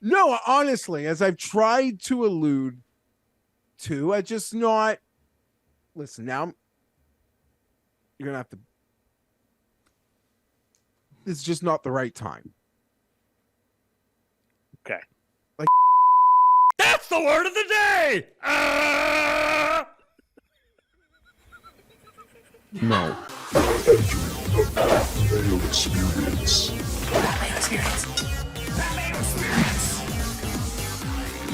No, honestly, as I've tried to allude to, I just not listen. Now you're gonna have to. It's just not the right time. Okay. Like that's the word of the day. No. Mayo experience. Mayo experience. Mayo experience.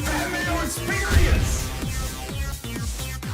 Mayo experience.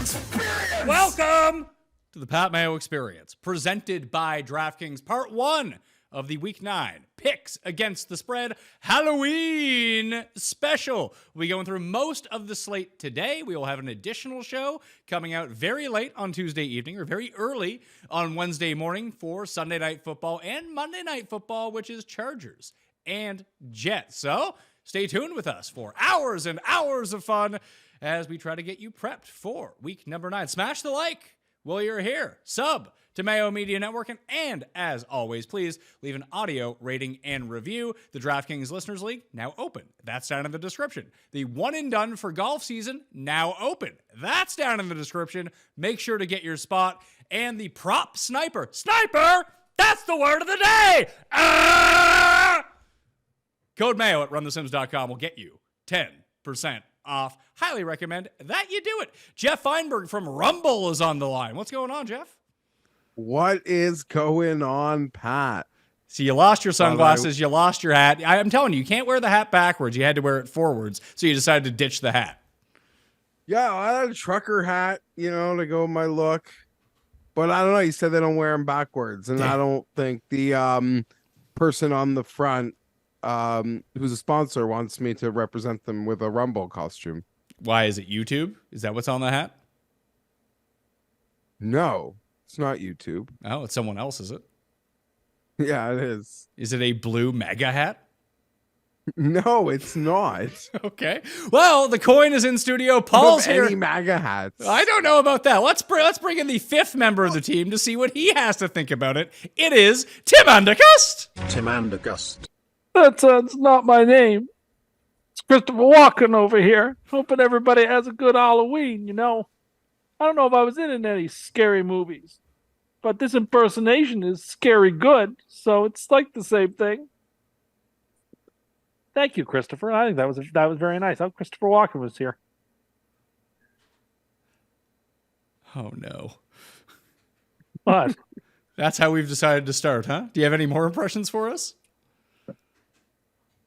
Experience. Welcome to the Pat Mayo Experience, presented by DraftKings, part 1 of the Week 9 Picks Against the Spread Halloween special. We'll be going through most of the slate today. We will have an additional show coming out very late on Tuesday evening or very early on Wednesday morning for Sunday Night Football and Monday Night Football, which is Chargers and Jets. So stay tuned with us for hours and hours of fun as we try to get you prepped for week number 9. Smash the like while you're here. Sub to Mayo Media Network. And as always, please leave an audio rating and review. The DraftKings Listeners League, now open. That's down in the description. The one and done for golf season, now open. That's down in the description. Make sure to get your spot. And the prop sniper. Sniper! That's the word of the day! Code Mayo at runthesims.com will get you 10% off. Highly recommend that you do it. Geoff Fienberg from Rumble is on the line. What's going on, Geoff? What is going on, Pat? So you lost your sunglasses, you lost your hat. I'm telling you, you can't wear the hat backwards. You had to wear it forwards, so you decided to ditch the hat. Yeah, I had a trucker hat, to go with my look. But I don't know. You said they don't wear them backwards, and I don't think the person on the front, who's a sponsor, wants me to represent them with a Rumble costume. Why is it YouTube? Is that what's on the hat? No. It's not YouTube. Oh, it's someone else, is it? Yeah, it is. Is it a blue mega hat? No, it's not. Okay. Well, the coin is in studio. Paul's here. Any MAGA hats? I don't know about that. Let's bring in the 5th member of the team to see what he has to think about it. It is Tim Andergust. Tim Andergust. That's not my name. It's Christopher Walken over here. Hoping everybody has a good Halloween, I don't know if I was in any scary movies, but this impersonation is scary good, so it's like the same thing. Thank you, Christopher. I think that was very nice. Oh, Christopher Walken was here. Oh, no. What? That's how we've decided to start, huh? Do you have any more impressions for us?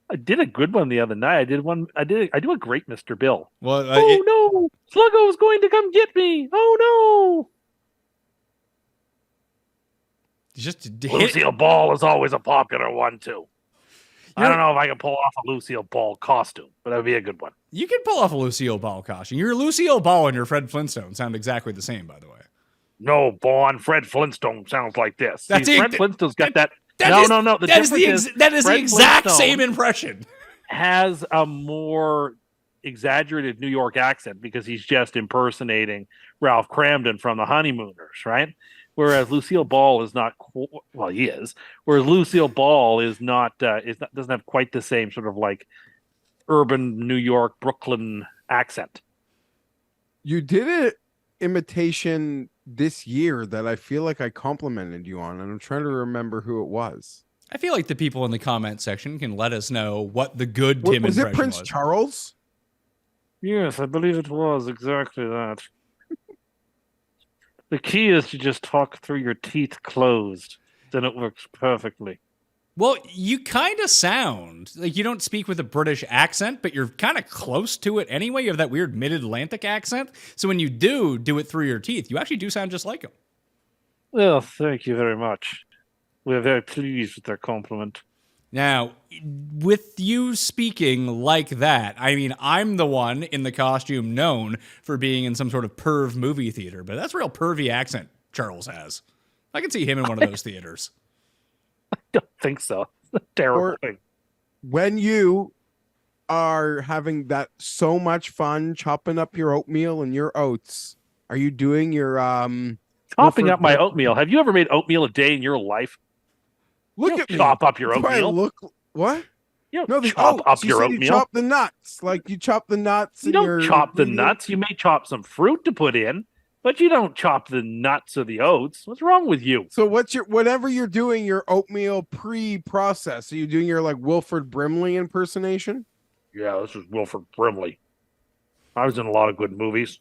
I did a good one the other night. I do a great Mr. Bill. Well, no! Sluggo's going to come get me! Oh no! Lucille Ball is always a popular one too. I don't know if I can pull off a Lucille Ball costume, but that would be a good one. You can pull off a Lucille Ball costume. Your Lucille Ball and your Fred Flintstone sound exactly the same, by the way. No, Vaughn, Fred Flintstone sounds like this. Fred Flintstone's got that. No. That is the exact same impression. Has a more exaggerated New York accent because he's just impersonating Ralph Cramden from The Honeymooners, right? Whereas Lucille Ball is not. Well, he is. Whereas Lucille Ball is not. Doesn't have quite the same sort of like urban New York, Brooklyn accent. You did an imitation this year that I feel like I complimented you on, and I'm trying to remember who it was. I feel like the people in the comment section can let us know what the good Tim impression was. Was it Prince Charles? Yes, I believe it was exactly that. The key is to just talk through your teeth closed. Then it works perfectly. Well, you kind of sound like you don't speak with a British accent, but you're kind of close to it anyway. You have that weird mid-Atlantic accent. So when you do it through your teeth, you actually do sound just like him. Well, thank you very much. We're very pleased with their compliment. Now, with you speaking like that, I mean, I'm the one in the costume known for being in some sort of perv movie theater, but that's a real pervy accent Charles has. I can see him in one of those theaters. I don't think so. It's a terrible thing. When you are having that so much fun chopping up your oatmeal and your oats, are you doing your chopping up my oatmeal? Have you ever made oatmeal a day in your life? Look at me. Chop up your oatmeal. What? You don't No, the chop oats. up You your said you oatmeal. chop the nuts. Like you chop the nuts. You in don't your chop the ingredient. nuts. You may chop some fruit to put in, but you don't chop the nuts or the oats. What's wrong with you? So whatever you're doing your oatmeal pre-process? Are you doing your like Wilford Brimley impersonation? Yeah, this is Wilford Brimley. I was in a lot of good movies,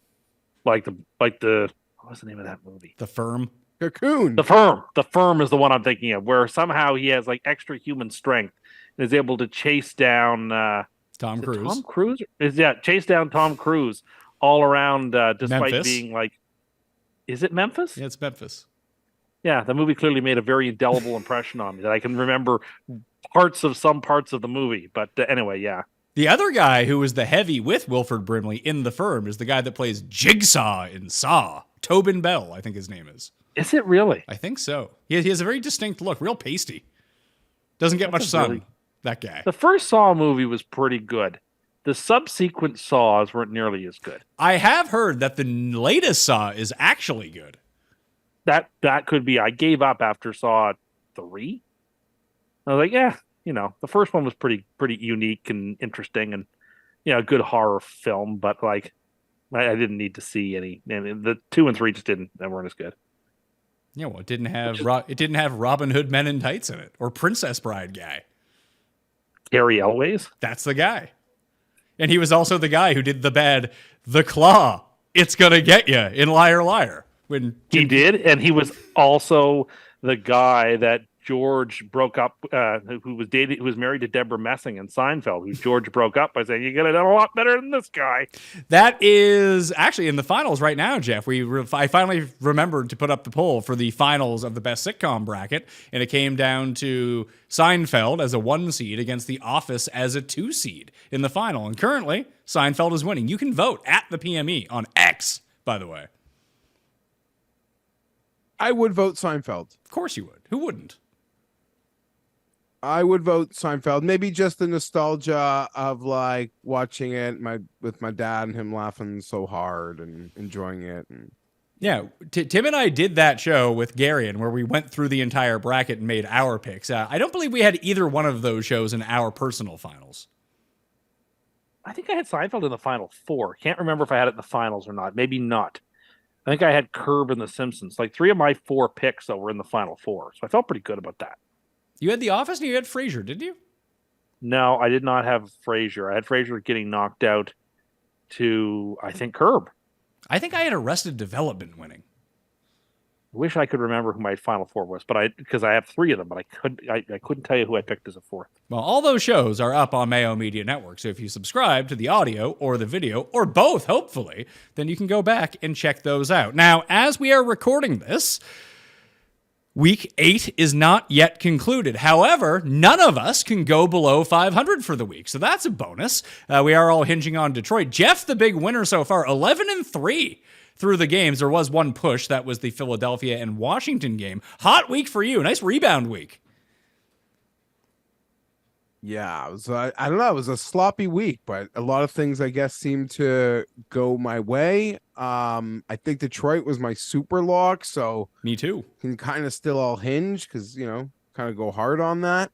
like the what was the name of that movie? The Firm. Cocoon. The Firm. The Firm is the one I'm thinking of, where somehow he has like extra human strength and is able to chase down Tom Cruise. Tom Cruise chase down Tom Cruise all around, despite Memphis. being like, is it Memphis? Yeah, it's Memphis. Yeah, the movie clearly made a very indelible impression on me that I can remember some parts of the movie. But anyway, yeah. The other guy who was the heavy with Wilford Brimley in The Firm is the guy that plays Jigsaw in Saw. Tobin Bell, I think his name is. Is it really? I think so. He has a very distinct look, real pasty. Doesn't get much sun, that guy. The first Saw movie was pretty good. The subsequent Saws weren't nearly as good. I have heard that the latest Saw is actually good. That could be. I gave up after Saw 3. I was like, yeah, the first one was pretty unique and interesting, and a good horror film. But like, I didn't need to see any. And the 2 and 3 just weren't as good. Yeah, well, it didn't have Robin Hood Men in Tights in it or Princess Bride guy. Gary Elways. That's the guy, and he was also the guy who did the bad The Claw. It's gonna get you in Liar Liar. When He did, and he was also the guy that George broke up, who was married to Deborah Messing in Seinfeld, who George broke up by saying, "You could have done a lot better than this guy." That is actually in the finals right now, Jeff. I finally remembered to put up the poll for the finals of the best sitcom bracket, and it came down to Seinfeld as a 1 seed against The Office as a 2 seed in the final. And currently, Seinfeld is winning. You can vote at the PME on X, by the way. I would vote Seinfeld. Of course you would. Who wouldn't? I would vote Seinfeld. Maybe just the nostalgia of like watching it with my dad and him laughing so hard and enjoying it. And Yeah, Tim and I did that show with Garion where we went through the entire bracket and made our picks. I don't believe we had either one of those shows in our personal finals. I think I had Seinfeld in the final 4. Can't remember if I had it in the finals or not. Maybe not. I think I had Curb and The Simpsons. Like 3 of my 4 picks though were in the final 4, so I felt pretty good about that. You had The Office and you had Frasier, didn't you? No, I did not have Frasier. I had Frasier getting knocked out to, I think, Curb. I think I had Arrested Development winning. I wish I could remember who my final 4 was, but because I have 3 of them, but I couldn't tell you who I picked as a 4th. Well, all those shows are up on Mayo Media Network, so if you subscribe to the audio or the video, or both, hopefully, then you can go back and check those out. Now, as we are recording this, Week 8 is not yet concluded. However, none of us can go below 500 for the week, so that's a bonus. We are all hinging on Detroit. Geoff, the big winner so far, 11-3 through the games. There was one push. That was the Philadelphia and Washington game. Hot week for you. Nice rebound week. yeah, it was, I don't know. It was a sloppy week, but a lot of things I guess seemed to go my way. I think Detroit was my super lock, so Me too. can kind of still all hinge because kind of go hard on that,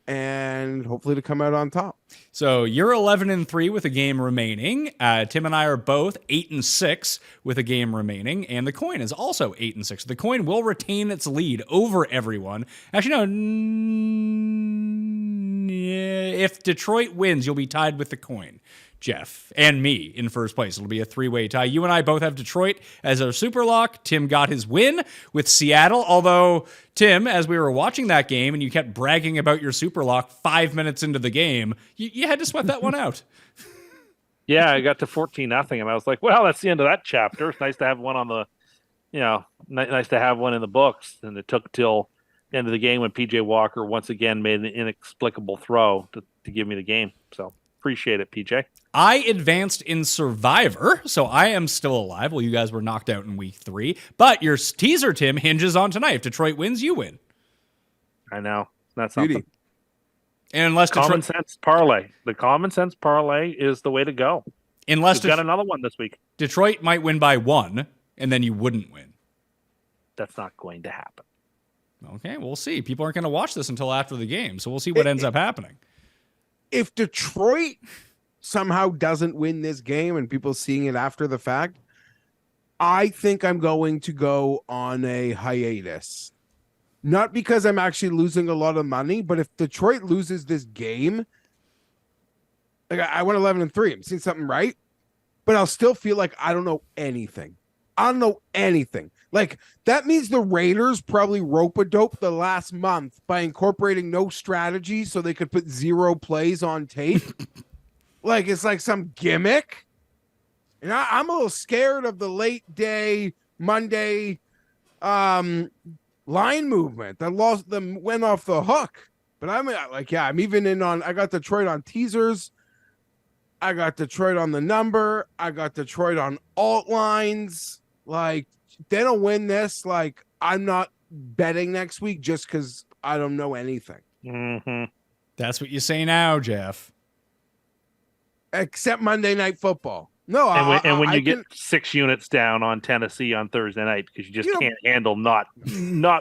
and hopefully to come out on top. So you're 11-3 with a game remaining. Tim and I are both 8-6 with a game remaining, and the coin is also 8-6. The coin will retain its lead over everyone. Actually, no. If Detroit wins, you'll be tied with the coin, Geoff, and me in first place. It'll be a 3-way tie. You and I both have Detroit as our super lock. Tim got his win with Seattle, although, Tim, as we were watching that game and you kept bragging about your super lock 5 minutes into the game, you had to sweat that one out. Yeah, I got to 14-0, and I was like, well, that's the end of that chapter. It's nice to have one on the, nice to have one in the books. And it took till the end of the game when PJ Walker once again made an inexplicable throw to give me the game. So appreciate it, PJ. I advanced in Survivor, so I am still alive. Well, you guys were knocked out in week 3. But your teaser, Tim, hinges on tonight. If Detroit wins, you win. I know. That's something. Beauty. And unless Common Detroit, sense parlay. The common sense parlay is the way to go. unless We've got another one this week. Detroit might win by 1, and then you wouldn't win. That's not going to happen. Okay, we'll see. People aren't going to watch this until after the game, so we'll see what ends up happening. if Detroit somehow doesn't win this game and people seeing it after the fact, I think I'm going to go on a hiatus. Not because I'm actually losing a lot of money, but if Detroit loses this game, like I went 11-3. I'm seeing something right, but I'll still feel like I don't know anything. I don't know anything. Like that means the Raiders probably rope-a-dope the last month by incorporating no strategy so they could put 0 plays on tape. Like it's like some gimmick. And I'm a little scared of the late day Monday line movement that lost them, went off the hook. But I'm like, yeah, I'm even in on, I got Detroit on teasers. I got Detroit on the number. I got Detroit on alt lines. Like, they don't win this. Like, I'm not betting next week just because I don't know anything. Mm-hmm. That's what you say now, Geoff. Except Monday Night Football. No, and when you get 6 units down on Tennessee on Thursday night because you just can't handle not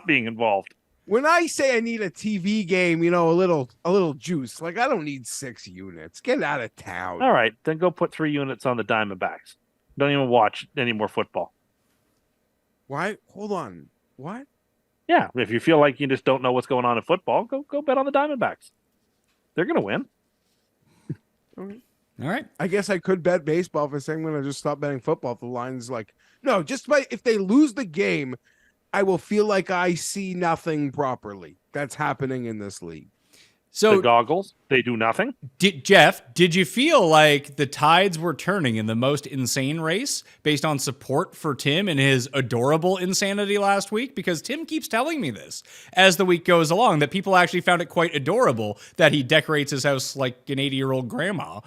being involved. When I say I need a TV game, a little juice. Like I don't need 6 units. Get out of town. All right, then go put 3 units on the Diamondbacks. Don't even watch any more football. Why? Hold on. What? Yeah, if you feel like you just don't know what's going on in football, go bet on the Diamondbacks. They're going to win. Okay. All right. I guess I could bet baseball if I say I'm going to just stop betting football. If the line's like, no, just if they lose the game, I will feel like I see nothing properly that's happening in this league. So the goggles, they do nothing. Geoff, did you feel like the tides were turning in the most insane race based on support for Tim and his adorable insanity last week? Because Tim keeps telling me this as the week goes along, that people actually found it quite adorable that he decorates his house like an 80-year-old grandma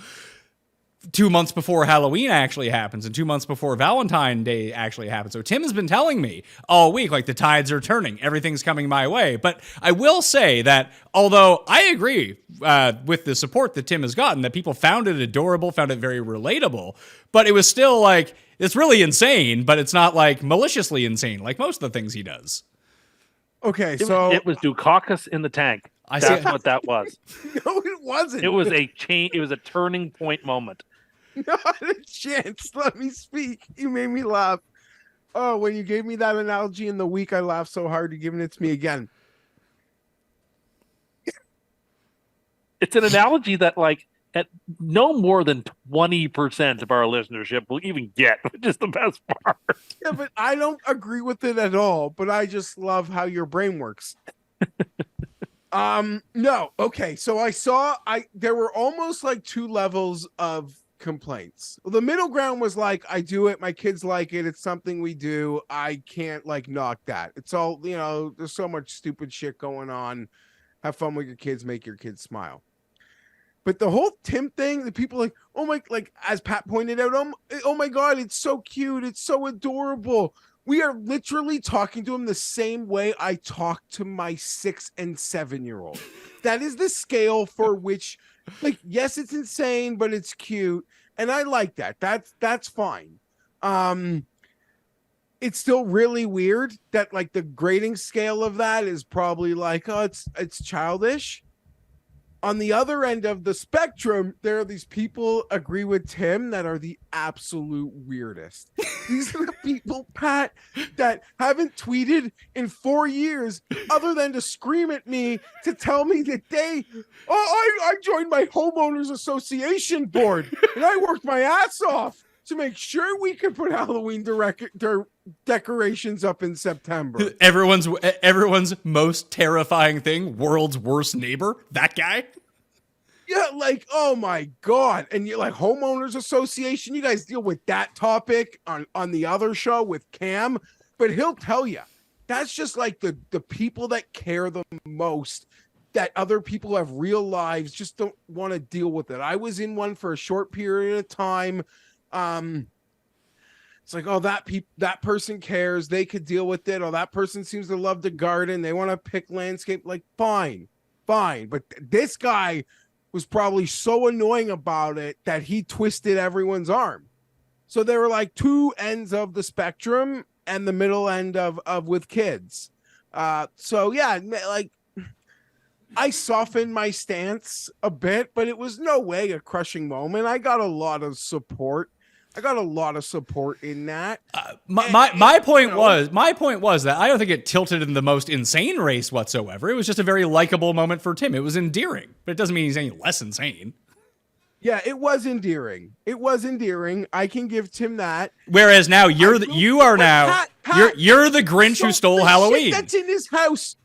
2 months before Halloween actually happens and 2 months before Valentine's Day actually happens. So Tim has been telling me all week, like the tides are turning, everything's coming my way. But I will say that although I agree with the support that Tim has gotten, that people found it adorable, found it very relatable, but it was still like, it's really insane, but it's not like maliciously insane like most of the things he does. Okay, so it was Dukakis in the tank. That's what that was. No, it wasn't. It was a change. It was a turning point moment. Not a chance. Let me speak. You made me laugh. Oh, when you gave me that analogy in the week, I laughed so hard. You're giving it to me again. It's an analogy that, like, at no more than 20% of our listenership will even get, which is the best part. Yeah, but I don't agree with it at all. But I just love how your brain works. No. Okay. So there were almost like 2 levels of complaints. The middle ground was like, I do it, my kids like it, it's something we do, I can't like knock that. It's all, there's so much stupid shit going on. Have fun with your kids, make your kids smile. But the whole Tim thing, the people like, oh my, like as Pat pointed out, oh my God, it's so cute, it's so adorable. We are literally talking to him the same way I talk to my 6 and 7-year-old. That is the scale for which, like, yes, it's insane, but it's cute, and I like that. That's fine. It's still really weird that like the grading scale of that is probably like, oh, it's childish. On the other end of the spectrum, there are these people agree with Tim that are the absolute weirdest. These are the people, Pat, that haven't tweeted in 4 years other than to scream at me to tell me that I joined my homeowners association board and I worked my ass off to make sure we could put Halloween decorations up in September. Everyone's most terrifying thing, world's worst neighbor, that guy. Yeah, like, oh my God. And you're like, homeowners association, you guys deal with that topic on the other show with Cam, but he'll tell you that's just like the people that care the most, that other people who have real lives just don't want to deal with it. I was in one for a short period of time. It's like, oh, that person cares, they could deal with it. Oh, that person seems to love the garden, they want to pick landscape. Like, fine, but this guy was probably so annoying about it that he twisted everyone's arm. So there were like 2 ends of the spectrum and the middle end of with kids. So yeah, like I softened my stance a bit, but it was no way a crushing moment. I got a lot of support. I got a lot of support in that. My point was that I don't think it tilted in the most insane race whatsoever. It was just a very likable moment for Tim. It was endearing, but it doesn't mean he's any less insane. Yeah, it was endearing. It was endearing. I can give Tim that. Whereas now you're the Grinch who stole Halloween. Shit that's in his house.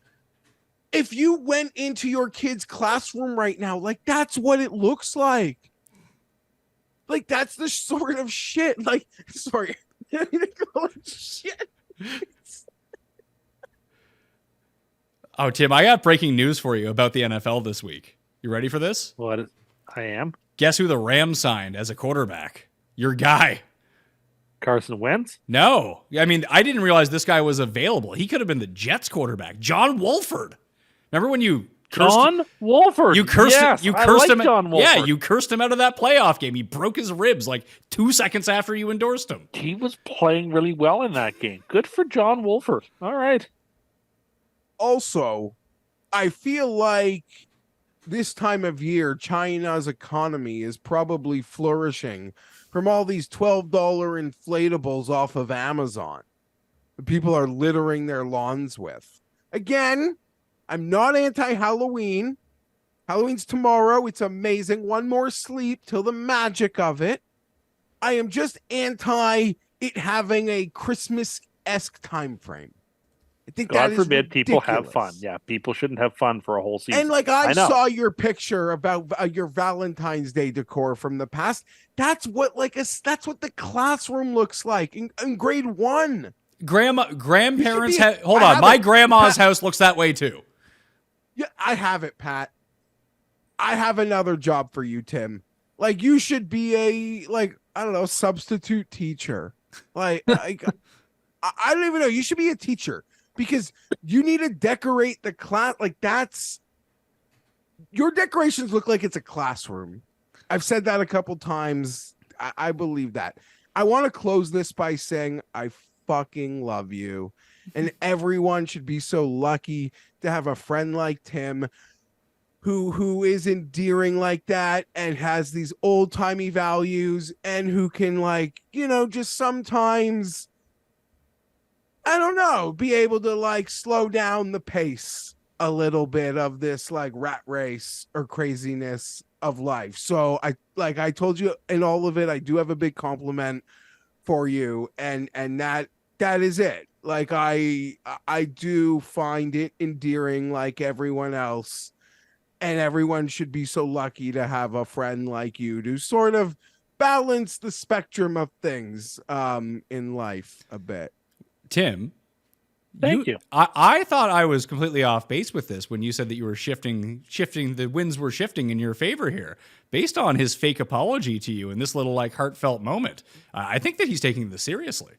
If you went into your kid's classroom right now, like that's what it looks like. Like that's the sort of shit. Like, sorry, shit. Oh, Tim, I got breaking news for you about the NFL this week. You ready for this? I am. Guess who the Rams signed as a quarterback? Your guy. Carson Wentz? No. I mean, I didn't realize this guy was available. He could have been the Jets quarterback. John Wolford. Remember when you cursed John Wolford? You cursed yes, you I cursed like him. John Wolford. Yeah, you cursed him out of that playoff game. He broke his ribs like 2 seconds after you endorsed him. He was playing really well in that game. Good for John Wolford. All right. Also, I feel like this time of year, China's economy is probably flourishing from all these $12 inflatables off of Amazon that people are littering their lawns with. Again, I'm not anti-Halloween. Halloween's tomorrow. It's amazing. One more sleep till the magic of it. I am just anti it having a Christmas-esque time frame. I think God that forbid is people have fun. ridiculous. Yeah, people shouldn't have fun for a whole season. And like I know. saw your picture about your Valentine's Day decor from the past. That's what that's what the classroom looks like in grade 1. Grandparents hold on. My grandma's house looks that way too. Yeah, I have it, Pat. I have another job for you, Tim. Like you should be I don't know, substitute teacher. I don't even know. You should be a teacher because you need to decorate the class. Like your decorations look like it's a classroom. I've said that a couple times. I believe that. I want to close this by saying I fucking love you. And everyone should be so lucky to have a friend like Tim who is endearing like that and has these old-timey values and who can just sometimes, I don't know, be able to slow down the pace a little bit of this rat race or craziness of life. So I told you in all of it, I do have a big compliment for you, and that is it. I do find it endearing like everyone else, and everyone should be so lucky to have a friend like you to sort of balance the spectrum of things in life a bit. Tim, Thank you. I thought I was completely off base with this when you said that you were shifting, the winds were shifting in your favor here, based on his fake apology to you in this little heartfelt moment. I think that he's taking this seriously.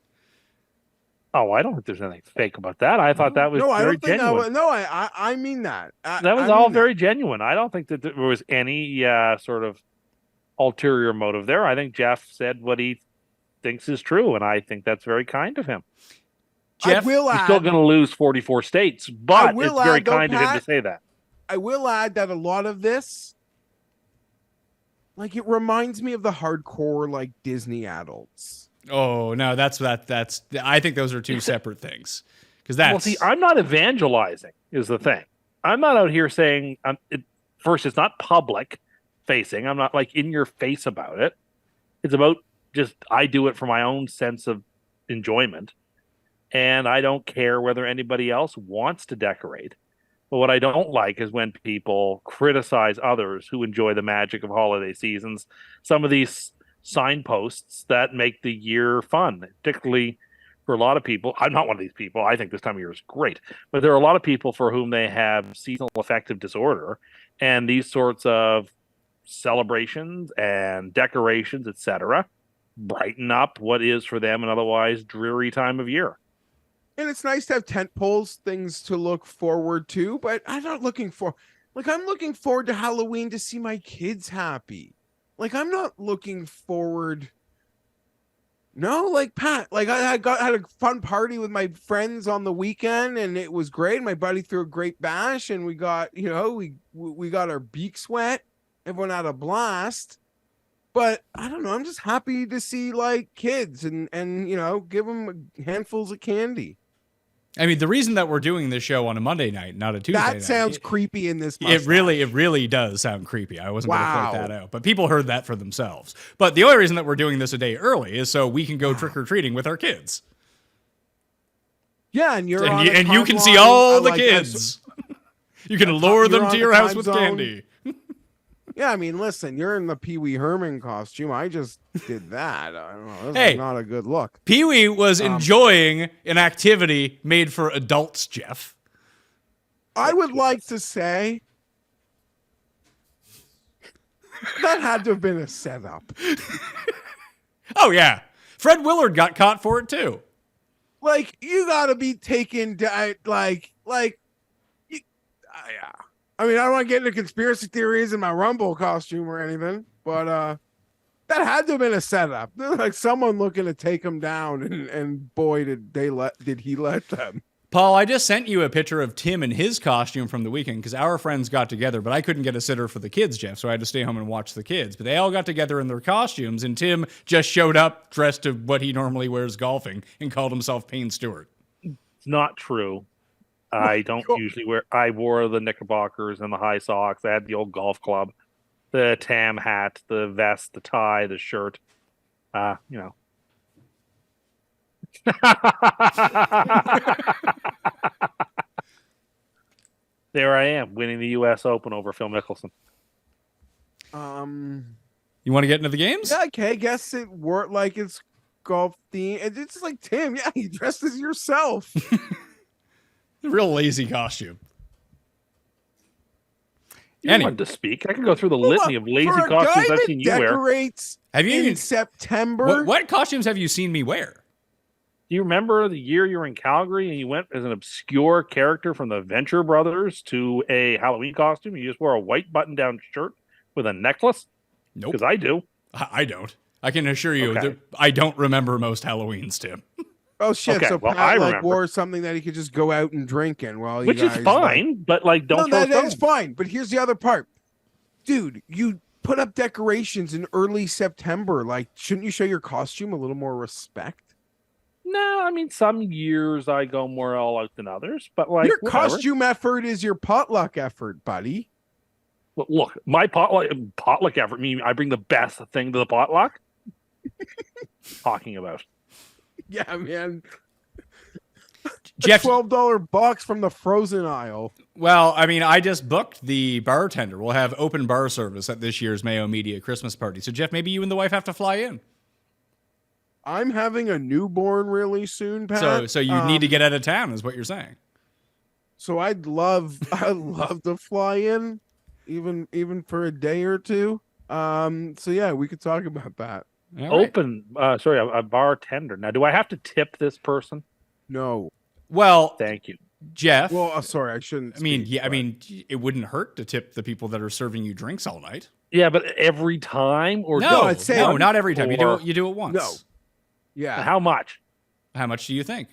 Oh, I don't think there's anything fake about that. I thought that was very genuine. I mean that. That was all very genuine. I don't think that there was any sort of ulterior motive there. I think Geoff said what he thinks is true, and I think that's very kind of him. Geoff, he's still going to lose 44 states, but it's very kind of him to say that. I will add that a lot of this, it reminds me of the hardcore Disney adults. Oh no, that's I think those are two separate things. Because that's well, see, I'm not evangelizing. Is the thing. I'm not out here saying. First, it's not public facing. I'm not in your face about it. It's about just I do it for my own sense of enjoyment, and I don't care whether anybody else wants to decorate. But what I don't like is when people criticize others who enjoy the magic of holiday seasons. Some of these signposts that make the year fun, particularly for a lot of people. I'm not one of these people. I think this time of year is great, but there are a lot of people for whom they have seasonal affective disorder, and these sorts of celebrations and decorations, etc., brighten up what is for them an otherwise dreary time of year. And it's nice to have tent poles, things to look forward to, but I'm not looking for I'm looking forward to Halloween to see my kids happy. I'm not looking forward No, like Pat, like I had a fun party with my friends on the weekend, and it was great. My buddy threw a great bash, and we got we got our beaks wet. Everyone had a blast. But I don't know. I'm just happy to see like kids and give them handfuls of candy. I mean, the reason that we're doing this show on a Monday night, not a Tuesday night. That sounds creepy in this. It really does sound creepy. I wasn't going to point that out, but people heard that for themselves. But the only reason that we're doing this a day early is so we can go trick or treating with our kids. Yeah, and you can see all the kids. You can lure them to your house with candy. Yeah, I mean, listen, you're in the Pee Wee Herman costume. I just did that. I don't know. This is not a good look. Pee Wee was enjoying an activity made for adults, Geoff. I would like to say that had to have been a setup. Oh, yeah. Fred Willard got caught for it, too. Like, you got to be taken down, yeah. I mean, I don't want to get into conspiracy theories in my Rumble costume or anything, but that had to have been a setup. Like someone looking to take him down, and boy, did he let them. Paul, I just sent you a picture of Tim in his costume from the weekend because our friends got together, but I couldn't get a sitter for the kids, Geoff, so I had to stay home and watch the kids. But they all got together in their costumes, and Tim just showed up dressed to what he normally wears golfing and called himself Payne Stewart. It's not true. I don't usually wear. I wore the knickerbockers and the high socks. I had the old golf club, the tam hat, the vest, the tie, the shirt. There I am, winning the U.S. Open over Phil Mickelson. You want to get into the games? Yeah, okay. I guess it worked like it's golf theme. It's like Tim. Yeah, you dressed as yourself. Real lazy costume. You wanted to speak. I can go through the litany of lazy costumes I've seen you wear. Have you in September? What costumes have you seen me wear? Do you remember the year you were in Calgary and you went as an obscure character from the Venture Brothers to a Halloween costume? You just wore a white button-down shirt with a necklace? Nope. Because I do. I don't. I can assure you that I don't remember most Halloweens, Tim. Oh shit! Okay, so well, Pat wore something that he could just go out and drink in while which is fine, but don't. No, that's fine. But here's the other part, dude. You put up decorations in early September. Like, shouldn't you show your costume a little more respect? No, I mean some years I go more all out than others, but like your costume effort is your potluck effort, buddy. Well, look, my potluck effort. I mean, I bring the best thing to the potluck. Talking about. Yeah, man. Geoff, $12 box from the frozen aisle. Well, I mean, I just booked the bartender. We'll have open bar service at this year's Mayo Media Christmas party. So, Geoff, maybe you and the wife have to fly in. I'm having a newborn really soon, Pat. So you need to get out of town, is what you're saying. So I'd love to fly in, even for a day or two. So yeah, we could talk about that. A bartender. Now, do I have to tip this person? No. Well, thank you, Geoff. Well, sorry, I shouldn't. I mean, it wouldn't hurt to tip the people that are serving you drinks all night. Yeah, but every time or no, not every time. You do it once. No. Yeah. How much? How much do you think?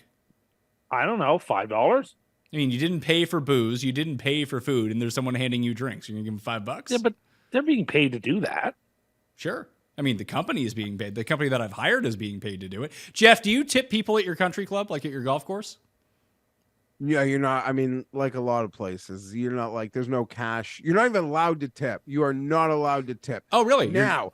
I don't know. $5. I mean, you didn't pay for booze, you didn't pay for food, and there's someone handing you drinks. You're gonna give them $5? Yeah, but they're being paid to do that. Sure. I mean, the company is being paid. The company that I've hired is being paid to do it. Geoff, do you tip people at your country club, like at your golf course? Yeah, you're not. I mean, like a lot of places, you're not like, there's no cash. You're not even allowed to tip. You are not allowed to tip. Oh, really? Now,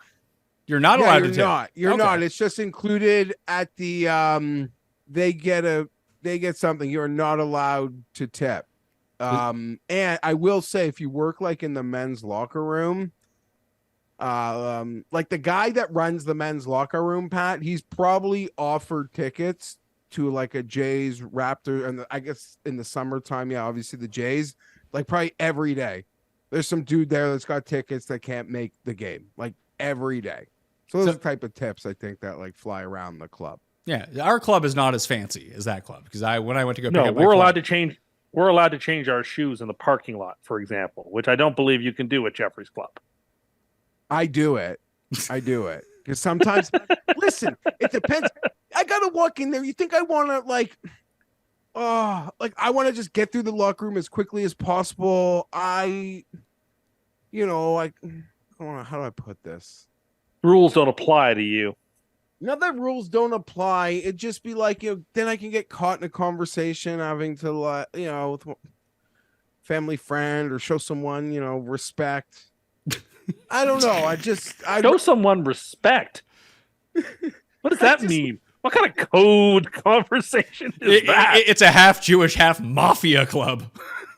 you're not allowed to tip. You're not. It's just included at the, they get something. You're not allowed to tip. And I will say, if you work like in the men's locker room, like the guy that runs the men's locker room, Pat, he's probably offered tickets to like a Jays Raptor, and I guess in the summertime, yeah, obviously the Jays, like probably every day. There's some dude there that's got tickets that can't make the game, like every day. So those are the type of tips I think that like fly around the club. Yeah, our club is not as fancy as that club because when I went to go pick up my we're club, allowed to change. We're allowed to change our shoes in the parking lot, for example, which I don't believe you can do at Jeffrey's Club. I do it. Because sometimes, listen, it depends. I gotta walk in there. You think I want to I want to just get through the locker room as quickly as possible. I don't know, how do I put this? Rules don't apply to you. Now that rules don't apply, it'd just be like, then I can get caught in a conversation having to, with a family friend or show someone, respect. I don't know. I Show someone respect. What does that mean? What kind of code conversation is that? It's a half Jewish, half mafia club.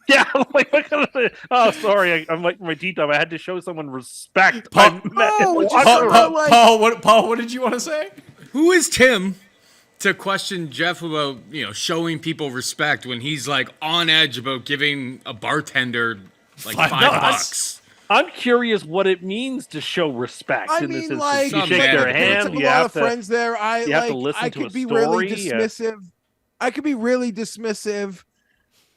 Yeah, like what kind of? Oh, sorry, I'm like my tea time. I had to show someone respect. Paul, Paul, what did you want to say? Who is Tim to question Geoff about showing people respect when he's like on edge about giving a bartender like $5? I'm curious what it means to show respect in this instance. Like, you shake their hand. You have friends there. You have to listen I to could a be story. really dismissive. I could be really dismissive.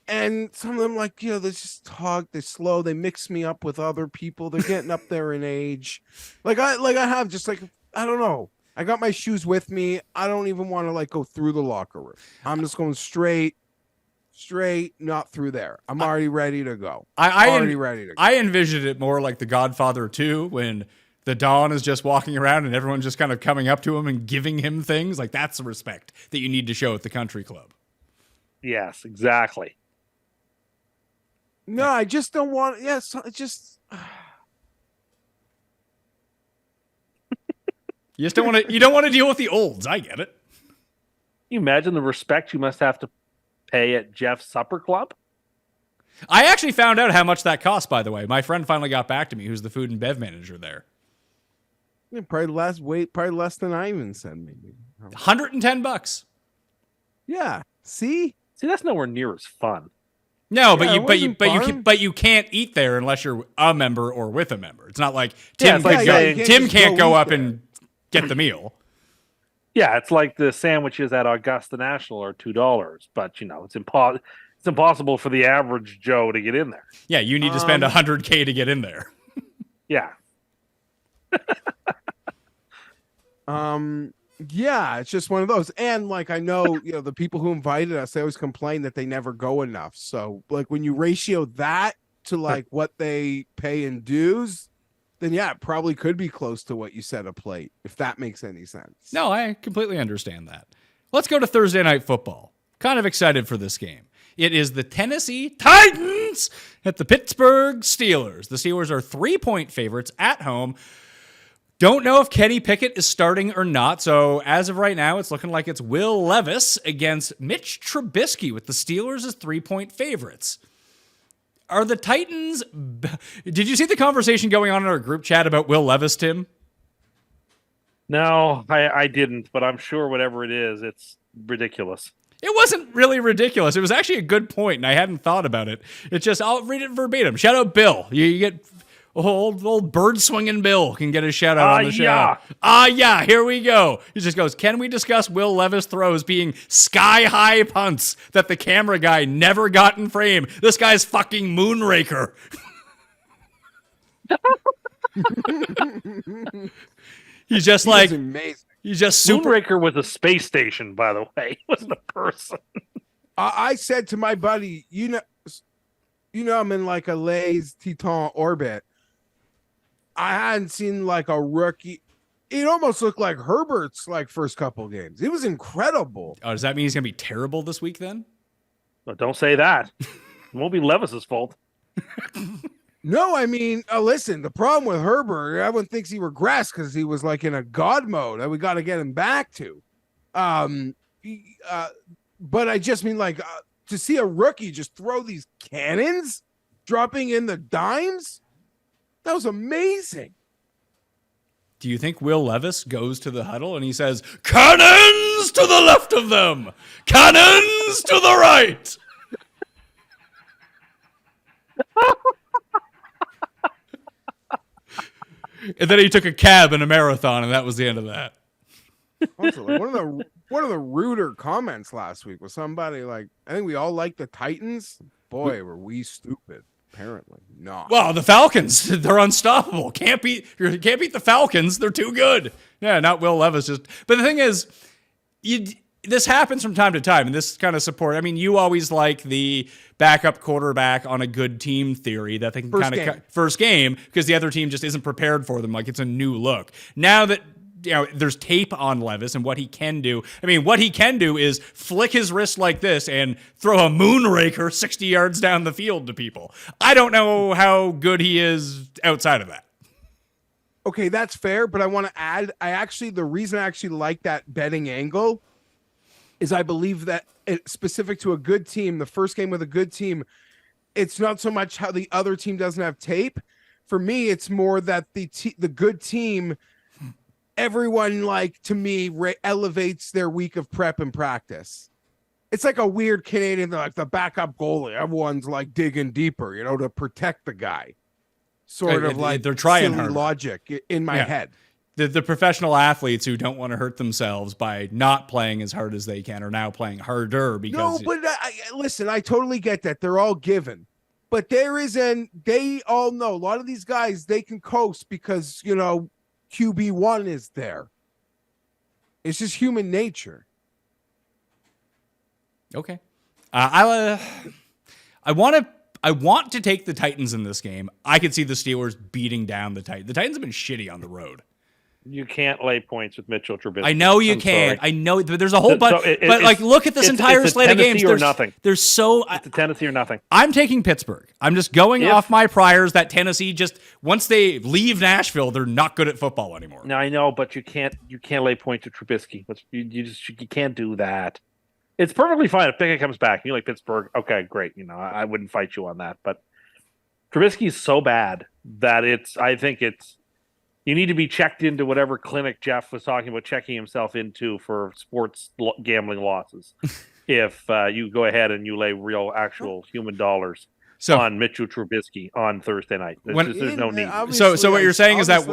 And some of them, they just talk, they're slow, they mix me up with other people, they're getting up there in age. I have just I don't know. I got my shoes with me. I don't even want to go through the locker room. I'm just going straight, not through there. I'm already ready to go. I envisioned it more like The Godfather 2 when the Don is just walking around and everyone's just kind of coming up to him and giving him things. Like, that's the respect that you need to show at the country club. Yes, exactly. No, I just don't want. Yes, just. You just don't want to. You don't want to deal with the olds. I get it. You imagine the respect you must have to pay at Geoff's supper club. I actually found out how much that cost. By the way, my friend finally got back to me, who's the food and bev manager there. Yeah, probably less than I even said. Maybe $110. Yeah. See, that's nowhere near as fun. No, yeah, but you can't eat there unless you're a member or with a member. It's not like Tim Tim can't go up and get the meal. Yeah, it's like the sandwiches at Augusta National are $2, but it's impossible for the average Joe to get in there. Yeah, you need to spend $100K to get in there. Yeah. Yeah, it's just one of those. And I know, the people who invited us, they always complain that they never go enough. So when you ratio that to what they pay in dues, then yeah, it probably could be close to what you said a plate, if that makes any sense. No, I completely understand that. Let's go to Thursday Night Football. Kind of excited for this game. It is the Tennessee Titans at the Pittsburgh Steelers. The Steelers are 3-point favorites at home. Don't know if Kenny Pickett is starting or not. So as of right now, it's looking like it's Will Levis against Mitch Trubisky with the Steelers as 3-point favorites. Are the Titans... Did you see the conversation going on in our group chat about Will Levis, Tim? No, I didn't, but I'm sure whatever it is, it's ridiculous. It wasn't really ridiculous. It was actually a good point, and I hadn't thought about it. It's just, I'll read it verbatim. Shout out Bill. You get... Old bird swinging Bill can get a shout out on the show. Yeah, here we go. He just goes, can we discuss Will Levis throws being sky high punts that the camera guy never got in frame? This guy's fucking Moonraker. He's just amazing. He's just super. Moonraker was a space station, by the way. He wasn't a person. I said to my buddy, I'm in a Les Titan orbit. I hadn't seen a rookie. It almost looked like Herbert's first couple games. It was incredible. Oh, does that mean he's going to be terrible this week then? Well, don't say that. It won't be Levis's fault. No, I mean, listen, the problem with Herbert, everyone thinks he regressed because he was in a God mode that we got to get him back to. But I just mean to see a rookie just throw these cannons dropping in the dimes. That was amazing. Do you think Will Levis goes to the huddle and he says, cannons to the left of them, cannons to the right? And then he took a cab in a marathon, and that was the end of that. Also, one of the ruder comments last week was somebody I think we all like the Titans. Boy, were we stupid. Apparently not. Well, the Falcons, they're unstoppable. Can't beat the Falcons. They're too good. Yeah, not Will Levis. But the thing is, this happens from time to time, and this kind of support. I mean, you always like the backup quarterback on a good team theory that they can first game because the other team just isn't prepared for them. Like it's a new look. Now that there's tape on Levis and what he can do. I mean, what he can do is flick his wrist like this and throw a moonraker 60 yards down the field to people. I don't know how good he is outside of that. Okay, that's fair, but I want to add, the reason I actually like that betting angle is I believe that it's specific to a good team, the first game with a good team, it's not so much how the other team doesn't have tape. For me, it's more that the good team, everyone, like, to me, elevates their week of prep and practice. It's like a weird Canadian, like the backup goalie. Everyone's like digging deeper, to protect the guy. Sort of like they're trying hard logic in my head. The professional athletes who don't want to hurt themselves by not playing as hard as they can are now playing harder because. No, but listen, I totally get that. They're all given. But they all know a lot of these guys, they can coast because, QB1 is there. It's just human nature. Okay. I want to take the Titans in this game. I could see the Steelers beating down the Titans. The Titans have been shitty on the road. You can't lay points with Mitchell Trubisky. I know you can't. Sorry. I know, but there's a whole bunch. But look at this entire slate of games. Or nothing. There's so. It's a Tennessee or nothing. I'm taking Pittsburgh. I'm just going off my priors that Tennessee once they leave Nashville, they're not good at football anymore. No, I know, but you can't lay points to Trubisky. You can't do that. It's perfectly fine if Pickett comes back. You like Pittsburgh, okay, great. I wouldn't fight you on that. But Trubisky is so bad that I think you need to be checked into whatever clinic Geoff was talking about checking himself into for sports gambling losses. If you go ahead and you lay real, actual human dollars on Mitchell Trubisky on Thursday night, there's no need. So what you're saying is that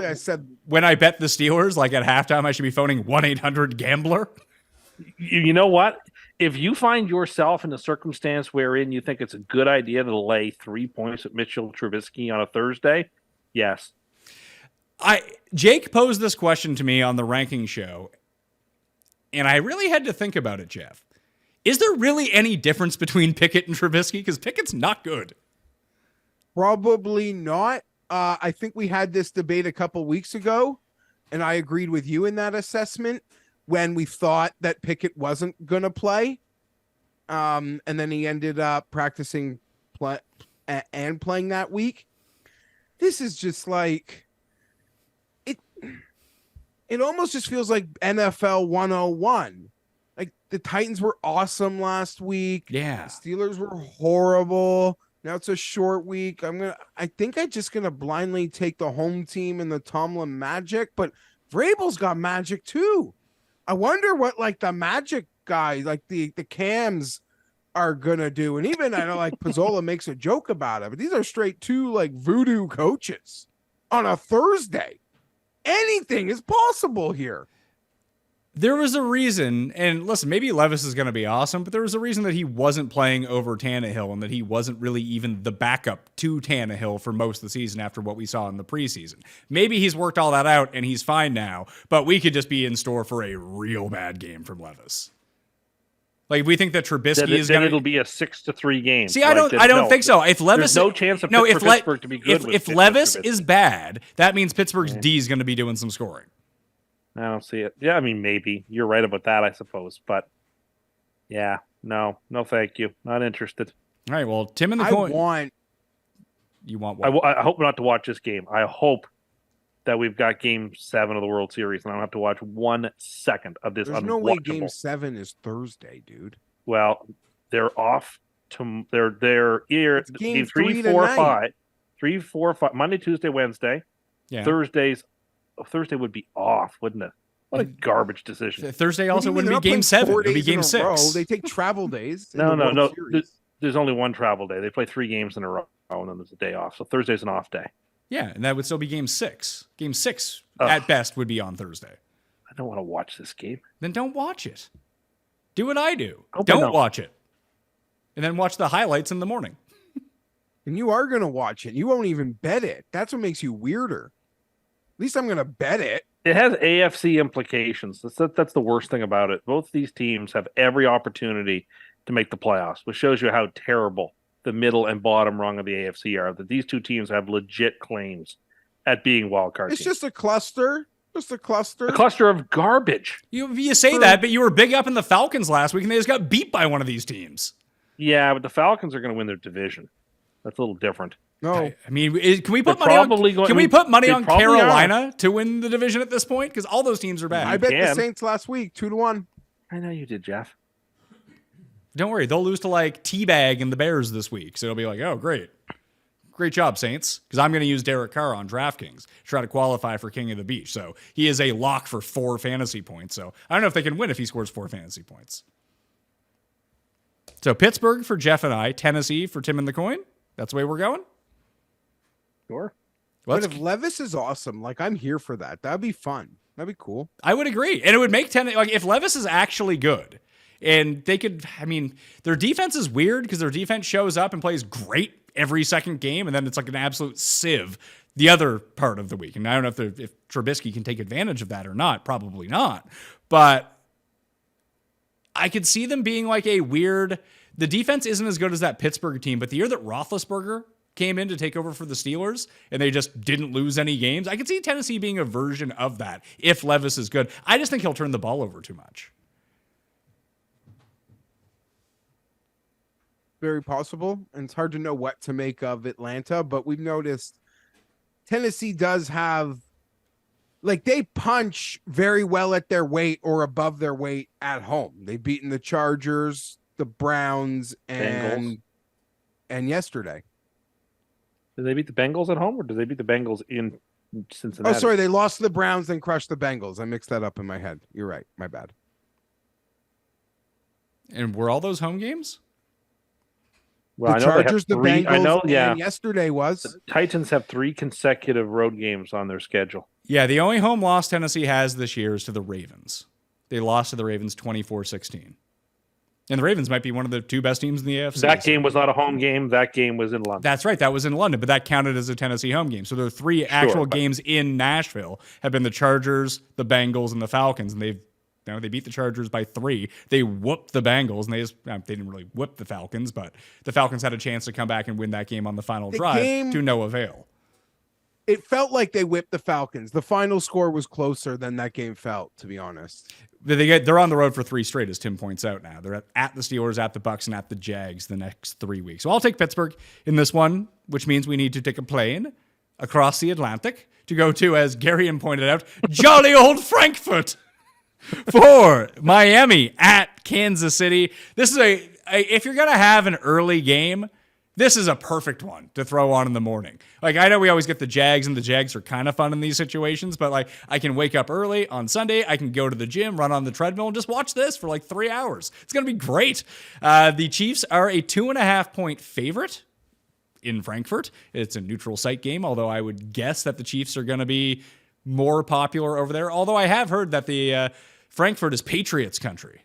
when I bet the Steelers, like at halftime, I should be phoning 1-800-GAMBLER? You know what? If you find yourself in a circumstance wherein you think it's a good idea to lay 3 points at Mitchell Trubisky on a Thursday, yes. Jake posed this question to me on the ranking show, and I really had to think about it, Geoff. Is there really any difference between Pickett and Trubisky? Because Pickett's not good. Probably not. I think we had this debate a couple weeks ago, and I agreed with you in that assessment when we thought that Pickett wasn't going to play. And then he ended up practicing and playing that week. This is just like... It almost just feels like NFL 101. Like the Titans were awesome last week. Yeah. The Steelers were horrible. Now it's a short week. I think I'm just gonna blindly take the home team and the Tomlin Magic, but Vrabel's got magic too. I wonder what like the Magic guys, like the Cams, are gonna do. And even I know like Pizzola makes a joke about it, but these are straight two like voodoo coaches on a Thursday. Anything is possible here. There was a reason, and listen, maybe Levis is going to be awesome, but there was a reason that he wasn't playing over Tannehill and that he wasn't really even the backup to Tannehill for most of the season after what we saw in the preseason. Maybe he's worked all that out and he's fine now, but we could just be in store for a real bad game from Levis. Like, we think that Trubisky is going to... it'll be a 6-3 game. See, I don't think so. If Levis... There's no chance for Pittsburgh to be good if Levis is bad, that means Pittsburgh's D is going to be doing some scoring. I don't see it. Yeah, I mean, maybe. You're right about that, I suppose. But, yeah, no, thank you. Not interested. All right, well, Tim in the coin... You want what? I hope not to watch this game. I hope that we've got Game 7 of the World Series, and I don't have to watch 1 second of this. There's no way Game 7 is Thursday, dude. Well, they're off to they're here. Game 3, 4, 5, 3, 4, 5. Monday, Tuesday, Wednesday. Yeah. Thursday would be off, wouldn't it? What a garbage decision. Thursday also wouldn't be Game 7. It would be Game 6. They take travel days. No. There's only one travel day. They play 3 games in a row, and then there's a day off. So Thursday's an off day. Yeah, and that would still be Game 6. Game 6, at best, would be on Thursday. I don't want to watch this game. Then don't watch it. Do what I do. Don't watch it. And then watch the highlights in the morning. And you are going to watch it. You won't even bet it. That's what makes you weirder. At least I'm going to bet it. It has AFC implications. That's the worst thing about it. Both these teams have every opportunity to make the playoffs, which shows you how terrible the middle and bottom rung of the AFC are. That these two teams have legit claims at being wildcard It's teams. just a cluster. Just a cluster. A cluster of garbage. You say that, but you were big up in the Falcons last week, and they just got beat by one of these teams. Yeah, but the Falcons are going to win their division. That's a little different. No. I mean, can we put They're money on? probably going- Can we put money they on probably Carolina to win the division at this point? Because all those teams are bad. I bet the can. Saints last week 2-1. I know you did, Jeff. Don't worry, they'll lose to like Teabag and the Bears this week, so it'll be like, oh, great job, Saints. Because I'm going to use Derek Carr on DraftKings to try to qualify for King of the Beach. So he is a lock for 4 fantasy points. So I don't know if they can win if he scores 4 fantasy points. So Pittsburgh for Jeff and I, Tennessee for Tim and the Coin. That's the way we're going. Sure. But if Levis is awesome, like I'm here for that. That'd be fun. That'd be cool. I would agree. And it would make like if Levis is actually good and they could, I mean, their defense is weird because their defense shows up and plays great every second game. And then it's like an absolute sieve the other part of the week. And I don't know if Trubisky can take advantage of that or not. Probably not. But I could see them being like a weird, the defense isn't as good as that Pittsburgh team, but the year that Roethlisberger came in to take over for the Steelers and they just didn't lose any games, I could see Tennessee being a version of that if Levis is good. I just think he'll turn the ball over too much. Very possible. And it's hard to know what to make of Atlanta, but we've noticed Tennessee does have, like, they punch very well at their weight or above their weight at home. They've beaten the Chargers, the Browns, and yesterday. Did they beat the Bengals at home or did they beat the Bengals in Cincinnati? Oh, sorry. They lost to the Browns and crushed the Bengals. I mixed that up in my head. You're right. My bad. And were all those home games? Well, The I know they have Chargers, the three- Bengals, I know, yeah. and yesterday was. The Titans have 3 consecutive road games on their schedule. Yeah, the only home loss Tennessee has this year is to the Ravens. They lost to the Ravens 24-16. And the Ravens might be one of the 2 best teams in the AFC. That game was not a home game. That game was in London. That's right. That was in London, but that counted as a Tennessee home game. So there are 3 actual games in Nashville have been the Chargers, the Bengals, and the Falcons, and they beat the Chargers by 3. They whooped the Bengals, and they didn't really whoop the Falcons, but the Falcons had a chance to come back and win that game on the final drive to no avail. It felt like they whipped the Falcons. The final score was closer than that game felt, to be honest. They're on the road for 3 straight, as Tim points out now. They're at the Steelers, at the Bucks, and at the Jags the next 3 weeks. So I'll take Pittsburgh in this one, which means we need to take a plane across the Atlantic to go to, as Garion pointed out, jolly old Frankfurt for Miami at Kansas City. This is if you're going to have an early game, this is a perfect one to throw on in the morning. Like, I know we always get the Jags, and the Jags are kind of fun in these situations, but like, I can wake up early on Sunday, I can go to the gym, run on the treadmill, and just watch this for like 3 hours. It's going to be great. The Chiefs are a 2.5-point favorite in Frankfurt. It's a neutral site game, although I would guess that the Chiefs are going to be more popular over there. Although I have heard that the Frankfurt is Patriots country.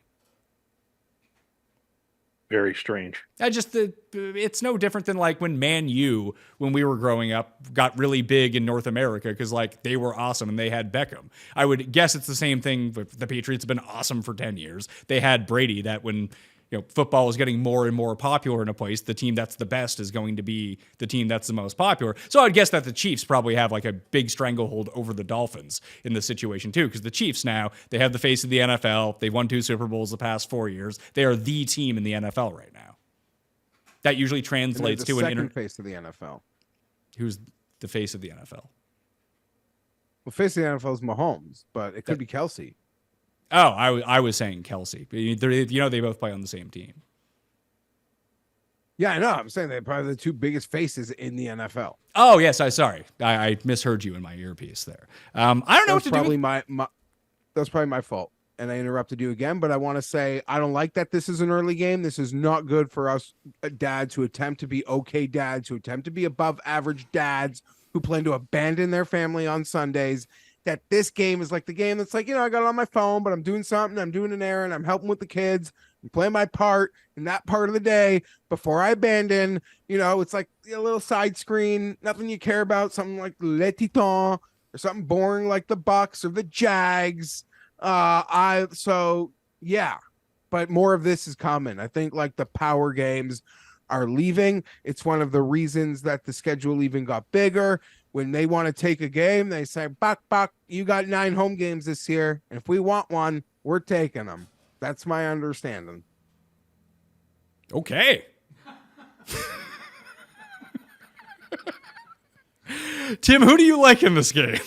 Very strange. It's no different than like when Man U, when we were growing up, got really big in North America because like they were awesome and they had Beckham. I would guess it's the same thing. But the Patriots have been awesome for 10 years. They had Brady. That when football is getting more and more popular in a place, the team that's the best is going to be the team that's the most popular. So I'd guess that the Chiefs probably have like a big stranglehold over the Dolphins in this situation too, because the Chiefs now, they have the face of the NFL. They've won 2 Super Bowls the past 4 years. They are the team in the NFL right now. That usually translates to second face of the NFL. Who's the face of the NFL? Well, face of the NFL is Mahomes, but it could be Kelsey. Oh, I was saying Kelsey. They both play on the same team. Yeah, I know. I'm saying they're probably the 2 biggest faces in the NFL. Oh, yes. Sorry. I misheard you in my earpiece there. I don't know what to do. That's probably my fault. And I interrupted you again, but I want to say I don't like that this is an early game. This is not good for us dads who attempt to be okay dads, who attempt to be above average dads, who plan to abandon their family on Sundays. That this game is like the game that's like, I got it on my phone, but I'm doing something. I'm doing an errand. I'm helping with the kids. I'm playing my part in that part of the day before I abandon. It's like a little side screen, nothing you care about, something like Le Titan. or something boring like the Bucks or the Jags. Yeah, but more of this is coming. I think like the power games are leaving. It's one of the reasons that the schedule even got bigger. When they want to take a game, they say, Buck, you got 9 home games this year. And if we want one, we're taking them. That's my understanding. Okay. Tim, who do you like in this game?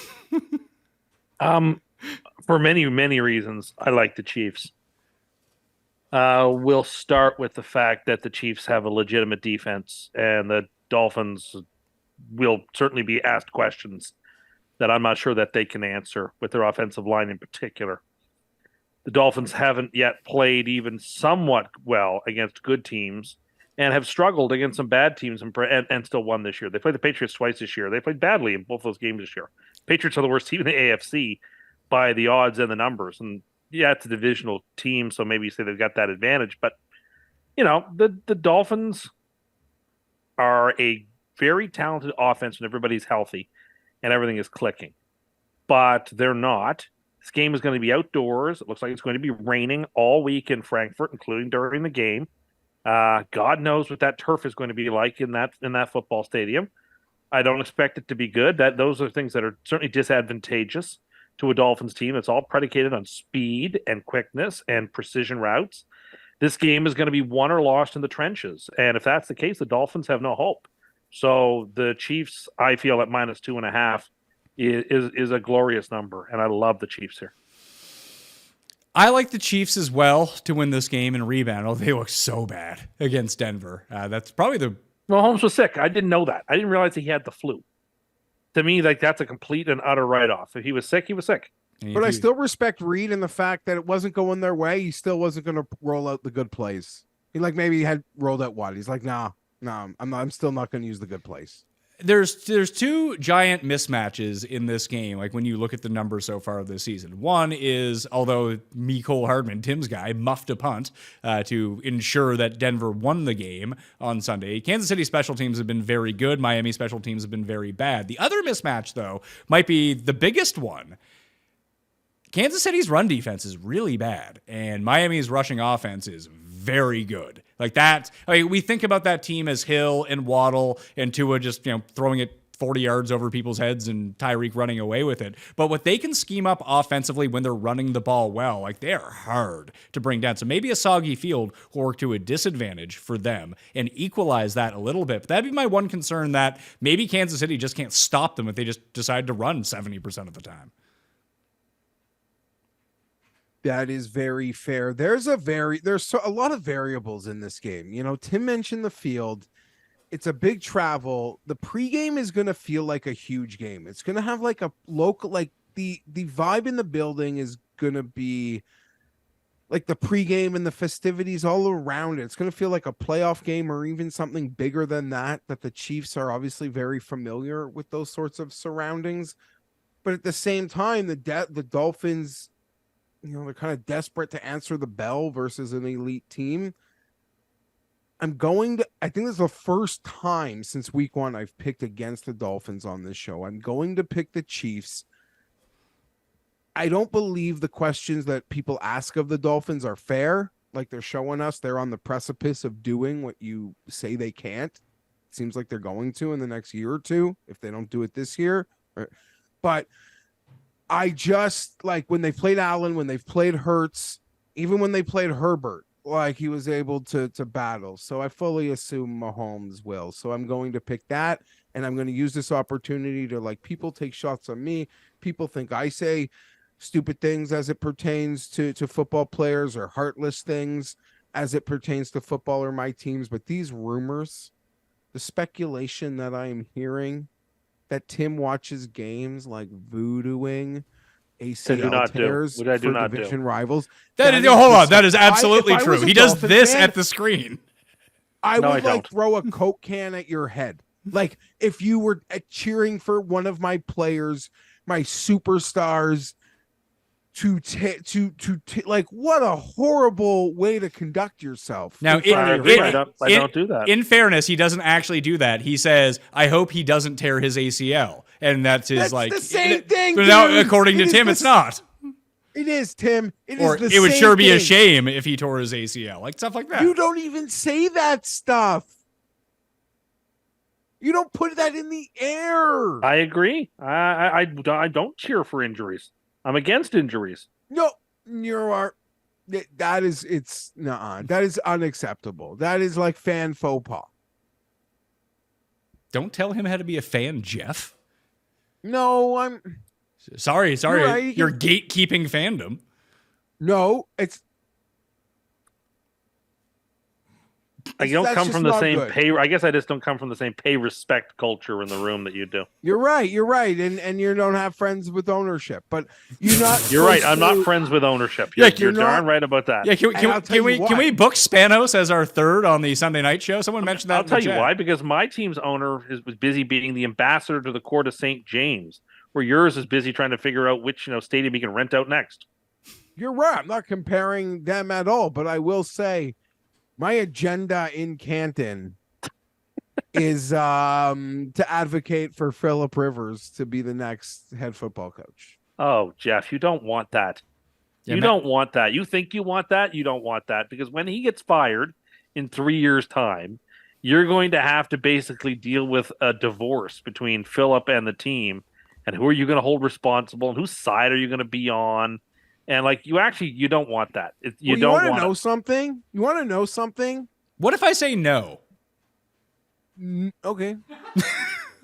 For many, many reasons, I like the Chiefs. We'll start with the fact that the Chiefs have a legitimate defense, and the Dolphins will certainly be asked questions that I'm not sure that they can answer with their offensive line in particular. The Dolphins haven't yet played even somewhat well against good teams and have struggled against some bad teams and still won this year. They played the Patriots twice this year. They played badly in both those games this year. Patriots are the worst team in the AFC by the odds and the numbers. And yeah, it's a divisional team, so maybe you say they've got that advantage. But, the Dolphins are a very talented offense when everybody's healthy and everything is clicking. But they're not. This game is going to be outdoors. It looks like it's going to be raining all week in Frankfurt, including during the game. God knows what that turf is going to be like in that football stadium. I don't expect it to be good. Those are things that are certainly disadvantageous to a Dolphins team. It's all predicated on speed and quickness and precision routes. This game is going to be won or lost in the trenches. And if that's the case, the Dolphins have no hope. So the Chiefs, I feel at -2.5 is a glorious number. And I love the Chiefs here. I like the Chiefs as well to win this game and rebound. Oh, they look so bad against Denver. That's probably Well, Holmes was sick. I didn't know that. I didn't realize he had the flu. To me, that's a complete and utter write-off. If he was sick, he was sick. But I still respect Reed in the fact that it wasn't going their way. He still wasn't going to roll out the good plays. Maybe he had rolled out one. He's like, nah, I'm still not going to use the good plays. There's 2 giant mismatches in this game, like when you look at the numbers so far this season. One is, although Mecole Hardman, Tim's guy, muffed a punt to ensure that Denver won the game on Sunday. Kansas City special teams have been very good. Miami special teams have been very bad. The other mismatch, though, might be the biggest one. Kansas City's run defense is really bad, and Miami's rushing offense is very good. Like that, we think about that team as Hill and Waddle and Tua just, throwing it 40 yards over people's heads and Tyreek running away with it. But what they can scheme up offensively when they're running the ball well, they're hard to bring down. So maybe a soggy field will work to a disadvantage for them and equalize that a little bit. But that'd be my one concern, that maybe Kansas City just can't stop them if they just decide to run 70% of the time. That is very fair. There's a lot of variables in this game. Tim mentioned the field. It's a big travel. The pregame is going to feel like a huge game. It's going to have like a local, the vibe in the building is going to be like the pregame and the festivities all around it. It's going to feel like a playoff game or even something bigger than that the Chiefs are obviously very familiar with those sorts of surroundings. But at the same time, the Dolphins, they're kind of desperate to answer the bell versus an elite team. I think this is the first time since week 1 I've picked against the Dolphins on this show. I'm going to pick the Chiefs. I don't believe the questions that people ask of the Dolphins are fair. Like they're showing us they're on the precipice of doing what you say they can't. It seems like they're going to in the next year or two if they don't do it this year. But I just when they played Allen, when they've played Hurts, even when they played Herbert, he was able to battle. So I fully assume Mahomes will. So I'm going to pick that, and I'm going to use this opportunity to people take shots on me. People think I say stupid things as it pertains to football players or heartless things as it pertains to football or my teams. But these rumors, the speculation that I'm hearing, that Tim watches games like voodooing ACL tears for division rivals. That is absolutely true. He does this at the screen. I would throw a Coke can at your head. If you were cheering for one of my players, my superstars, like what a horrible way to conduct yourself. Now, in front of agree. your I friends. don't do that. In fairness, he doesn't actually do that. He says, "I hope he doesn't tear his ACL," and that's his That's like the same thing, But now, dude. according to It is Tim, the it's not. It is, Tim. It Or is the it would same sure be a thing. shame if he tore his ACL, like stuff like that. You don't even say that stuff. You don't put that in the air. I agree. I don't cheer for injuries. I'm against injuries. No, you are. That is that is unacceptable. That is like fan faux pas. Don't tell him how to be a fan, Geoff. No, I'm Sorry. You're right, You're gatekeeping fandom. no. It's I don't that's come just from the not same good. pay. I guess I just don't come from the same pay respect culture in the room that you do. You're right, and you don't have friends with ownership, but you're not. You're right. supposed I'm not to- friends with ownership. Yeah, You're you're darn not- right about that. Yeah, can, And I'll tell you can why. we book Spanos as our third on the Sunday night show? Someone mentioned that. I'll in the tell you chat. why. Because my team's owner was busy being the ambassador to the court of St. James, where yours is busy trying to figure out which stadium he can rent out next. You're right. I'm not comparing them at all, but I will say my agenda in Canton is to advocate for Philip Rivers to be the next head football coach. Oh, Geoff, you don't want that. Yeah, You don't want that. You think you want that? You don't want that. Because when he gets fired in 3 years' time, you're going to have to basically deal with a divorce between Philip and the team. And who are you going to hold responsible? And whose side are you going to be on? And like you don't want that. You don't want to want know it. something? You want to know something? What if I say no? Okay.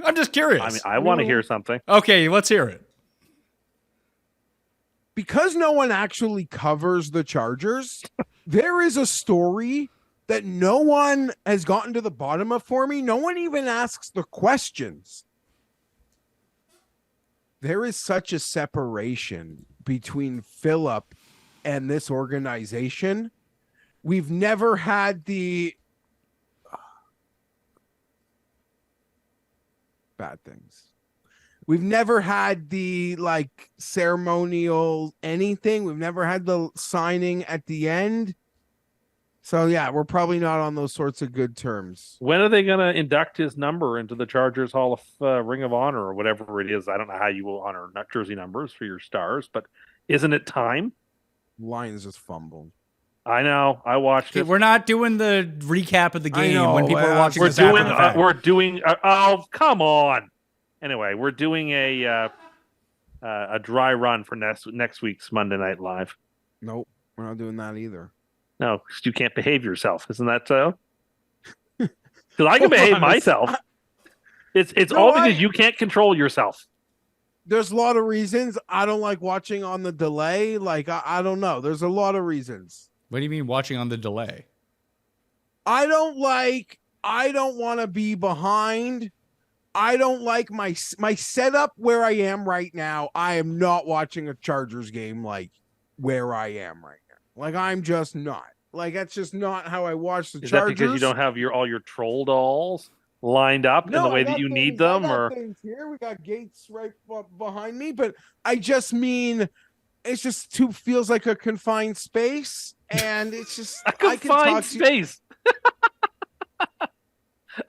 I'm just curious. I mean, I want to hear something. Okay, let's hear it. Because no one actually covers the Chargers, there is a story that no one has gotten to the bottom of for me. No one even asks the questions. There is such a separation between Philip and this organization. We've never had the bad things. We've never had the like ceremonial anything. We've never had the signing at the end. So yeah, we're probably not on those sorts of good terms. When are they going to induct his number into the Chargers Hall of Ring of Honor or whatever it is? I don't know how you will honor jersey numbers for your stars, but isn't it time? Lions just fumbled. I know. I watched Okay, it. we're not doing the recap of the game know, when people are watching We're this after doing. the fact. We're doing. Oh, come on. Anyway, we're doing a dry run for next week's Monday Night Live. Nope, we're not doing that either. No, 'cause you can't behave yourself. Isn't that so? Because I can behave myself. It's No, all because you can't control yourself. There's a lot of reasons I don't like watching on the delay. Like I don't know. There's a lot of reasons. What do you mean watching on the delay? I don't want to be behind. I don't like my setup where I am right now. I am not watching a Chargers game like where I am right now. Like I'm just not. Like that's just not how I watch the Is that Chargers. because you don't have all your troll dolls lined up in the way that you need them, or here we got Gates right behind me, but I just mean it's just feels like a confined space, and it's just a confined space?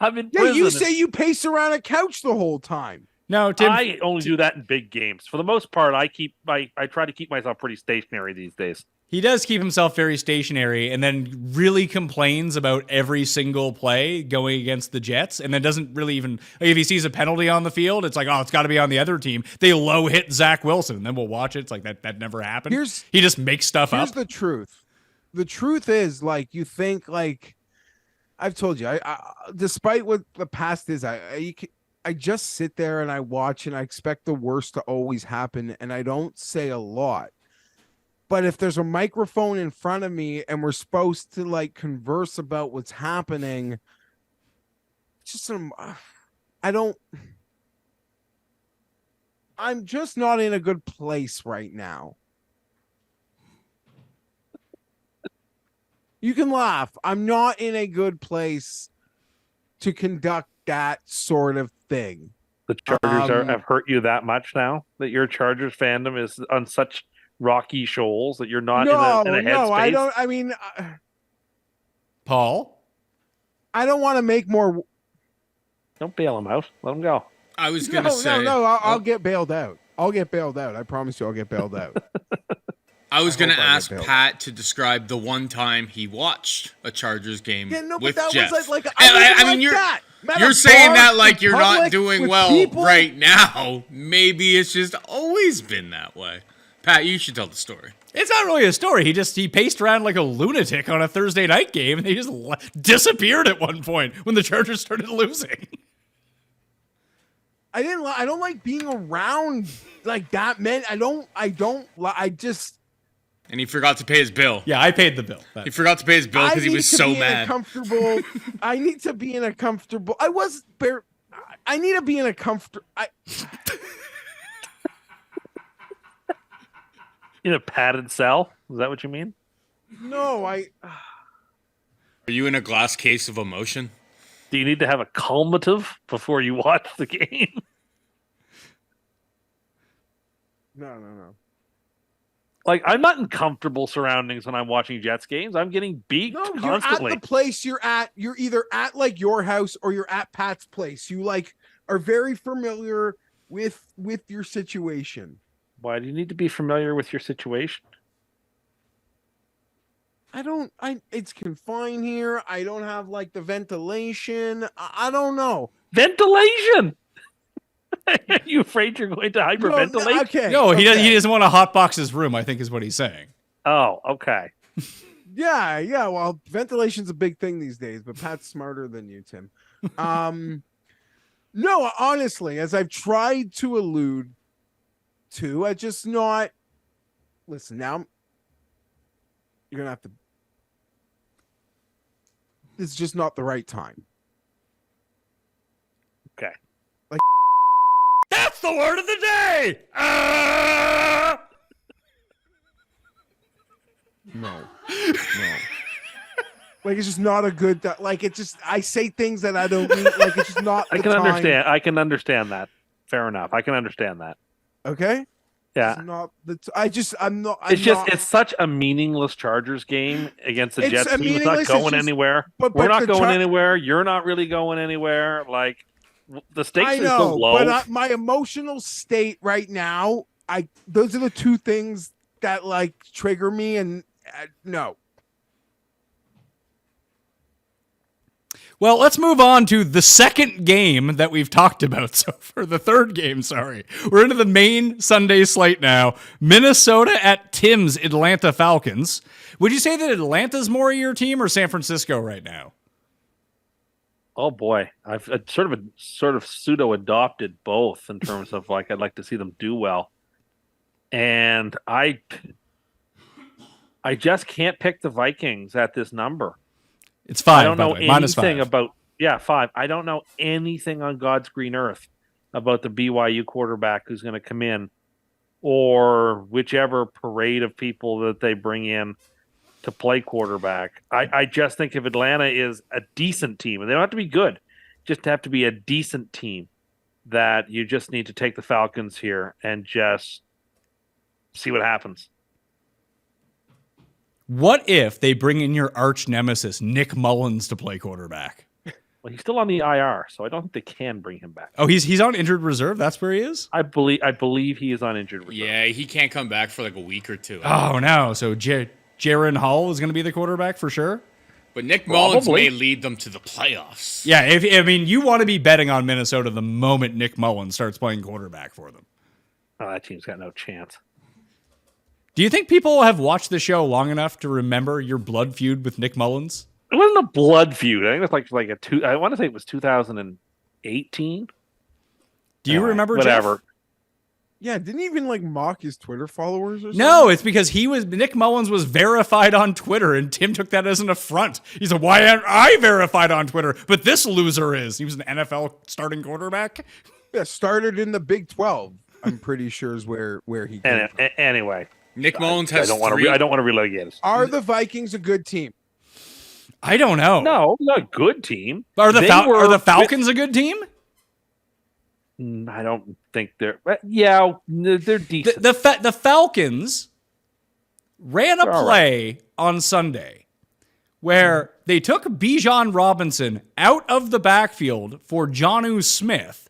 I'm in prison. Yeah, you say you pace around a couch the whole time. No, Tim. I only do that in big games. For the most part, I try to keep myself pretty stationary these days. He does keep himself very stationary and then really complains about every single play going against the Jets and then doesn't really even, like if he sees a penalty on the field, it's like, oh, it's got to be on the other team. They low hit Zach Wilson and then we'll watch it. It's like that never happened. He just makes stuff up. Here's the truth. The truth is, like, you think, like, I've told you, I despite what the past is, I just sit there and I watch and I expect the worst to always happen and I don't say a lot. But if there's a microphone in front of me and we're supposed to like converse about what's happening, it's just I'm just not in a good place right now. You can laugh. I'm not in a good place to conduct that sort of thing. The Chargers have hurt you that much now that your Chargers fandom is on such rocky shoals, that you're not No, in a no, headspace? I don't. I mean, Paul? I don't want to make more. Don't bail him out. Let him go. I was gonna No, say. no, no. I'll get bailed out. I'll get bailed out. I promise you, I'll get bailed out. I was gonna hope I get ask bailed. Pat to describe the one time he watched a Chargers game Yeah, no, but with that Geoff. was like I mean, you're that. you're saying that like in you're not public doing with well people. right now. Maybe it's just always been that way. Pat, you should tell the story. It's not really a story. He paced around like a lunatic on a Thursday night game, and he just disappeared at one point when the Chargers started losing. I don't like being around like that, man. I just. And he forgot to pay his bill. Yeah, I paid the bill. He forgot to pay his bill because he was so I mad. need to be in a comfortable. I need to be in a comfortable. In a padded cell? Is that what you mean? No, Are you in a glass case of emotion? Do you need to have a calmative before you watch the game? no. Like, I'm not in comfortable surroundings when I'm watching Jets games. I'm getting beat No, you're constantly. at the place you're at. You're either at like your house or you're at Pat's place. You like are very familiar with your situation. Why do you need to be familiar with your situation? It's confined here. I don't have like the ventilation. I don't know. Ventilation! Are you afraid you're going to hyperventilate? Okay. No, he okay. doesn't want to hotbox his room, I think is what he's saying. Oh, okay. Yeah. Well, ventilation's a big thing these days, but Pat's smarter than you, Tim. No, honestly, as I've tried to allude to, I just not. Listen, now you're gonna have to. It's just not the right time. Okay. That's the word of the day! No. Like it's just not a good. Like it's just I say things that I don't mean. Like it's just not. I the can time. understand. I can understand that. Fair enough. I can understand that. Okay. Yeah. It's not the. I'm not. It's such a meaningless Chargers game against the It's Jets a team. It's not meaningless, going it's just- anywhere. but We're not the going anywhere. You're not really going anywhere. Like, the stakes I are so know, low. but my emotional state right now, those are the two things that like trigger me, and no. Well, let's move on to the second game that we've talked about. So for the third game, sorry. We're into the main Sunday slate now. Minnesota at Tim's Atlanta Falcons. Would you say that Atlanta's more your team or San Francisco right now? Oh boy, I've sort of pseudo adopted both in terms of like I'd like to see them do well, and I just can't pick the Vikings at this number. It's 5. I don't know anything -5. about 5. I don't know anything on God's green earth about the BYU quarterback who's going to come in, or whichever parade of people that they bring in to play quarterback. I just think if Atlanta is a decent team, and they don't have to be good, just have to be a decent team, that you just need to take the Falcons here and just see what happens. What if they bring in your arch nemesis, Nick Mullins, to play quarterback? Well, he's still on the IR, so I don't think they can bring him back. Oh, he's on injured reserve? That's where he is? I believe he is on injured reserve. Yeah, he can't come back for like a week or two. Oh, no. So Jaron Hall is going to be the quarterback for sure? But Nick Mullins Probably. may lead them to the playoffs. Yeah, you want to be betting on Minnesota the moment Nick Mullins starts playing quarterback for them. Oh, that team's got no chance. Do you think people have watched the show long enough to remember your blood feud with Nick Mullins? It wasn't a blood feud. I think it was like I want to say it was 2018. Do you remember whatever? Geoff? Yeah, didn't he even like mock his Twitter followers or something? No, it's because Nick Mullins was verified on Twitter, and Tim took that as an affront. He said, "Why aren't I verified on Twitter? But this loser is." He was an NFL starting quarterback. Yeah, started in the Big 12. I'm pretty sure is where he came from. Anyway, Nick Mullins I has don't want to. I don't want to relitigate it. Are the Vikings a good team? I don't know. No, not a good team. Are the They are the were- Falcons a good team? I don't think they're. Yeah, they're decent. The Falcons ran a play on Sunday where they took Bijan Robinson out of the backfield for Jonnu Smith,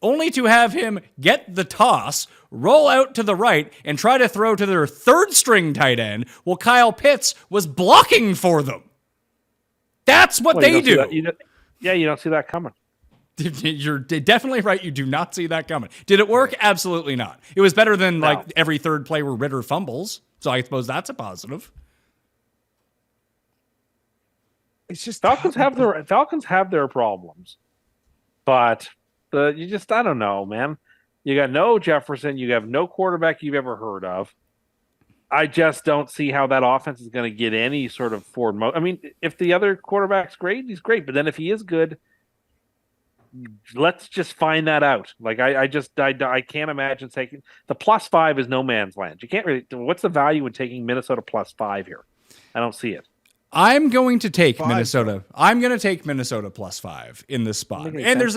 only to have him get the toss, roll out to the right, and try to throw to their third-string tight end while Kyle Pitts was blocking for them. That's what they do. You don't see that coming. You're definitely right. You do not see that coming. Did it work? Absolutely not. It was better than like every third play where Ritter fumbles. So I suppose that's a positive. It's just Falcons have their problems, but I don't know, man. You got no Jefferson. You have no quarterback you've ever heard of. I just don't see how that offense is going to get any sort of forward motion. I mean, if the other quarterback's great, he's great. But then if he is good, let's just find that out. Like I can't imagine taking the +5 is no man's land. You can't really. What's the value in taking Minnesota +5 here? I don't see it. I'm going to take Minnesota. I'm going to take Minnesota +5 in this spot. And there's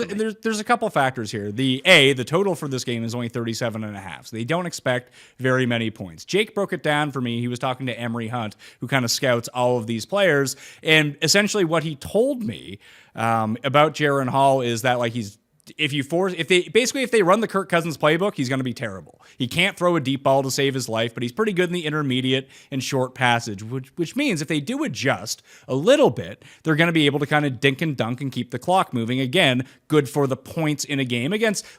a couple factors here. The total for this game is only 37.5. So they don't expect very many points. Jake broke it down for me. He was talking to Emery Hunt, who kind of scouts all of these players. And essentially what he told me about Jaron Hall is that like if they run the Kirk Cousins playbook, he's going to be terrible. He can't throw a deep ball to save his life, but he's pretty good in the intermediate and short passage, which means if they do adjust a little bit, they're going to be able to kind of dink and dunk and keep the clock moving. Again, good for the points in a game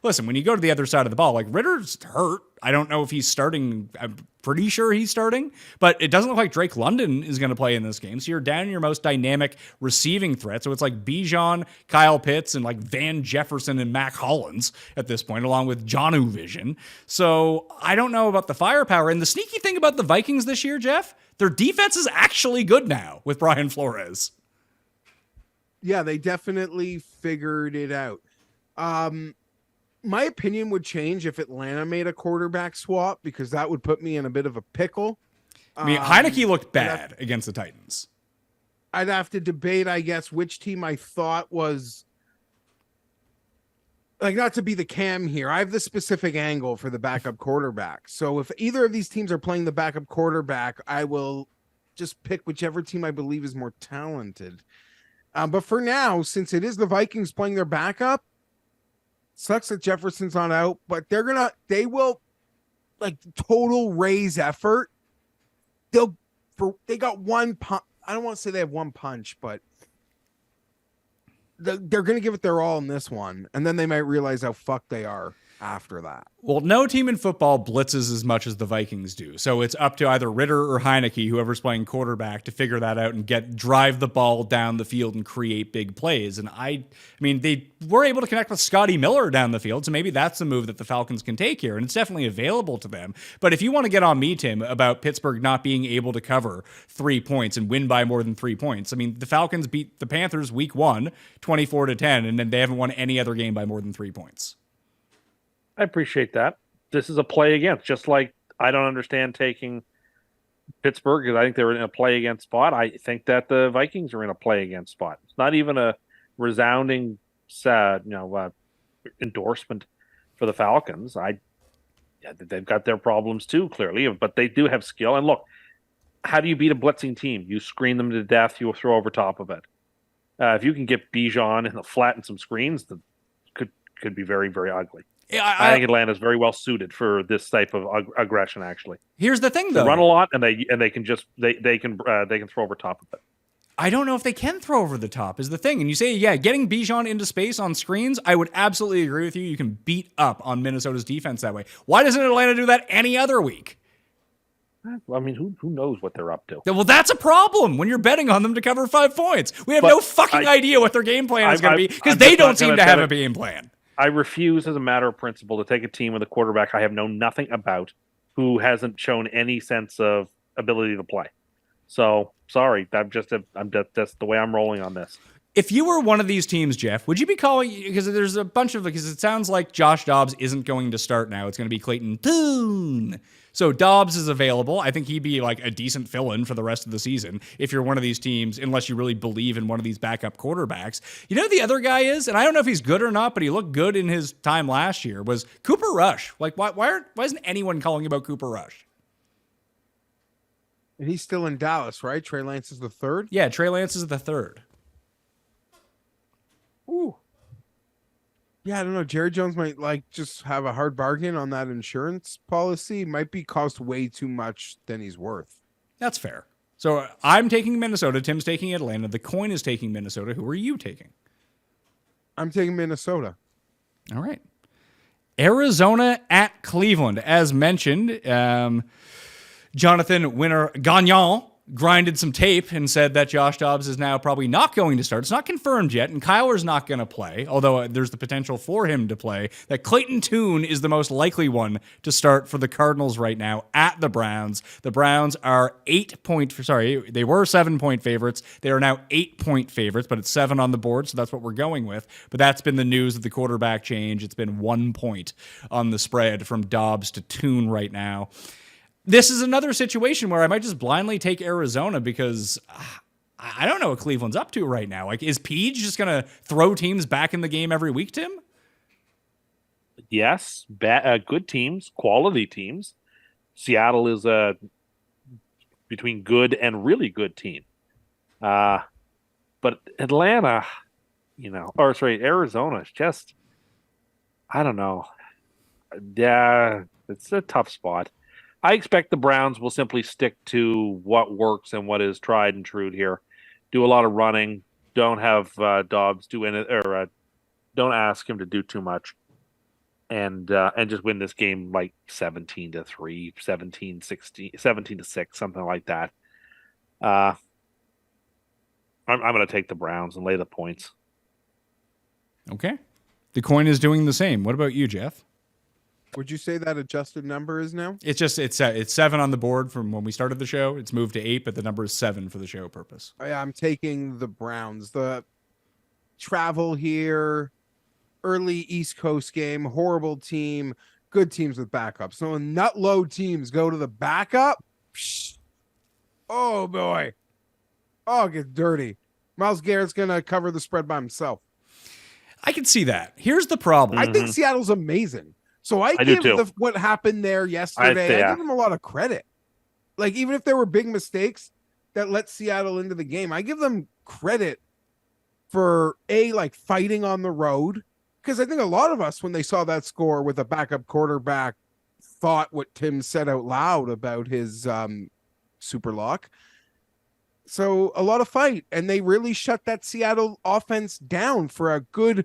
listen, when you go to the other side of the ball, like Ritter's hurt. I don't know if he's starting. I'm pretty sure he's starting, but it doesn't look like Drake London is going to play in this game. So you're down your most dynamic receiving threat. So it's like Bijan, Kyle Pitts, and like Van Jefferson and Mac Hollins at this point, along with Jonnu Vision. So I don't know about the firepower. And the sneaky thing about the Vikings this year, Geoff, their defense is actually good now with Brian Flores. Yeah, they definitely figured it out. My opinion would change if Atlanta made a quarterback swap because that would put me in a bit of a pickle. I mean, Heineke looked bad against the Titans. I'd have to debate, I guess, which team I thought was like, not to be the Cam here. I have the specific angle for the backup quarterback. So if either of these teams are playing the backup quarterback, I will just pick whichever team I believe is more talented. But for now, since it is the Vikings playing their backup, sucks that Jefferson's not out, but they will like total raise effort. They got one punch. I don't want to say they have one punch, but they're going to give it their all in this one. And then they might realize how fucked they are after that. Well, no team in football blitzes as much as the Vikings do. So it's up to either Ritter or Heineke, whoever's playing quarterback, to figure that out and drive the ball down the field and create big plays. And I mean, they were able to connect with Scotty Miller down the field, so maybe that's the move that the Falcons can take here, and it's definitely available to them. But if you want to get on me, Tim, about Pittsburgh not being able to cover 3 points and win by more than 3 points, I mean, the Falcons beat the Panthers week 1, 24-10, and then they haven't won any other game by more than 3 points. I appreciate that. This is a play against, just like I don't understand taking Pittsburgh because I think they're in a play against spot. I think that the Vikings are in a play against spot. It's not even a resounding endorsement for the Falcons. They've got their problems too, clearly, but they do have skill. And look, how do you beat a blitzing team? You screen them to death. You throw over top of it. If you can get Bijan and flatten some screens, that could be very, very ugly. Yeah, I think Atlanta's very well suited for this type of aggression. Actually, here's the thing, though: they run a lot, and they can throw over top of it. I don't know if they can throw over the top. Is the thing, and you say, yeah, getting Bijan into space on screens, I would absolutely agree with you. You can beat up on Minnesota's defense that way. Why doesn't Atlanta do that any other week? Well, I mean, who knows what they're up to? Well, that's a problem when you're betting on them to cover 5 points. We have no fucking idea what their game plan is going to be because they don't seem to have a game plan. I refuse, as a matter of principle, to take a team with a quarterback I have known nothing about, who hasn't shown any sense of ability to play. So sorry, that's the way I'm rolling on this. If you were one of these teams, Geoff, would you be calling? Because there's a bunch of because it sounds like Josh Dobbs isn't going to start now. It's going to be Clayton Tune. So Dobbs is available. I think he'd be like a decent fill-in for the rest of the season if you're one of these teams, unless you really believe in one of these backup quarterbacks. You know who the other guy is, and I don't know if he's good or not, but he looked good in his time last year, was Cooper Rush. Like, why isn't anyone calling about Cooper Rush? And he's still in Dallas, right? Trey Lance is the third. Yeah, Trey Lance is the third. Ooh. Yeah, I don't know. Jerry Jones might just have a hard bargain on that insurance policy. Might be cost way too much than he's worth. That's fair. So I'm taking Minnesota. Tim's taking Atlanta. The coin is taking Minnesota. Who are you taking? I'm taking Minnesota. All right. Arizona at Cleveland. As mentioned, Jonathan Gagnon grinded some tape and said that Josh Dobbs is now probably not going to start. It's not confirmed yet, and Kyler's not going to play, although there's the potential for him to play. That Clayton Tune is the most likely one to start for the Cardinals right now at the Browns. The Browns are they were 7-point favorites. They are now 8-point favorites, but it's 7 on the board, so that's what we're going with. But that's been the news of the quarterback change. It's been 1 point on the spread from Dobbs to Tune right now. This is another situation where I might just blindly take Arizona because I don't know what Cleveland's up to right now. Is Peach just going to throw teams back in the game every week, Tim? Yes, good teams, quality teams. Seattle is a between good and really good team. But Atlanta, Arizona is just, I don't know. Yeah, it's a tough spot. I expect the Browns will simply stick to what works and what is tried and true here. Do a lot of running. Don't have Dobbs do any, or don't ask him to do too much, and just win this game like 17-3, 17-16, 17-6, something like that. I'm going to take the Browns and lay the points. Okay, the coin is doing the same. What about you, Geoff? Would you say that adjusted number is now? It's 7 on the board from when we started the show. It's moved to 8, but the number is 7 for the show purpose. Yeah, I'm taking the Browns. The travel here, early East Coast game, horrible team, good teams with backups. So when nut load teams go to the backup, oh boy, it gets dirty. Myles Garrett's gonna cover the spread by himself. I can see that. Here's the problem. I think Seattle's amazing. So I do give too. what happened there yesterday, I give them a lot of credit. Even if there were big mistakes that let Seattle into the game, I give them credit for fighting on the road. Because I think a lot of us, when they saw that score with a backup quarterback, thought what Tim said out loud about his super lock. So a lot of fight, and they really shut that Seattle offense down for a good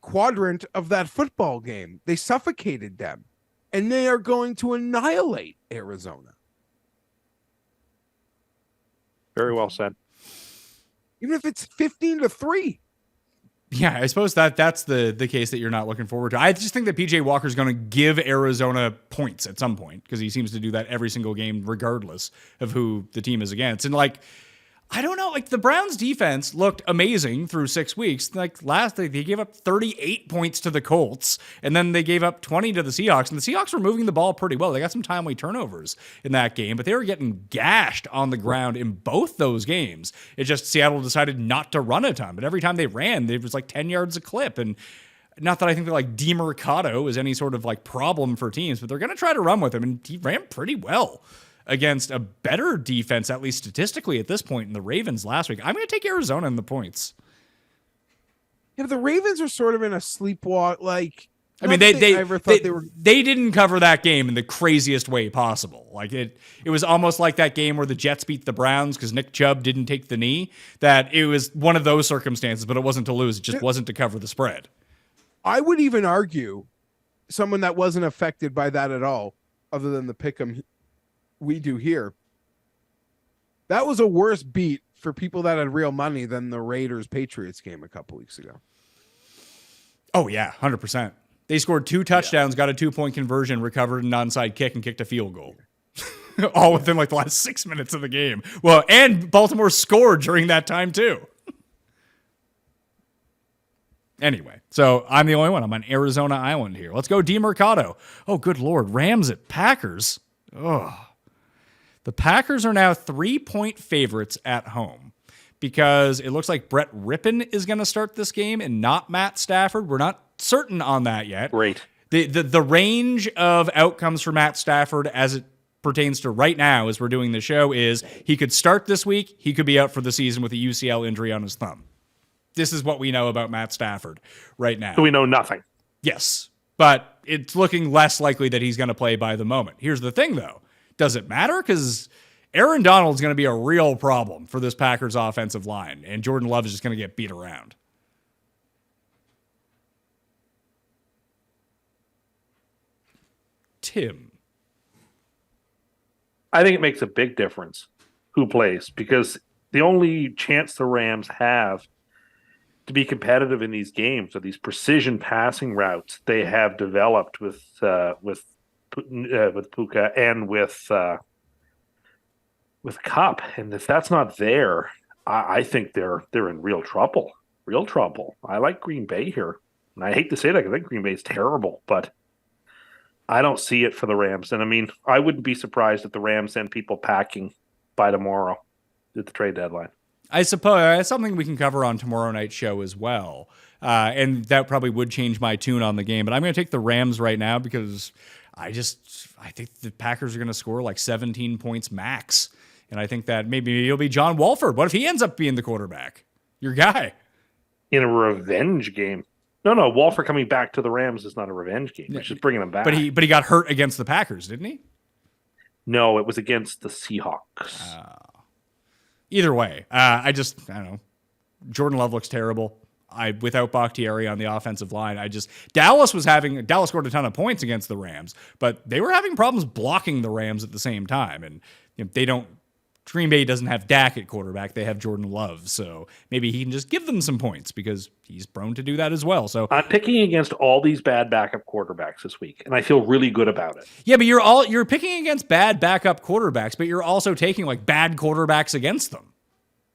quadrant of that football game. They suffocated them, and they are going to annihilate Arizona. Very well said. Even if it's 15-3. Yeah, I suppose that's the case that you're not looking forward to. I just think that PJ Walker's going to give Arizona points at some point because he seems to do that every single game regardless of who the team is against. And I don't know, the Browns defense looked amazing through 6 weeks. Last they gave up 38 points to the Colts, and then they gave up 20 to the Seahawks, and the Seahawks were moving the ball pretty well. They got some timely turnovers in that game, but they were getting gashed on the ground in both those games. It's just Seattle decided not to run a ton, but every time they ran, it was 10 yards a clip, and not that I think that DeMercado is any sort of problem for teams, but they're going to try to run with him, and he ran pretty well against a better defense, at least statistically at this point, in the Ravens last week. I'm going to take Arizona in the points. Yeah, but the Ravens are sort of in a sleepwalk. They didn't cover that game in the craziest way possible. It was almost like that game where the Jets beat the Browns because Nick Chubb didn't take the knee. That it was one of those circumstances, but it wasn't to lose. It just wasn't to cover the spread. I would even argue someone that wasn't affected by that at all, other than the pick'em we do here, that was a worse beat for people that had real money than the Raiders-Patriots game a couple weeks ago. Oh, yeah, 100%. They scored 2 touchdowns, got a 2-point conversion, recovered an onside kick, and kicked a field goal. All within the last 6 minutes of the game. Well, and Baltimore scored during that time, too. Anyway, so I'm the only one. I'm on Arizona Island here. Let's go DeMercado. Oh, good Lord. Rams at Packers. Oh. The Packers are now 3-point favorites at home because it looks like Brett Rippon is going to start this game and not Matt Stafford. We're not certain on that yet. Great. The range of outcomes for Matt Stafford as it pertains to right now as we're doing the show is he could start this week. He could be out for the season with a UCL injury on his thumb. This is what we know about Matt Stafford right now. So we know nothing. Yes, but it's looking less likely that he's going to play by the moment. Here's the thing, though. Does it matter? Because Aaron Donald's going to be a real problem for this Packers offensive line, and Jordan Love is just going to get beat around. Tim. I think it makes a big difference who plays, because the only chance the Rams have to be competitive in these games are these precision passing routes they have developed with Puka and with Cup. And if that's not there, I think they're in real trouble. Real trouble. I like Green Bay here. And I hate to say that because I think Green Bay is terrible, but I don't see it for the Rams. And I mean, I wouldn't be surprised if the Rams send people packing by tomorrow at the trade deadline. I suppose that's something we can cover on tomorrow night's show as well. And that probably would change my tune on the game. But I'm going to take the Rams right now because I think the Packers are going to score like 17 points max. And I think that maybe it'll be John Wolford. What if he ends up being the quarterback? Your guy. In a revenge game. No, Wolford coming back to the Rams is not a revenge game. It's just bringing him back. But he got hurt against the Packers, didn't he? No, it was against the Seahawks. Either way, I don't know. Jordan Love looks terrible. Without Bakhtiari on the offensive line, Dallas scored a ton of points against the Rams, but they were having problems blocking the Rams at the same time. And Green Bay doesn't have Dak at quarterback. They have Jordan Love. So maybe he can just give them some points because he's prone to do that as well. So I'm picking against all these bad backup quarterbacks this week, and I feel really good about it. Yeah, but you're picking against bad backup quarterbacks, but you're also taking like bad quarterbacks against them.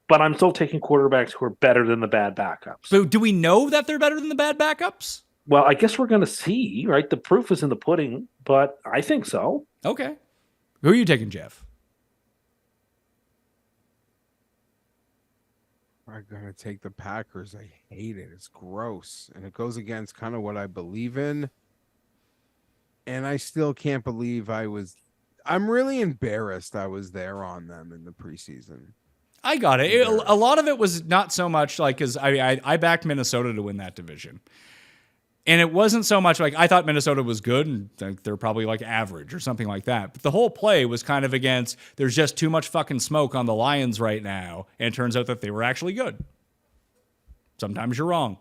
But I'm still taking quarterbacks who are better than the bad backups. So do we know that they're better than the bad backups? Well, I guess we're going to see, right? The proof is in the pudding, but I think so. Okay. Who are you taking, Geoff? I'm going to take the Packers. I hate it. It's gross. And it goes against kind of what I believe in. And I still can't believe I'm really embarrassed I was there on them in the preseason. I got it. A lot of it was not so much like, because I backed Minnesota to win that division. And it wasn't so much like I thought Minnesota was good and they're probably like average or something like that. But the whole play was kind of against there's just too much fucking smoke on the Lions right now. And it turns out that they were actually good. Sometimes you're wrong.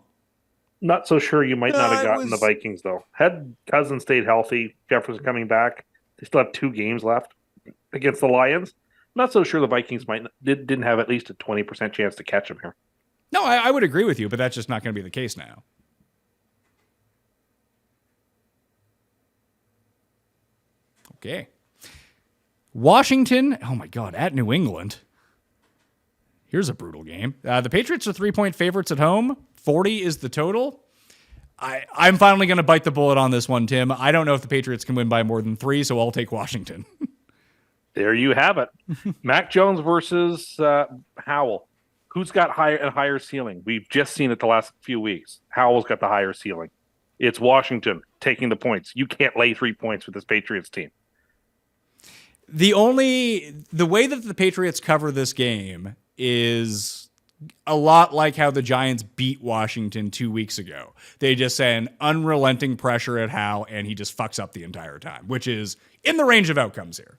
Not so sure you might not have gotten the Vikings, though. Had Cousins stayed healthy, Jefferson coming back, they still have 2 games left against the Lions. Not so sure the Vikings didn't have at least a 20% chance to catch him here. No, I would agree with you, but that's just not going to be the case now. Okay. Washington, oh my God, at New England. Here's a brutal game. The Patriots are 3-point favorites at home. 40 is the total. I'm finally going to bite the bullet on this one, Tim. I don't know if the Patriots can win by more than 3, so I'll take Washington. There you have it. Mac Jones versus Howell. Who's got a higher ceiling? We've just seen it the last few weeks. Howell's got the higher ceiling. It's Washington taking the points. You can't lay 3 points with this Patriots team. The way that the Patriots cover this game is a lot like how the Giants beat Washington 2 weeks ago. They just send unrelenting pressure at Hal, and he just fucks up the entire time, which is in the range of outcomes here.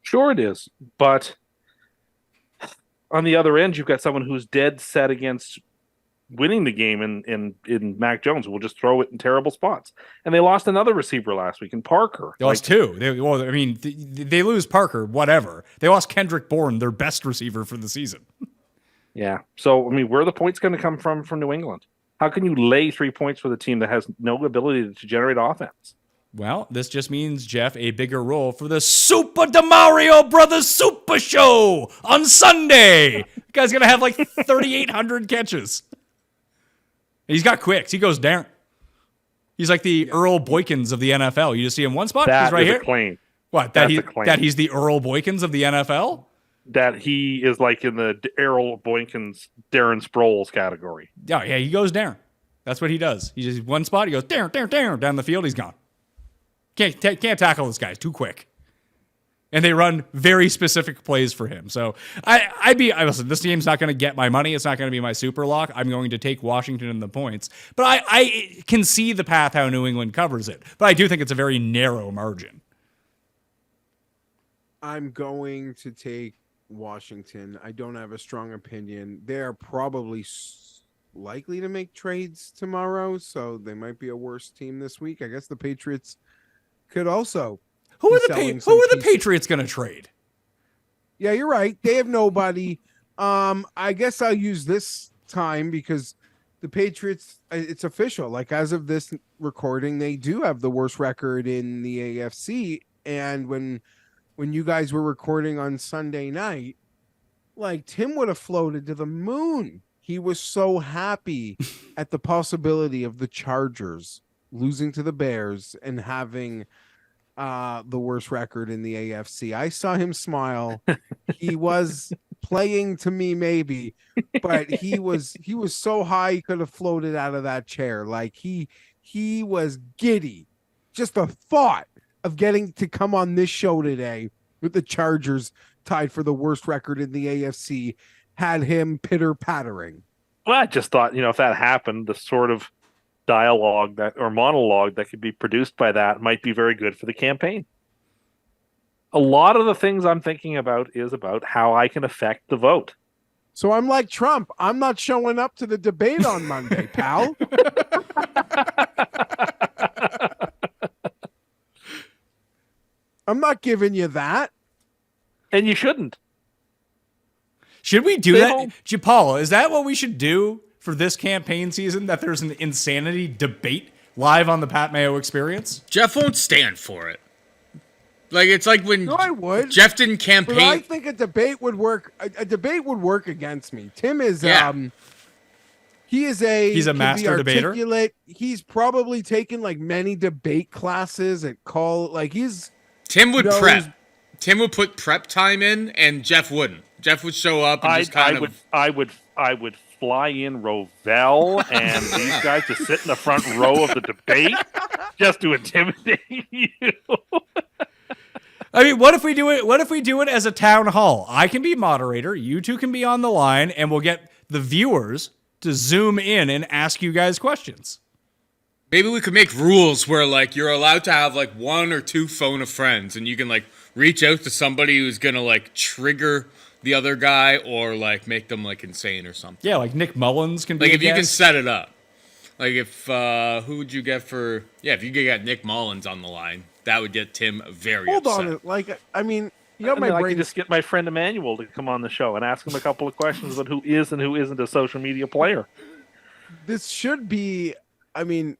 Sure it is, but on the other end, you've got someone who's dead set against winning the game in Mac Jones, who will just throw it in terrible spots. And they lost another receiver last week in Parker. They lost 2. They lose Parker, whatever. They lost Kendrick Bourne, their best receiver for the season. Yeah. So, where are the points going to come from New England? How can you lay 3 points with a team that has no ability to generate offense? Well, this just means, Geoff, a bigger role for the Super DeMario Brothers Super Show on Sunday. You guys going to have like 3,800 catches. He's got quicks. He goes down. He's like the Earl Boykins of the NFL. You just see him one spot. He's right here. A claim. What? That he's the Earl Boykins of the NFL? That he is like in the Earl Boykins, Darren Sproles category. Yeah, he goes down. That's what he does. He just one spot. He goes down the field. He's gone. Can't tackle this guy. He's too quick. And they run very specific plays for him. So listen, this game's not going to get my money. It's not going to be my super lock. I'm going to take Washington in the points. But I can see the path how New England covers it. But I do think it's a very narrow margin. I'm going to take Washington. I don't have a strong opinion. They're probably likely to make trades tomorrow, so they might be a worse team this week. I guess the Patriots could also. Who are the Patriots going to trade? Yeah, you're right. They have nobody. I guess I'll use this time because the Patriots, it's official. Like, as of this recording, they do have the worst record in the AFC. And when you guys were recording on Sunday night, like, Tim would have floated to the moon. He was so happy at the possibility of the Chargers losing to the Bears and having the worst record in the AFC. I saw him smile. He was playing to me, maybe, but he was so high he could have floated out of that chair. Like, he was giddy. Just the thought of getting to come on this show today with the Chargers tied for the worst record in the AFC had him pitter-pattering. Well, I just thought, if that happened, the sort of dialogue or monologue that could be produced by that might be very good for the campaign. A lot of the things I'm thinking about is about how I can affect the vote. So I'm like Trump. I'm not showing up to the debate on Monday, pal. I'm not giving you that. And you shouldn't. Should we do that? Paul, is that what we should do for this campaign season, that there's an insanity debate live on the Pat Mayo Experience? Jeff won't stand for it. Like, it's like when I would. Jeff didn't campaign. But I think a debate would work. A debate would work against me. Tim is he's a master debater. He's probably taken like many debate classes at Tim would prep. Tim would put prep time in, and Jeff wouldn't. Jeff would show up and I would fly in Rovell and these guys to sit in the front row of the debate just to intimidate you. I mean, what if we do it? What if we do it as a town hall? I can be moderator. You two can be on the line, and we'll get the viewers to zoom in and ask you guys questions. Maybe we could make rules where, like, you're allowed to have like one or two phone of friends, and you can like reach out to somebody who's gonna like trigger the other guy or like make them like insane or something. Yeah, like Nick Mullins can be like a if you guest. can set it up. Like if who would you get for? Yeah, if you could get Nick Mullins on the line, that would get Tim very upset. Hold on, like I mean, my brain. I could just get my friend Emmanuel to come on the show and ask him a couple of questions about who is and who isn't a social media player. This should be. I mean,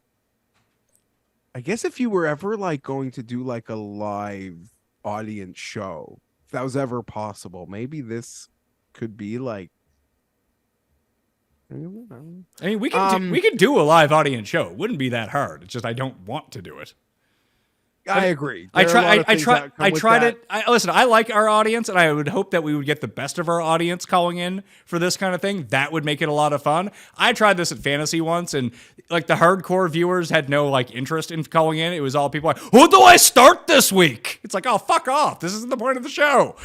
I guess if you were ever like going to do like a live audience show, if that was ever possible, maybe this could be like. I mean, we could do a live audience show. It wouldn't be that hard. It's just I don't want to do it. I agree. I tried it. Listen, I like our audience, and I would hope that we would get the best of our audience calling in for this kind of thing. That would make it a lot of fun. I tried this at Fantasy once, and like the hardcore viewers had no like interest in calling in. It was all people like, "Who do I start this week?" It's like, "Oh, fuck off! This isn't the point of the show."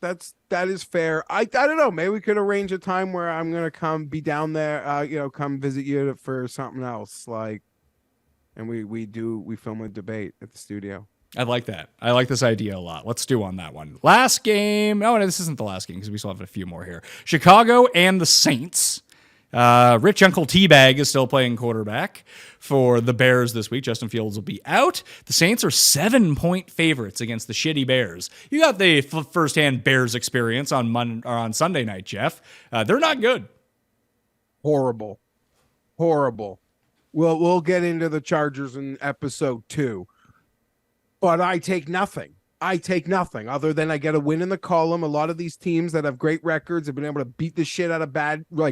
That is fair. I don't know. Maybe we could arrange a time where I'm gonna come be down there. Come visit you for something else. Like, and we film a debate at the studio. I like that. I like this idea a lot. Let's do on that one. Last game. Oh, no, this isn't the last game because we still have a few more here. Chicago and the Saints. Rich Uncle Teabag is still playing quarterback for the Bears this week. Justin Fields will be out. The Saints are 7-point favorites against the shitty Bears. You got the firsthand Bears experience on Sunday night, Jeff. They're not good. Horrible. We'll get into the Chargers in episode 2, but I take nothing other than I get a win in the column. A lot of these teams that have great records have been able to beat the shit out of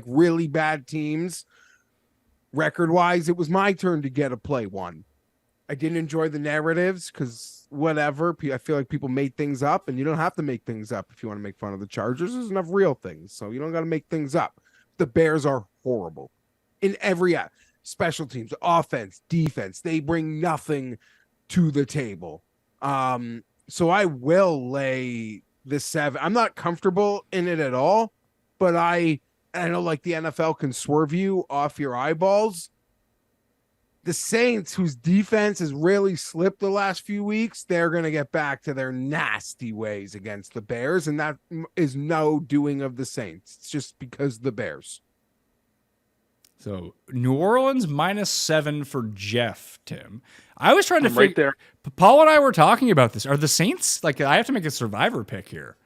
really bad teams. Record-wise, it was my turn to get a play one. I didn't enjoy the narratives because whatever. I feel like people made things up, and you don't have to make things up if you want to make fun of the Chargers. There's enough real things, so you don't got to make things up. The Bears are horrible in every special teams, offense, defense. They bring nothing to the table. So I will lay the 7. I'm not comfortable in it at all, but I know like the NFL can swerve you off your eyeballs. The Saints, whose defense has really slipped the last few weeks, they're going to get back to their nasty ways against the Bears, and that is no doing of the Saints. It's just because the Bears. So New Orleans -7 for Geoff, Tim. I was trying to right figure. there. Paul and I were talking about this. Are the Saints like? I have to make a survivor pick here.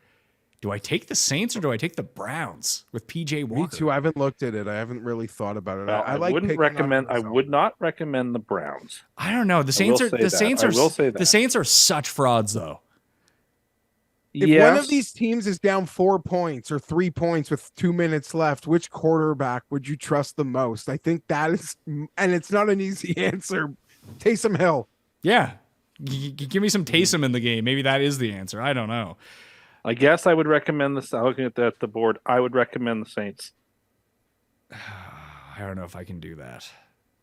Do I take the Saints or do I take the Browns with PJ Walker? Me too. I haven't looked at it. I haven't really thought about it. Well, I like wouldn't picking on recommend. I myself. would not recommend the Browns. I don't know. The Saints will are say the that. Saints I are will say the that. Saints are such frauds though. If one of these teams is down 4 points or 3 points with 2 minutes left, which quarterback would you trust the most? I think that is, and it's not an easy answer. Taysom Hill. Yeah, give me some Taysom in the game. Maybe that is the answer. I don't know. I guess I would recommend this. Looking at the board, I would recommend the Saints. I don't know if I can do that.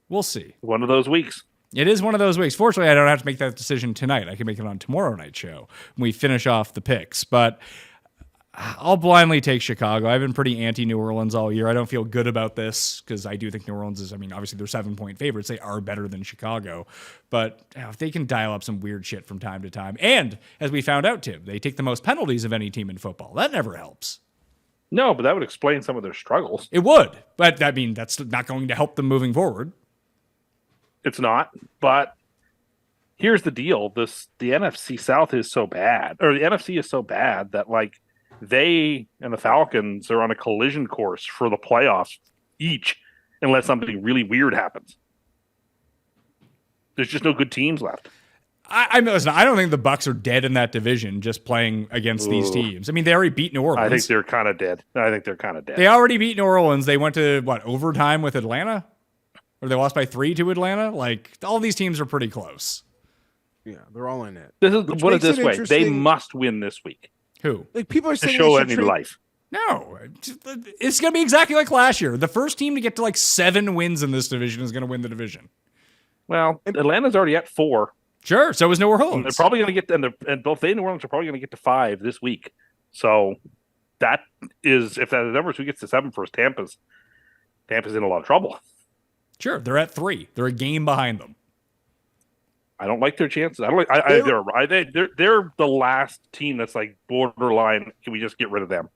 We'll see. One of those weeks. It is one of those weeks. Fortunately, I don't have to make that decision tonight. I can make it on tomorrow night's show when we finish off the picks. But I'll blindly take Chicago. I've been pretty anti-New Orleans all year. I don't feel good about this because I do think New Orleans is, obviously they're 7-point favorites. They are better than Chicago. But if they can dial up some weird shit from time to time. And as we found out, Tim, they take the most penalties of any team in football. That never helps. No, but that would explain some of their struggles. It would. But that's not going to help them moving forward. It's not, but here's the deal. The NFC South is so bad, or the NFC is so bad that like they and the Falcons are on a collision course for the playoffs each, unless something really weird happens. There's just no good teams left. Listen, I don't think the Bucs are dead in that division just playing against these teams. They already beat New Orleans. I think they're kind of dead. They already beat New Orleans. They went to, overtime with Atlanta? Or they lost by 3 to Atlanta? Like, all these teams are pretty close. Yeah, they're all in it. Put it this way. They must win this week. Who? Like people are To saying show they should any trade- life. No. It's going to be exactly like last year. The first team to get to like 7 wins in this division is going to win the division. Well, Atlanta's already at 4. Sure. So is New And Orleans. they're probably going to get, and both they and New Orleans are probably going to get to 5 this week. So that is, if that is numbers, who gets to 7 first? Tampa's in a lot of trouble. Sure. They're at 3. They're a game behind them. I don't like their chances. I don't like. They're the last team that's like borderline. Can we just get rid of them?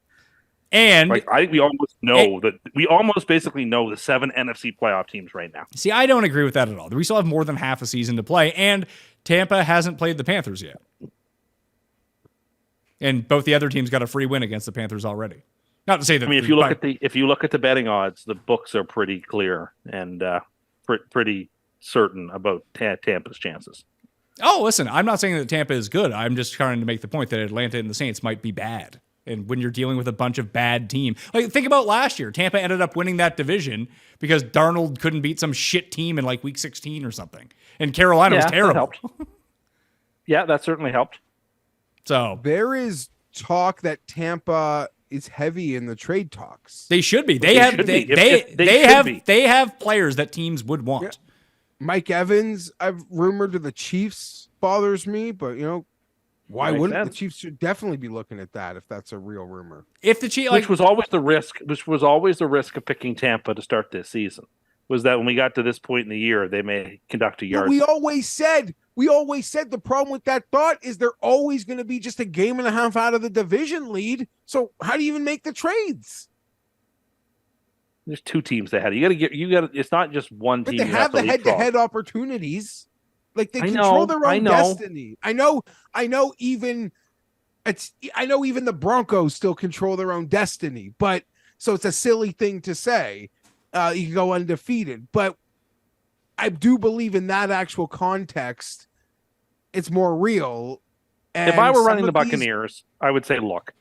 And Like we almost know that we almost basically know the 7 NFC playoff teams right now. see, I don't agree with that at all. We still have more than half a season to play, and Tampa hasn't played the Panthers yet. And both the other teams got a free win against the Panthers already. Not to say that. I mean, if you look at the betting odds, the books are pretty clear and pretty certain about Tampa's chances. Oh, listen, I'm not saying that Tampa is good. I'm just trying to make the point that Atlanta and the Saints might be bad. And when you're dealing with a bunch of bad teams, like think about last year, Tampa ended up winning that division because Darnold couldn't beat some shit team in like week 16 or something. And Carolina was terrible. That helped. Yeah, that certainly helped. So there is talk that Tampa is heavy in the trade talks. they should be. They have players that teams would want. Yeah. Mike Evans, I've rumored to the Chiefs, bothers me, but why Makes wouldn't sense. the Chiefs should definitely be looking at that if that's a real rumor? If the Chiefs, Which was always the risk of picking Tampa to start this season, was that when we got to this point in the year, they may conduct a But yard. we always said the problem with that thought is they're always going to be just a game and a half out of the division lead. So how do you even make the trades? There's 2 teams that had it. You got to. It's not just one But team. they you have the to head-to-head opportunities. Like they I control know, their I own know. destiny. I know even the Broncos still control their own destiny, but so it's a silly thing to say. You can go undefeated, but I do believe in that actual context, it's more real. And If I were some running the of these- Buccaneers, I would say, look,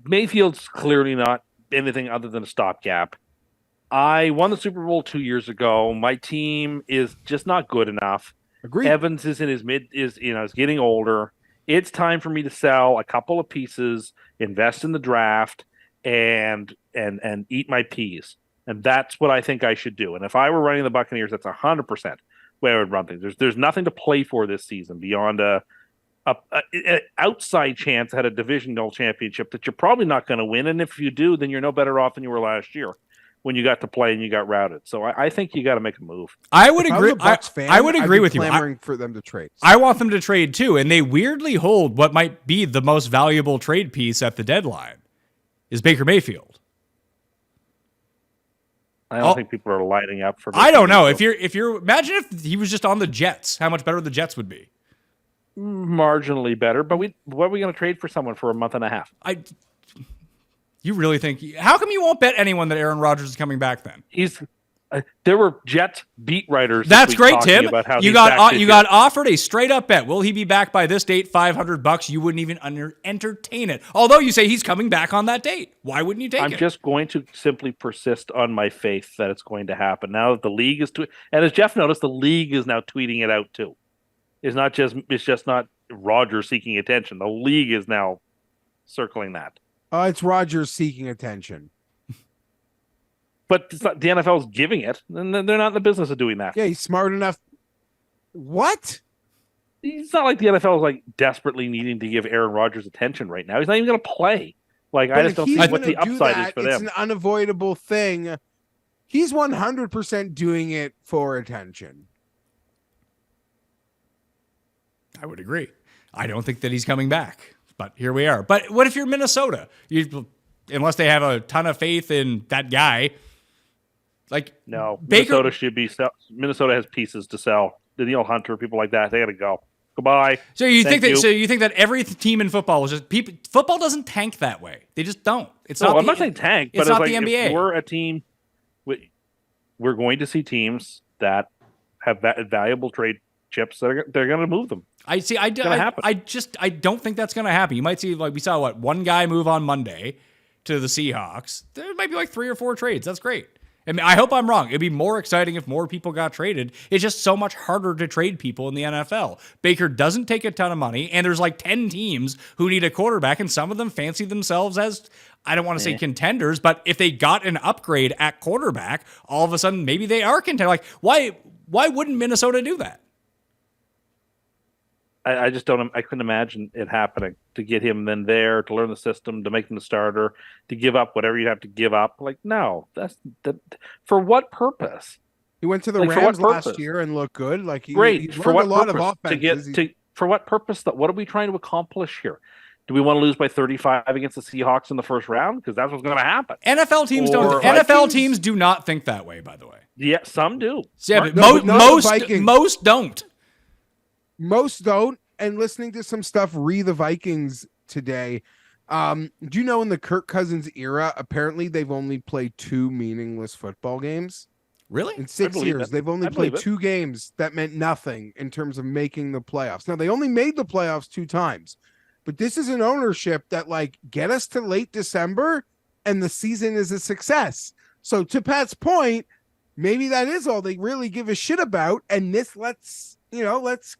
Mayfield's clearly not anything other than a stopgap. I won the Super Bowl 2 years ago. My team is just not good enough. Agreed. Evans is in his is getting older. It's time for me to sell a couple of pieces, invest in the draft, and eat my peas. And that's what I think I should do. And if I were running the Buccaneers, that's 100% way I would run things. There's nothing to play for this season beyond a outside chance at a divisional championship that you're probably not going to win. And if you do, then you're no better off than you were last year when you got to play and you got routed. So I think you got to make a move. I would If I agree. was a Bucks fan, I would I'd agree be with you. clamoring for them to trade. I want them to trade too, and they weirdly hold what might be the most valuable trade piece at the deadline is Baker Mayfield. I don't think people are lighting up for. I don't know if you're imagine if he was just on the Jets, how much better the Jets would be. Marginally better, but what are we going to trade for someone for a month and a half? You really think? How come you won't bet anyone that Aaron Rodgers is coming back? Then there were Jet beat writers. That's great, talking Tim. About how you got offered a straight up bet. Will he be back by this date? $500. You wouldn't even entertain it. Although you say he's coming back on that date. Why wouldn't you take it? I'm just going to simply persist on my faith that it's going to happen. Now that the league is and as Geoff noticed, the league is now tweeting it out too. It's just not Rodgers seeking attention. The league is now circling that. It's Rodgers seeking attention. But it's not, the NFL is giving it, and they're not in the business of doing that. Yeah, he's smart enough. What? It's not like the NFL is like desperately needing to give Aaron Rodgers attention right now. He's not even going to play. Like But I just if don't he's see what gonna the do upside that, is for it's them. an unavoidable thing. He's 100% doing it for attention. I would agree. I don't think that he's coming back, but here we are. But what if you're Minnesota? Unless they have a ton of faith in that guy. Like No, Baker, Minnesota has pieces to sell. Danielle Hunter, people like that, they got to go. Goodbye. So you Thank think that? you. So you think that every team in football is just people? Football doesn't tank that way. They just don't. It's No, not. I'm not saying tank, but it's not the like NBA. if we're a team. We're going to see teams that have valuable trade chips. They're going to move them. I see. I don't think that's going to happen. You might see like we saw one guy move on Monday to the Seahawks. There might be like 3 or 4 trades. That's great. I mean, I hope I'm wrong. It'd be more exciting if more people got traded. It's just so much harder to trade people in the NFL. Baker doesn't take a ton of money, and there's like 10 teams who need a quarterback, and some of them fancy themselves as, I don't want to say contenders, but if they got an upgrade at quarterback, all of a sudden maybe they are contenders. Like, why wouldn't Minnesota do that? I just don't. I couldn't imagine it happening to get him then there to learn the system, to make him the starter, to give up whatever you have to give up. Like, no, that's for what purpose? He went to the Like, for Rams what last purpose? year and looked good. Like Great. he's For learned what a lot of purpose? offenses. For what purpose? What are we trying to accomplish here? Do we want to lose by 35 against the Seahawks in the first round? Because that's what's going to happen. NFL teams Or don't. NFL Vikings? teams do not think that way. By the way, Yeah, some do. yeah, but No, but not the Vikings. most don't. Most don't. And listening to some stuff the Vikings today, do you know in the Kirk Cousins era, apparently they've only played 2 meaningless football games Really? in 6 believe years. it. They've only I believe played it. 2 games that meant nothing in terms of making the playoffs. Now they only made the playoffs 2 times, but this is an ownership that like get us to late December and the season is a success. So to Pat's point, maybe that is all they really give a shit about, and this let's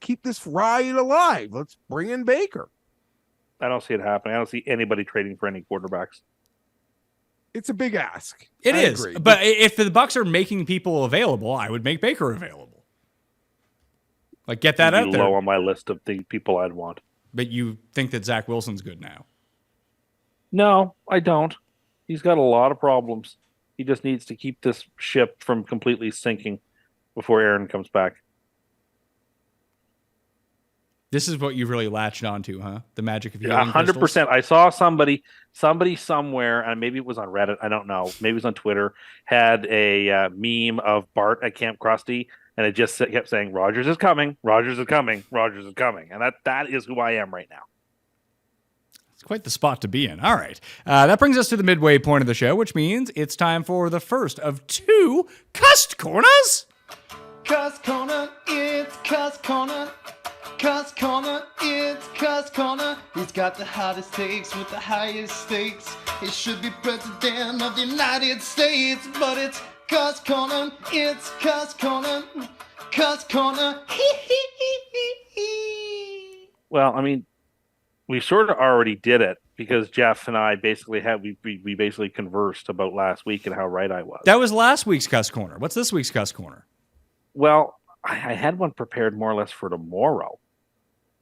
keep this ride alive. Let's bring in Baker. I don't see it happening. I don't see anybody trading for any quarterbacks. It's a big ask. It I is. agree. But if the Bucks are making people available, I would make Baker available. Like get that He'd out be there. low on my list of the people I'd want. But you think that Zach Wilson's good now? No, I don't. He's got a lot of problems. He just needs to keep this ship from completely sinking before Aaron comes back. This is what you've really latched onto, huh? The magic of healing 100%. I saw somebody somewhere, and maybe it was on Reddit. I don't know. Maybe it was on Twitter. Had a meme of Bart at Camp Krusty, and it just kept saying, "Rogers is coming. Rogers is coming. Rogers is coming." And that is who I am right now. It's quite the spot to be in. All right. That brings us to the midway point of the show, which means it's time for the first of 2 Cust Corners. Cust Corner, it's Cust Corner. Cust Corner, it's Cust Corner. He's got the hottest takes with the highest stakes. He should be president of the United States, but it's Cust Corner, it's Cust Corner. Cust Corner, Well, I mean, we sort of already did it because Geoff and I basically we basically conversed about last week and how right I was. That was last week's Cust Corner. What's this week's Cust Corner? Well, I had one prepared more or less for tomorrow.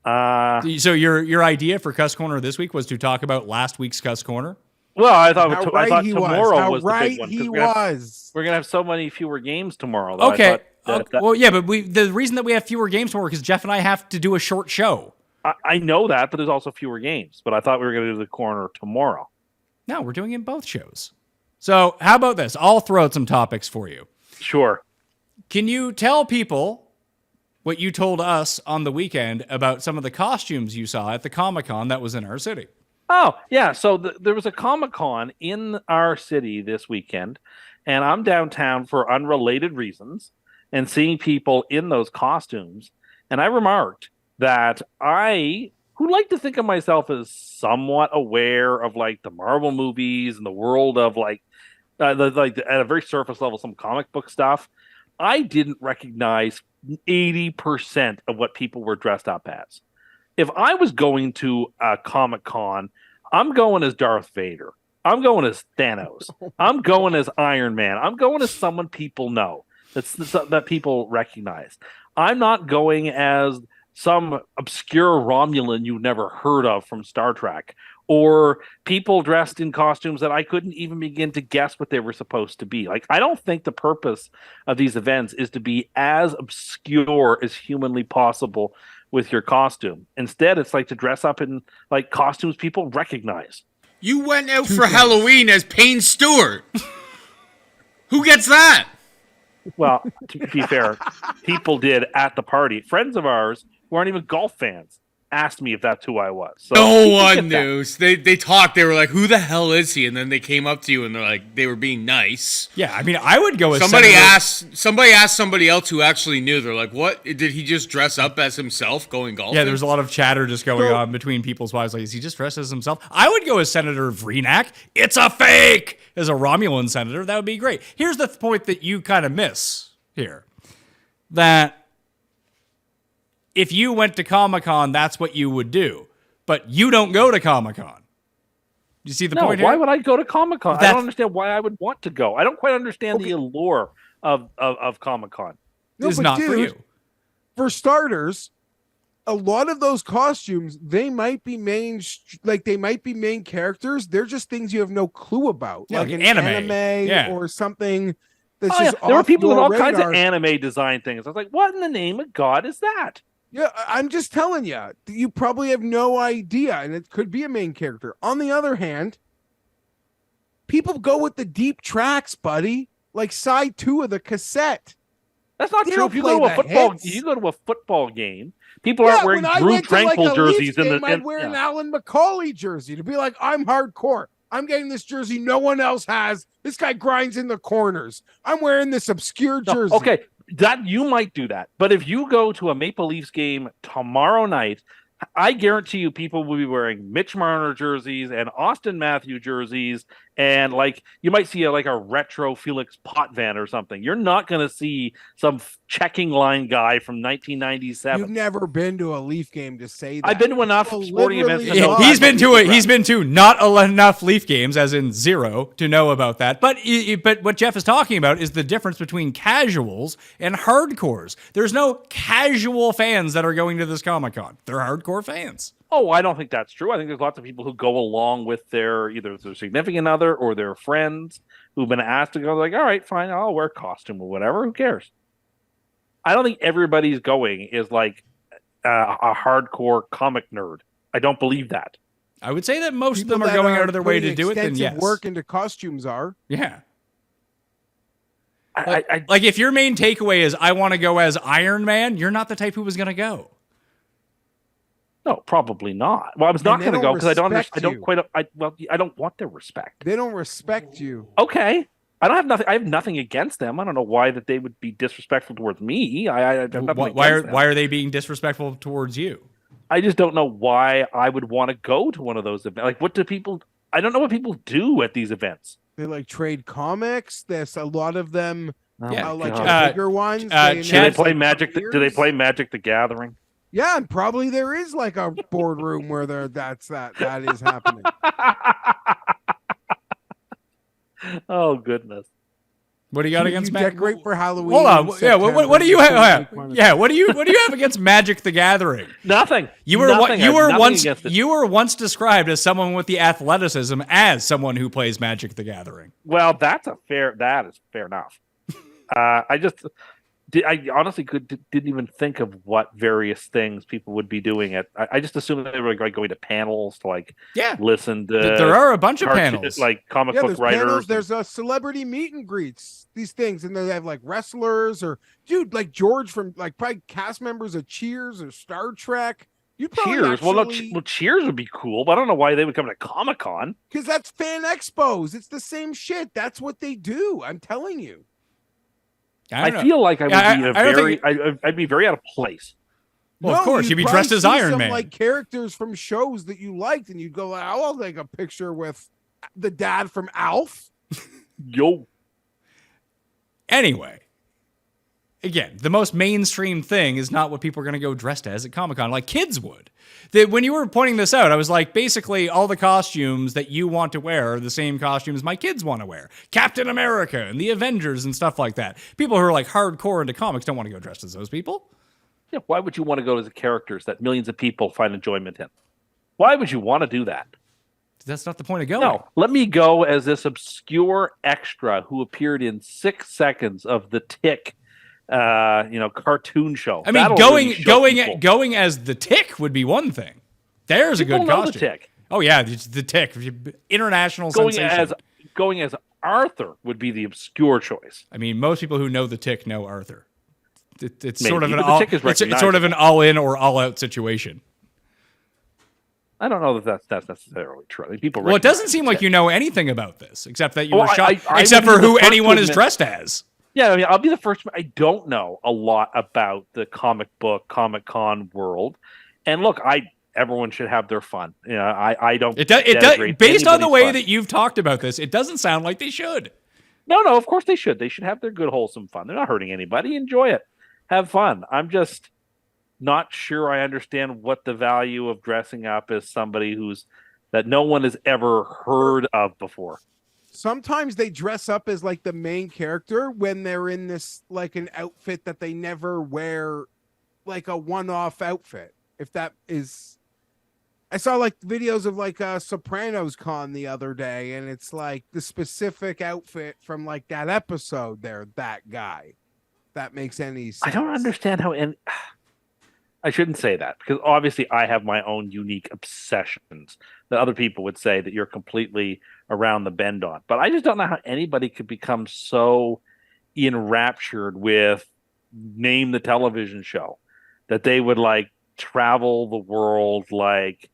So your idea for Cust Corner this week was to talk about last week's Cust Corner? Well, I thought How I right thought he tomorrow was. How was the right big one. 'Cause he we're gonna have- was. We're gonna have so many fewer games tomorrow. That I Okay. thought that- Well, yeah, but the reason that we have fewer games tomorrow is because Geoff and I have to do a short show. I know that, but there's also fewer games. But I thought we were going to do the corner tomorrow. No, we're doing it in both shows. So how about this? I'll throw out some topics for you. Sure. Can you tell people what you told us on the weekend about some of the costumes you saw at the Comic-Con that was in our city? Oh, yeah. So there was a Comic-Con in our city this weekend, and I'm downtown for unrelated reasons and seeing people in those costumes. And I remarked that who like to think of myself as somewhat aware of like the Marvel movies and the world of like at a very surface level, some comic book stuff. I didn't recognize 80% of what people were dressed up as. If I was going to a Comic-Con, I'm going as Darth Vader. I'm going as Thanos. I'm going as Iron Man. I'm going as someone people know, that people recognize. I'm not going as some obscure Romulan you've never heard of from Star Trek, or people dressed in costumes that I couldn't even begin to guess what they were supposed to be. Like, I don't think the purpose of these events is to be as obscure as humanly possible with your costume. Instead, it's like to dress up in like costumes people recognize. You went out for Halloween as Payne Stewart. Who gets that? Well, to be fair, people did at the party. Friends of ours who aren't even golf fans asked me if that's who I was. So No one knew. So they talked. They were like, "Who the hell is he?" And then they came up to you and they're like, they were being nice. Yeah, I mean, I would go as Somebody Senator- asked somebody else who actually knew. They're like, "What? Did he just dress up as himself going golfing?" Yeah, there's a lot of chatter just going on between people's wives. Like, is he just dressed as himself? I would go as Senator Vreenak. It's a fake! As a Romulan senator, that would be great. Here's the point that you kind of miss here. That if you went to Comic-Con, that's what you would do. But you don't go to Comic-Con. You see the point here? Why would I go to Comic-Con? I That's- don't understand why I would want to go. I don't quite understand the allure of Comic-Con. No, It's but not for dude, you. For starters, a lot of those costumes, they might be main characters. They're just things you have no clue about, Yeah, like like an anime. Yeah. or something that's Oh, yeah. just There were off people with your all kinds of radar. anime design things. I was like, what in the name of God is that? Yeah, I'm just telling you, you probably have no idea, and it could be a main character. On the other hand, people go with the deep tracks, buddy, like side 2 of the cassette. That's not They true. don't If you go play to a the football, hits. you go to a football game. People aren't wearing when I Drew went to, like, Tranquil a jerseys Leafs in the. game, I'd wear an yeah. Alan McCauley jersey to be like, I'm hardcore. I'm getting this jersey no one else has. This guy grinds in the corners. I'm wearing this obscure No, jersey. okay, that you might do that, but if you go to a Maple Leafs game tomorrow night, I guarantee you people will be wearing Mitch Marner jerseys and Austin Matthew jerseys, and like you might see a retro Felix Potvin or something. You're not going to see some checking line guy from 1997. You've never been to a Leaf game to say that. I've been to enough People sporting events. literally To know love- He's been to it. people He's been to not enough Leaf games, as in 0, to know about that. But what Geoff is talking about is the difference between casuals and hardcores. There's no casual fans that are going to this Comic-Con. They're hardcore fans. Oh, I don't think that's true. I think there's lots of people who go along with either their significant other or their friends who've been asked to go. Like, all right, fine, I'll wear a costume or whatever. Who cares? I don't think everybody's going is like a hardcore comic nerd. I don't believe that. I would say that most People of them are that going out of their way putting to do it. Then extensive yes, work into costumes are. yeah. I Like if your main takeaway is I want to go as Iron Man, you're not the type who was going to go. no, probably not. Well, I was not they going to don't go because I don't. respect I don't you. quite. I don't want their respect. They don't respect you. Okay, I don't have nothing. I have nothing against them. I don't know why that they would be disrespectful towards me. I have nothing Why against them. are they being disrespectful towards you? I just don't know why I would want to go to one of those events. Like, what do people? I don't know what people do at these events. They like trade comics. There's a lot of them, Yeah. like God. the bigger ones. do Do they announce, play like, Magic? Do they premieres. play Magic the Gathering? Yeah, and probably there is like a boardroom where that is happening. Oh goodness! What do you got against Magic? decorate for Halloween? Hold on. in Yeah. What September, do you people have? make fun of Yeah. it. What do you have against Magic the Gathering? Nothing. You were Nothing. I have nothing against it. you were once described as someone with the athleticism as someone who plays Magic the Gathering. Well, that is fair enough. I honestly didn't even think of what various things people would be doing I just assumed they were like going to panels to listen to. There are a bunch of panels, like comic Yeah, book there's writers. panels, there's a celebrity meet and greets, these things, and they have like wrestlers or like George from like probably cast members of Cheers or Star Trek. You probably Cheers. Well, actually, Cheers would be cool, but I don't know why they would come to Comic Con. because that's fan expos. It's the same shit. That's what they do. I'm telling you. I don't know. feel like I would I don't I'd be very out of place. Well, of course, you'd be probably dressed as see Iron some, Man. like characters from shows that you liked, and you'd go, I'll take a picture with the dad from Alf. Yo. Anyway, again, the most mainstream thing is not what people are going to go dressed as at Comic-Con, like kids would. When you were pointing this out, I was like, basically, all the costumes that you want to wear are the same costumes my kids want to wear. Captain America and the Avengers and stuff like that. People who are like hardcore into comics don't want to go dressed as those people. Yeah, why would you want to go as the characters that millions of people find enjoyment in? Why would you want to do that? That's not the point of going. No, let me go as this obscure extra who appeared in 6 seconds of the Tick cartoon show. I mean, That'll really show people. going as the Tick would be one thing. There's a People good know costume. the Tick. Oh yeah, it's the Tick, international Going sensation. as Arthur would be the obscure choice. I mean, most people who know the Tick know Arthur. It's Maybe, sort of an but the Tick is it's sort of an all-in or all-out situation. I don't know that that's necessarily true. I mean, people. Well, it recognize doesn't seem the like Tick. you know anything about this, except that you Well, were shocked. I Except would for be the who first to anyone is admit- dressed as. Yeah, I mean, I'll be the first. I don't know a lot about the comic book Comic-Con world, and look, everyone should have their fun. You know, I don't. It does. denigrate Based on the anybody's way fun. that you've talked about this, it doesn't sound like they should. No, of course they should. They should have their good, wholesome fun. They're not hurting anybody. Enjoy it. Have fun. I'm just not sure I understand what the value of dressing up as somebody that no one has ever heard of before. Sometimes they dress up as like the main character when they're in this like an outfit that they never wear, like a one-off outfit. If that is, I saw like videos of like a Sopranos con the other day, and it's like the specific outfit from like that episode. They're that guy. That makes any sense. I don't understand how. And I shouldn't say that because obviously I have my own unique obsessions that other people would say that you're completely around the bend on. But I just don't know how anybody could become so enraptured with name the television show that they would like travel the world like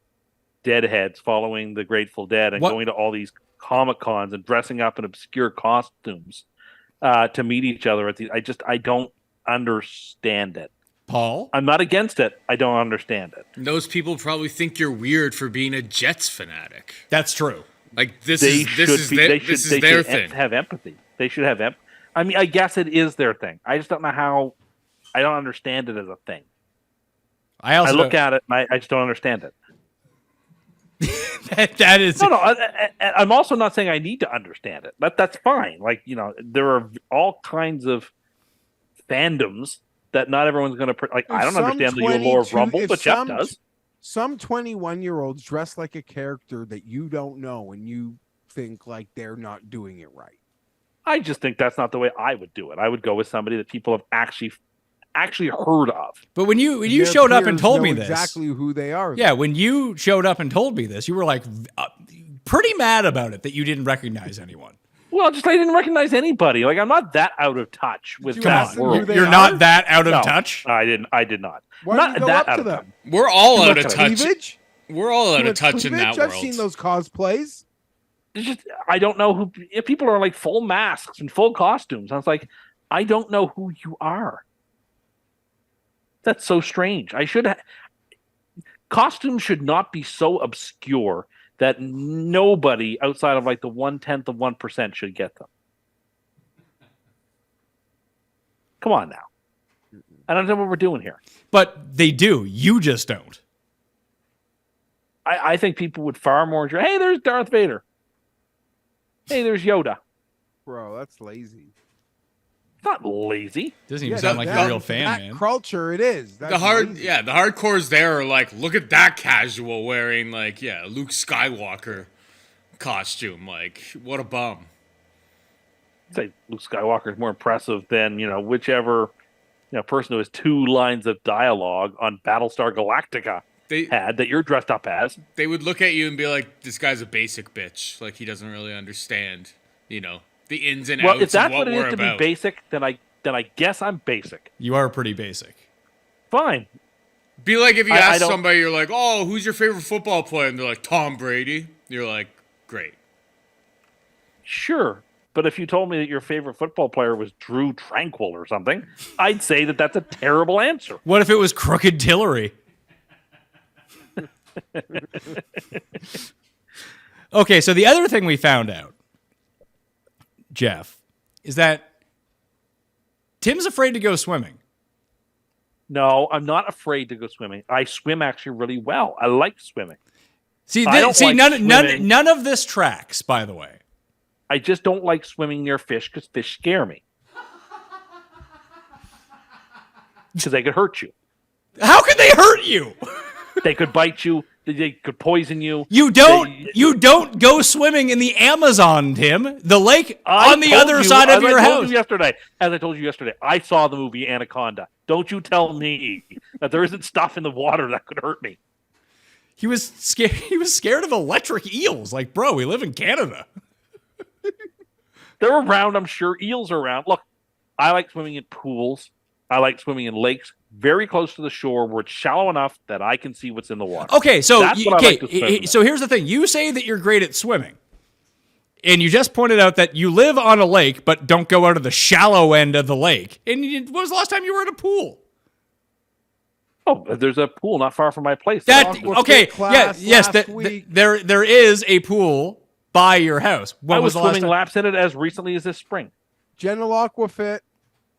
deadheads following the Grateful Dead and going to all these Comic Cons and dressing up in obscure costumes to meet each other at the. I don't understand it. Paul? I'm not against it. I don't understand it. Those people probably think you're weird for being a Jets fanatic. That's true. Like this They is their thing. Have empathy. They should have empathy. I mean, I guess it is their thing. I just don't know how. I don't understand it as a thing. I look at it and I just don't understand it. that is No. I'm also not saying I need to understand it. That's fine. Like, there are all kinds of fandoms that not everyone's going to like. I don't understand the lore of Rumble, but Jeff does. Some 21-year-olds dress like a character that you don't know, and you think like they're not doing it right. I just think that's not the way I would do it. I would go with somebody that people have actually heard of. But when you Their showed up and peers told know me this, exactly who they are. yeah, when you showed up and told me this, you were like pretty mad about it that you didn't recognize anyone. Well, just I didn't recognize anybody. Like I'm not that out of touch with you that ask them who world. they You're are? not that out of No, touch. I did not. Why not do you go that up out to of them? touch. We're all You out look of at touch. Cleavage? We're all out Too of much touch in cleavage? that I've world. seen those cosplays. It's just I don't know who. If people are like full masks and full costumes, I was like, I don't know who you are. That's so strange. Costumes should not be so obscure that nobody outside of like the 1/10 of 1% should get them. Come on now. I don't know what we're doing here. But they do. You just don't. I think people would far more enjoy. Hey, there's Darth Vader. Hey, there's Yoda. Bro, that's lazy. It's not lazy. Doesn't even sound like you're a real fan, that man. culture, it is. That's The lazy. hardcores there are like, look at that casual wearing like, Luke Skywalker costume. Like, what a bum. I'd say Luke Skywalker is more impressive than, whichever person who has 2 lines of dialogue on Battlestar Galactica had that you're dressed up as. They would look at you and be like, this guy's a basic bitch. Like, he doesn't really understand, the ins and outs Well, if that's of what it we're is to about. be basic, then I guess I'm basic. You are pretty basic. Fine. Be like if you I ask don't- somebody, you're like, oh, who's your favorite football player? And they're like, Tom Brady. You're like, great. Sure. But if you told me that your favorite football player was Drew Tranquil or something, I'd say that that's a terrible answer. What if it was Crooked Tillery? Okay, so the other thing we found out, Geoff, is that Tim's afraid to go swimming. No, I'm not afraid to go swimming. I swim actually really well. I like swimming. See, I don't like swimming. none of this tracks, by the way. I just don't like swimming near fish because fish scare me. Because they could hurt you. How could they hurt you? They could bite you. They could poison you. You don't go swimming in the Amazon, Tim. The lake I on the told other you, side of as I your told house. you yesterday, as I told you yesterday, I saw the movie Anaconda. Don't you tell me that there isn't stuff in the water that could hurt me. He was scared. He was scared of electric eels. Like, bro, we live in Canada. They're around, I'm sure. Eels are around. Look, I like swimming in pools. I like swimming in lakes very close to the shore where it's shallow enough that I can see what's in the water. Okay, so That's what I like to swim in. so here's the thing. You say that you're great at swimming. And you just pointed out that you live on a lake, but don't go out of the shallow end of the lake. And when was the last time you were at a pool? Oh, there's a pool not far from my place. There is a pool by your house. When I was the last swimming time? laps in it as recently as this spring. General Aquafit.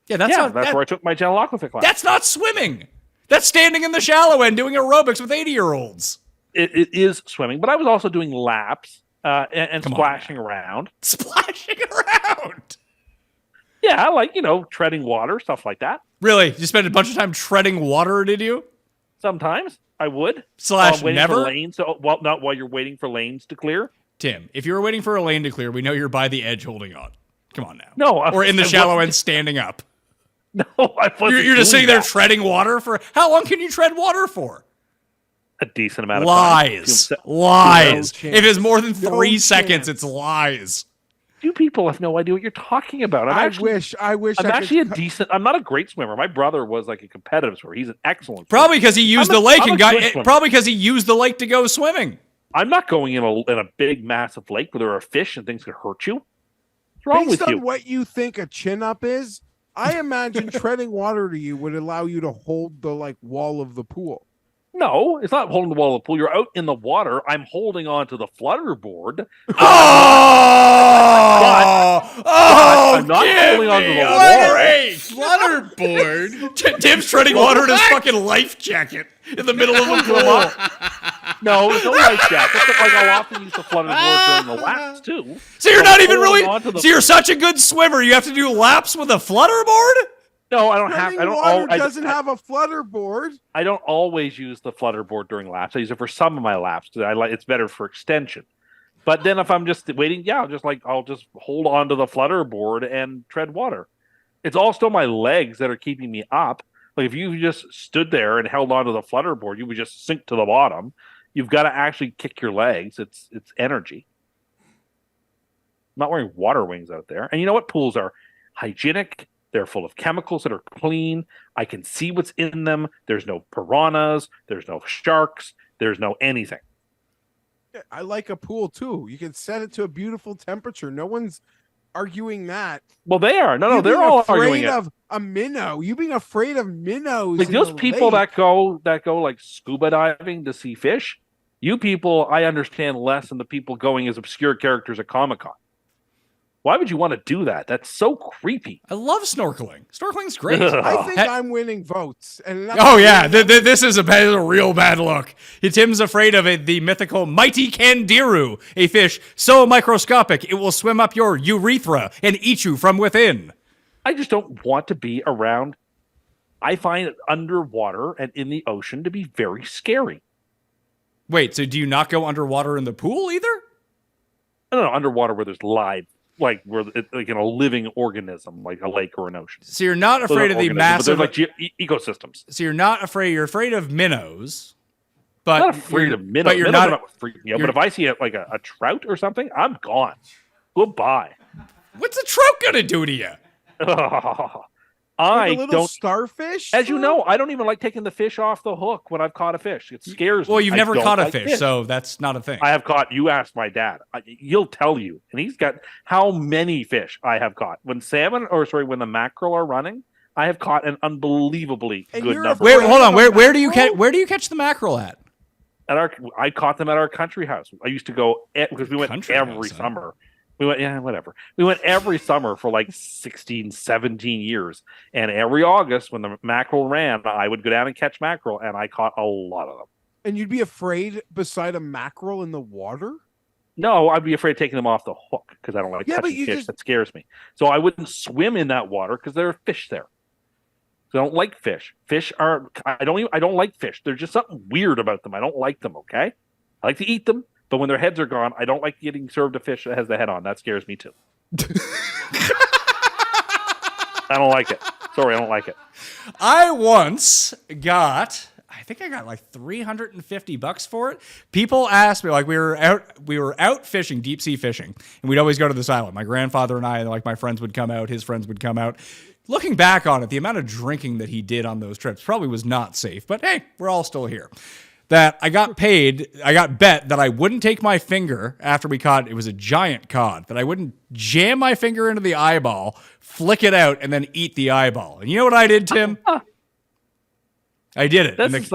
Yeah, that's where I took my General Aquafit class. That's not swimming. That's standing in the shallow end doing aerobics with 80-year-olds. It is swimming, but I was also doing laps and splashing around. Splashing around. Yeah, like, treading water, stuff like that. Really? You spent a bunch of time treading water, did you? Sometimes I would. Waiting never. for lanes. Not while you're waiting for lanes to clear. Tim, if you were waiting for a lane to clear, we know you're by the edge holding on. Come on now. No. Or in the shallow end standing up. No, I wasn't. You're just sitting there that. treading water for... How long can you tread water for? A decent amount of Lies. time. Lies. chance. If it's more than 3 No seconds, chance. it's lies. You people have no idea what you're talking about. I wish I'm I actually could, a decent. I'm not a great swimmer. My brother was like a competitive swimmer. He's an excellent. Probably because he used I'm the a- lake I'm and a good swimmer. Probably because he used the lake to go swimming. I'm not going in a big, massive lake where there are fish and things could hurt you. What's wrong based with on you? what you think a chin up is, I imagine treading water to you would allow you to hold the wall of the pool. No, it's not holding the wall of the pool. You're out in the water. I'm holding on to the flutter board. I'm not holding on to the wall. Great flutterboard. Tim's treading water in his fucking life jacket in the middle of a pool. No, it's not like that. That's like I'll often use the flutter board during the laps too. So you're I'm not even holding really. onto the- So you're such a good swimmer. You have to do laps with a flutter board. No, I don't have. Treading I don't. water I doesn't have a flutter board. I don't always use the flutter board during laps. I use it for some of my laps because I like it's better for extension. But then if I'm just waiting, I'll just hold on to the flutter board and tread water. It's all still my legs that are keeping me up. Like if you just stood there and held onto the flutter board, you would just sink to the bottom. You've got to actually kick your legs. It's energy. I'm not wearing water wings out there. And you know what? Pools are hygienic. They're full of chemicals that are clean. I can see what's in them. There's no piranhas. There's no sharks. There's no anything. I like a pool too. You can set it to a beautiful temperature. No one's arguing that. Well, they are. No, You they're being all afraid arguing it. of a minnow. You being afraid of minnows. Like in those the people lake. that go like scuba diving to see fish. You people, I understand less than the people going as obscure characters at Comic-Con. Why would you want to do that? That's so creepy. I love snorkeling. Snorkeling's great. I think Hey- I'm winning votes. And that's Oh yeah, this is a real bad look. Tim's afraid of the mythical mighty candiru, a fish so microscopic it will swim up your urethra and eat you from within. I just don't want to be around. I find it underwater and in the ocean to be very scary. Wait, so do you not go underwater in the pool either? I don't know, underwater where there's live, like where like in a living organism, like a lake or an ocean. So you're not Those afraid aren't of the organisms, but massive. they're like ecosystems. So you're not afraid. You're afraid of minnows, but I'm not afraid of minnows. But you're Minnows are not. not freaking me out. But if I see a trout or something, I'm gone. Goodbye. What's a trout gonna do to you? Like I a little don't. starfish. As you know, I don't even like taking the fish off the hook when I've caught a fish. It scares me. Well, you've I never don't caught a like fish, so that's not a thing. I have caught. You ask my dad. He'll tell you, and he's got how many fish I have caught. When the mackerel are running, I have caught an unbelievably And good you're number. Wait, afraid hold on. of Where do you mackerel? catch? Where do you catch the mackerel at? I caught them at our country house. I used to go because we went Country every house, huh? summer. We went, whatever. We went every summer for like 16, 17 years. And every August when the mackerel ran, I would go down and catch mackerel, and I caught a lot of them. And you'd be afraid beside a mackerel in the water? No, I'd be afraid of taking them off the hook because I don't like Yeah, but touching you fish. just- That scares me. So I wouldn't swim in that water because there are fish there. So I don't like fish. I don't like fish. There's just something weird about them. I don't like them, okay? I like to eat them, but when their heads are gone, I don't like getting served a fish that has the head on. That scares me too. I don't like it. Sorry, I don't like it. I once got. I think I got like $350 for it. People asked me, like we were out fishing, deep sea fishing, and we'd always go to this island. My grandfather and I, like my friends would come out, his friends would come out. Looking back on it, the amount of drinking that he did on those trips probably was not safe, but hey, we're all still here. That I got bet that I wouldn't take my finger after we caught, it was a giant cod, that I wouldn't jam my finger into the eyeball, flick it out, and then eat the eyeball. And you know what I did, Tim? I did it. This And is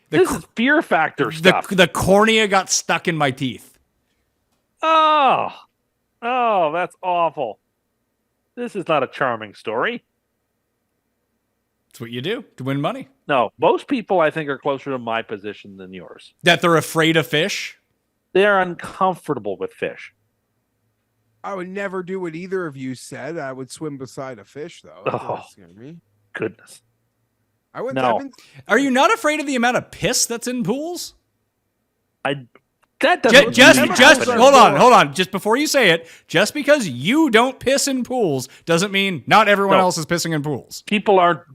this is fear factor stuff. the cornea got stuck in my teeth. Oh, that's awful. This is not a charming story. That's what you do to win money. No, most people I think are closer to my position than yours. That they're afraid of fish. They are uncomfortable with fish. I would never do what either of you said. I would swim beside a fish, though. That Oh. doesn't scare me. Goodness. I would. No. I've been- Are you not afraid of the amount of piss that's in pools? That doesn't Just really happen. hold on. Just before you say it, just because you don't piss in pools doesn't mean not everyone No. else is pissing in pools. People are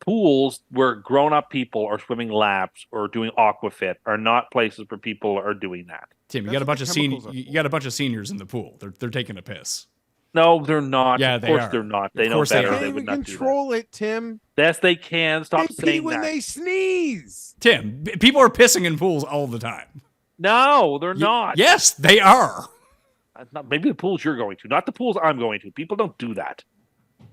pools where grown-up people are swimming laps or doing aquafit are not places where people are doing that. Tim, you That's got a what bunch the of senior, chemicals are you got a bunch of seniors in the pool. They're taking a piss. No, they're not. Yeah, of they course are. they're not. They Of know course they better. are. Can't They would even not do that. control it, Tim. Yes, they can. Stop They pee saying when that. they sneeze. Tim, people are pissing in pools all the time. No, they're not. Yes, they are. Maybe the pools you're going to, not the pools I'm going to. People don't do that.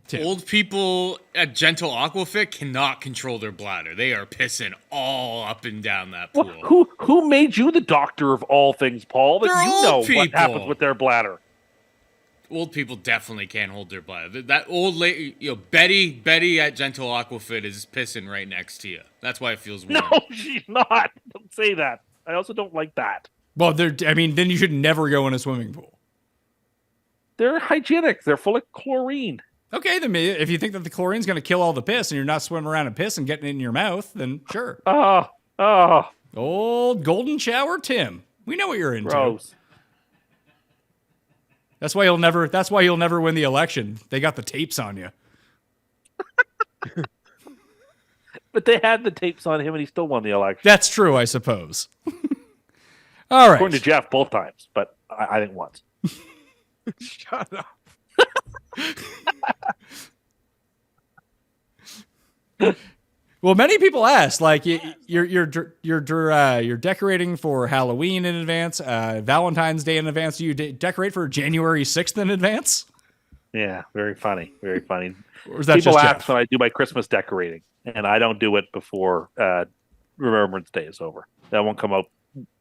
Tim. Old people at Gentle Aquafit cannot control their bladder. They are pissing all up and down that pool. Well, who made you the doctor of all things, Paul? That They're you old know what people. happens with their bladder. Old people definitely can't hold their bladder. That old lady, Betty at Gentle Aquafit is pissing right next to you. That's why it feels weird. No, she's not. Don't say that. I also don't like that. Well, then you should never go in a swimming pool. They're hygienic. They're full of chlorine. Okay, then if you think that the chlorine's going to kill all the piss and you're not swimming around in piss and getting it in your mouth, then sure. Oh, Old golden shower Tim. We know what you're into. gross. That's why you'll never win the election. They got the tapes on you. But they had the tapes on him, and he still won the election. That's true, I suppose. All right. According to Geoff, both times, but I think once. Shut up. Well, many people ask, like, you're decorating for Halloween in advance, Valentine's Day in advance. Do you decorate for January 6th in advance? Yeah, very funny. Very funny. Or is that People just ask Geoff? when I do my Christmas decorating, and I don't do it before Remembrance Day is over. That won't come out.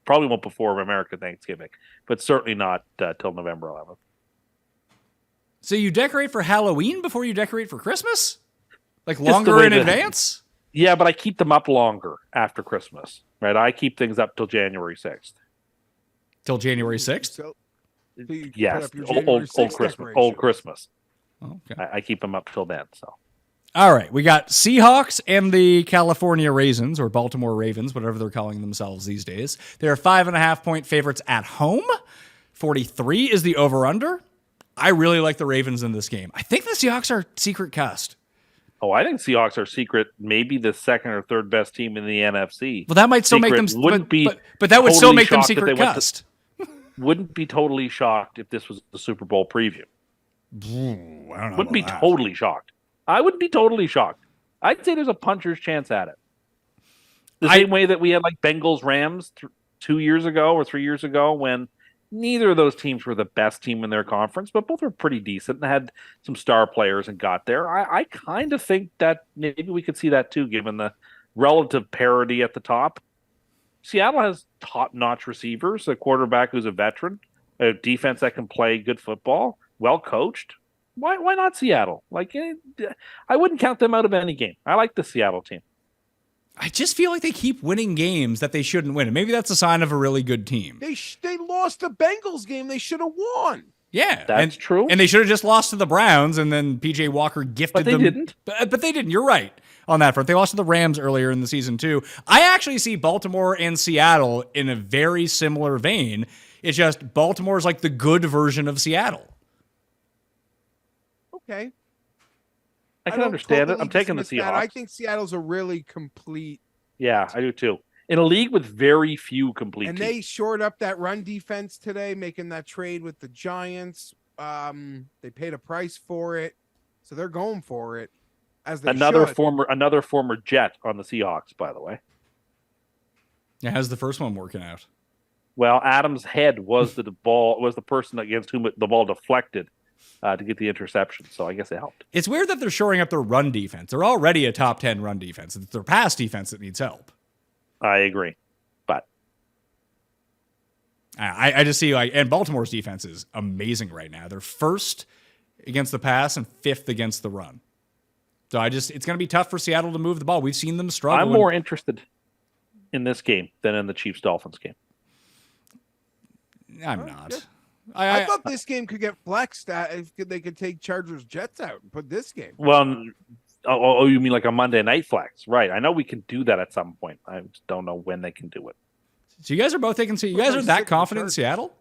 Probably won't before American Thanksgiving, but certainly not till November 11th. So you decorate for Halloween before you decorate for Christmas? Like the longer way in that- advance? Yeah, but I keep them up longer after Christmas, right? I keep things up till January 6th. Till January 6th? So you put Yes, up your old January 6th Christmas. decorations. Old Christmas. Okay. I keep them up till then. So All right, we got Seahawks and the California Raisins, or Baltimore Ravens, whatever they're calling themselves these days. They're 5.5-point favorites at home. 43 is the over-under. I really like the Ravens in this game. I think the Seahawks are secret Cust. I think Seahawks are secret, maybe the second or third best team in the NFC. Well, that might still make them. But that would still make them secret Cust. Wouldn't be totally shocked if this was the Super Bowl preview. I don't know. Wouldn't be totally shocked. I wouldn't be totally shocked. I'd say there's a puncher's chance at it. The same way that we had like Bengals Rams 2 years ago or 3 years ago, when neither of those teams were the best team in their conference, but both were pretty decent and had some star players and got there. I kind of think that maybe we could see that too, given the relative parity at the top. Seattle has top-notch receivers, a quarterback who's a veteran, a defense that can play good football, well coached. Why not Seattle? I wouldn't count them out of any game. I like the Seattle team. I just feel like they keep winning games that they shouldn't win. And maybe that's a sign of a really good team. They lost the Bengals game they should have won. Yeah, that's true. And they should have just lost to the Browns, and then PJ Walker gifted them. But they didn't. But they didn't. You're right on that front. They lost to the Rams earlier in the season too. I actually see Baltimore and Seattle in a very similar vein. It's just Baltimore's like the good version of Seattle. Okay. I can understand it. I'm taking the Seahawks. I think Seattle's a really complete. Yeah, I do too. In a league with very few complete and teams. They shored up that run defense today, making that trade with the Giants. They paid a price for it, so they're going for it. As they another should. former Jet on the Seahawks, by the way. Yeah, how's the first one working out? Well, Adams' head was the person against whom the ball deflected to get the interception. So I guess it helped. It's weird that they're shoring up their run defense. They're already a top 10 run defense. It's their pass defense that needs help. I agree. But I just see and Baltimore's defense is amazing right now. They're first against the pass and fifth against the run. So it's going to be tough for Seattle to move the ball. We've seen them struggle. I'm more interested in this game than in the Chiefs-Dolphins game. I'm not. Good. I thought this game could get flexed if they could take Chargers Jets out and put this game. Well, you mean like a Monday night flex? Right. I know we can do that at some point. I just don't know when they can do it. So you guys are both taking. You guys are that confident in Seattle?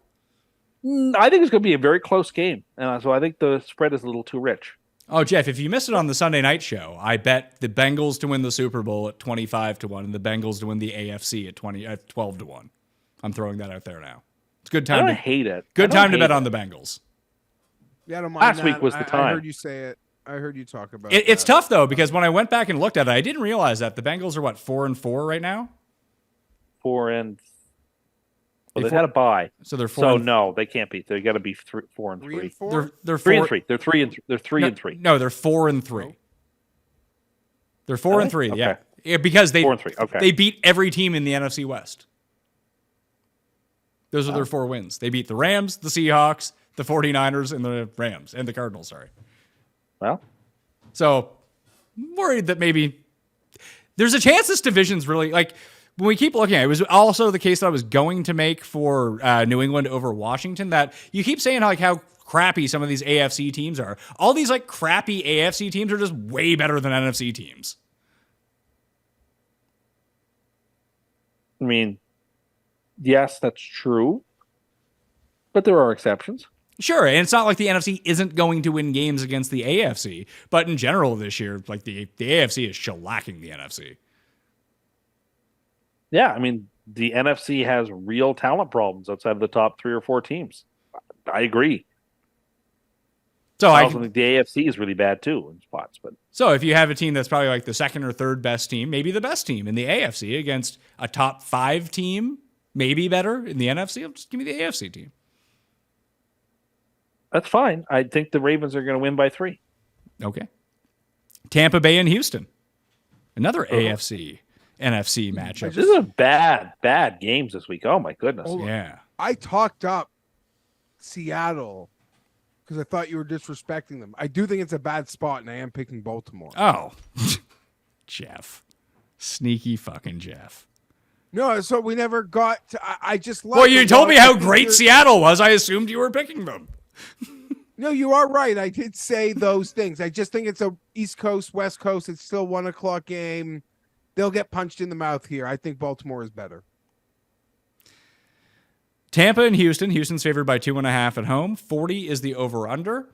I think it's going to be a very close game, and so I think the spread is a little too rich. Oh, Geoff, if you missed it on the Sunday night show, I bet the Bengals to win the Super Bowl at 25-1 and the Bengals to win the AFC at 12-1. I'm throwing that out there now. It's a good time. I don't hate it. Good time to bet on the Bengals. Yeah, I don't mind Last that. week was the time. I heard you say it. I heard you talk about it. It's that. tough though, because when I went back and looked at it, I didn't realize that the Bengals are 4-4 right now. 4 and. Well, they've had a bye, so they're 4. So no, they can't be. They got to be 4 and 3. 3 and 4? They're 3 and 3. They're 3 and 3. They're 3 and 3. No, they're 4 and 3. They're 4 and 3. Okay. Yeah, because 4 and 3. Okay. They beat every team in the NFC West. Those are their 4 wins. They beat the Rams, the Seahawks, the 49ers, and the Rams, and the Cardinals, sorry. Well. So, I'm worried that maybe there's a chance this division's really, when we keep looking at it, it was also the case that I was going to make for New England over Washington, that you keep saying how crappy some of these AFC teams are. All these crappy AFC teams are just way better than NFC teams. I mean, yes, that's true. But there are exceptions. Sure, and it's not like the NFC isn't going to win games against the AFC, but in general this year, the AFC is shellacking the NFC. Yeah, I mean, the NFC has real talent problems outside of the top 3 or 4 teams. I agree. So I also think the AFC is really bad too in spots. But so if you have a team that's probably the second or third best team, maybe the best team in the AFC against a top 5 team, maybe better in the NFC, just give me the AFC team. That's fine. I think the Ravens are going to win by 3. Okay. Tampa Bay and Houston. Another AFC, NFC matchup. This is a bad games this week. Oh, my goodness. Yeah. I talked up Seattle because I thought you were disrespecting them. I do think it's a bad spot, and I am picking Baltimore. Oh. Geoff. Sneaky fucking Geoff. No, so we never got to. I just love. Well, you told me how great Seattle was. I assumed you were picking them. No, you are right. I did say those things. I just think it's a East Coast, West Coast. It's still 1:00 game. They'll get punched in the mouth here. I think Baltimore is better. Tampa and Houston. Houston's favored by 2.5 at home. 40 is the over-under.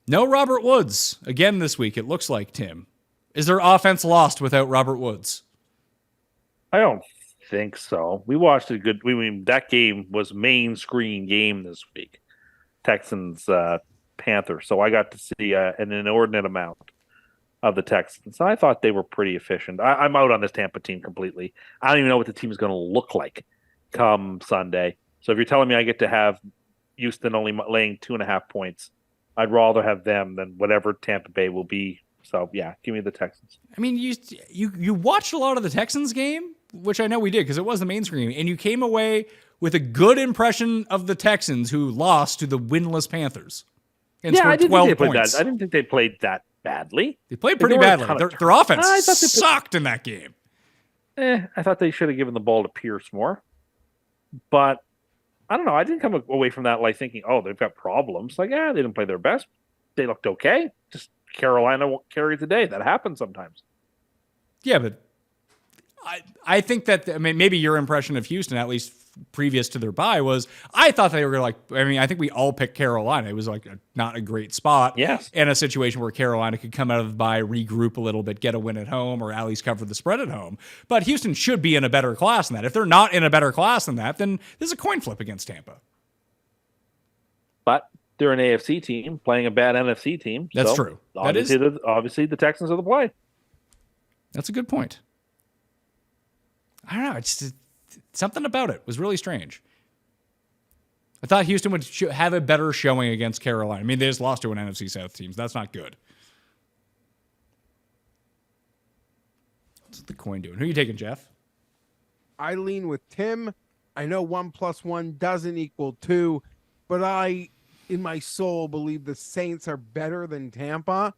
No Robert Woods again this week, it looks like, Tim. Is their offense lost without Robert Woods? I don't think so. We watched a good. I mean, that game was main screen game this week. Texans, Panthers. So I got to see an inordinate amount of the Texans. I thought they were pretty efficient. I'm out on this Tampa team completely. I don't even know what the team is going to look like come Sunday. So if you're telling me I get to have Houston only laying 2.5 points, I'd rather have them than whatever Tampa Bay will be. So yeah, give me the Texans. I mean, you watched a lot of the Texans game, which I know we did because it was the main screen, and you came away with a good impression of the Texans, who lost to the winless Panthers and scored 12 points. I didn't think they played that badly. They played pretty badly. Their offense I thought they sucked in that game. I thought they should have given the ball to Pierce more. But I don't know. I didn't come away from that like thinking, oh, they've got problems. Like, they didn't play their best. They looked okay. Just Carolina won't carry the day. That happens sometimes. Yeah, but I think that, I mean, maybe your impression of Houston, at least previous to their bye, was I thought they were going to I think we all picked Carolina. It was like not a great spot. Yes. In a situation where Carolina could come out of the bye, regroup a little bit, get a win at home, or at least cover the spread at home. But Houston should be in a better class than that. If they're not in a better class than that, then this is a coin flip against Tampa. But they're an AFC team playing a bad NFC team. That's true. Obviously, the Texans are the play. That's a good point. I don't know. It's something about it was really strange. I thought Houston would have a better showing against Carolina. I mean, they just lost to an NFC South team. So that's not good. What's the coin doing? Who are you taking, Geoff? I lean with Tim. I know 1 + 1 doesn't equal 2, but I, in my soul, believe the Saints are better than Tampa.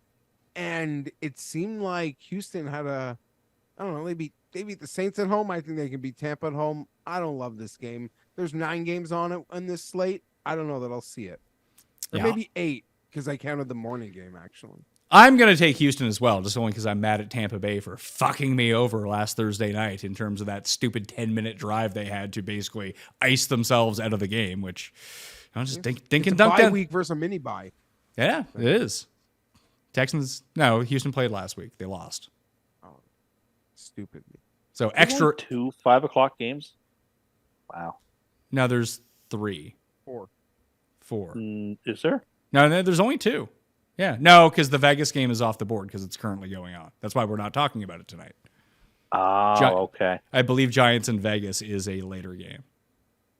And it seemed like Houston had I don't know, they beat the Saints at home. I think they can beat Tampa at home. I don't love this game. There's 9 games on this slate. I don't know that I'll see it. Or maybe 8, because I counted the morning game, actually. I'm going to take Houston as well, just only because I'm mad at Tampa Bay for fucking me over last Thursday night in terms of that stupid 10-minute drive they had to basically ice themselves out of the game, which I'm just thinking it's a bye week versus a mini bye. Yeah, it is. Houston played last week. They lost. Oh, stupid. So extra 2 5:00 games. Wow. No, there's 3. 4. Is there? No, there's only 2. Yeah. No, because the Vegas game is off the board because it's currently going on. That's why we're not talking about it tonight. Okay. I believe Giants in Vegas is a later game.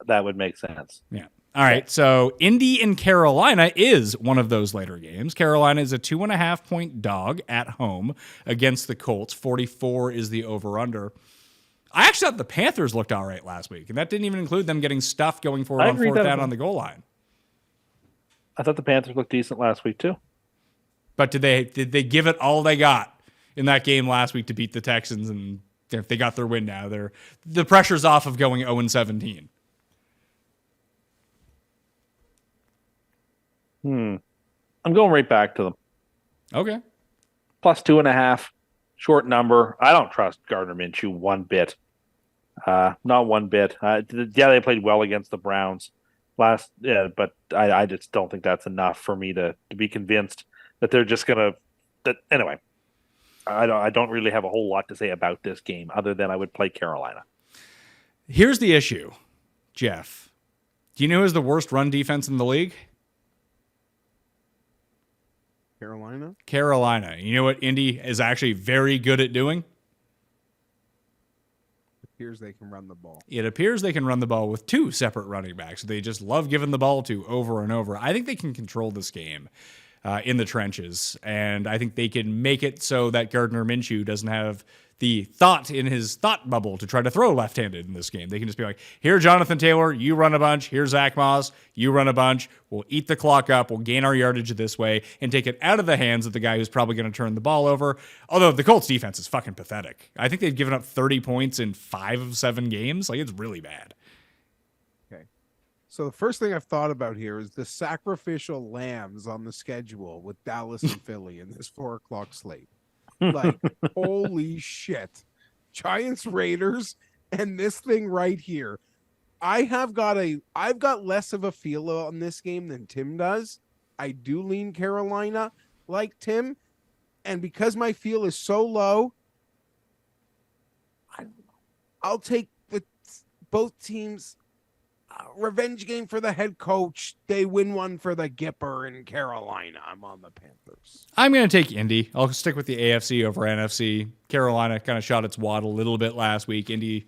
That would make sense. Yeah. All right. So Indy and Carolina is one of those later games. Carolina is a 2.5-point dog at home against the Colts. 44 is the over-under. I actually thought the Panthers looked all right last week, and that didn't even include them getting stuffed going forward on 4th down on the goal line. I thought the Panthers looked decent last week too. But did they give it all they got in that game last week to beat the Texans? And if they got their win now, the pressure's off of going 0-17. I'm going right back to them. Okay. Plus 2.5, short number. I don't trust Gardner Minshew one bit. Not one bit. They played well against the Browns but I just don't think that's enough for me to be convinced that they're just gonna. Anyway, I don't really have a whole lot to say about this game other than I would play Carolina. Here's the issue, Geoff. Do you know who's the worst run defense in the league? Carolina. You know what Indy is actually very good at doing? It appears they can run the ball. It appears they can run the ball with 2 separate running backs. They just love giving the ball to over and over. I think they can control this game in the trenches, and I think they can make it so that Gardner Minshew doesn't have the thought in his thought bubble to try to throw left-handed in this game. They can just be like, here, Jonathan Taylor, you run a bunch. Here, Zach Moss, you run a bunch. We'll eat the clock up. We'll gain our yardage this way and take it out of the hands of the guy who's probably going to turn the ball over. Although the Colts defense is fucking pathetic. I think they've given up 30 points in 5 of 7 games. Like, it's really bad. Okay. So the first thing I've thought about here is the sacrificial lambs on the schedule with Dallas and Philly in this 4 o'clock slate. Like, holy shit. Giants, Raiders, and this thing right here. I've got less of a feel on this game than Tim does. I do lean Carolina like Tim. And because my feel is so low, I'll take both teams. Revenge game for the head coach. They win one for the Gipper in Carolina. I'm on the Panthers. I'm going to take Indy. I'll stick with the AFC over NFC. Carolina kind of shot its wad a little bit last week. Indy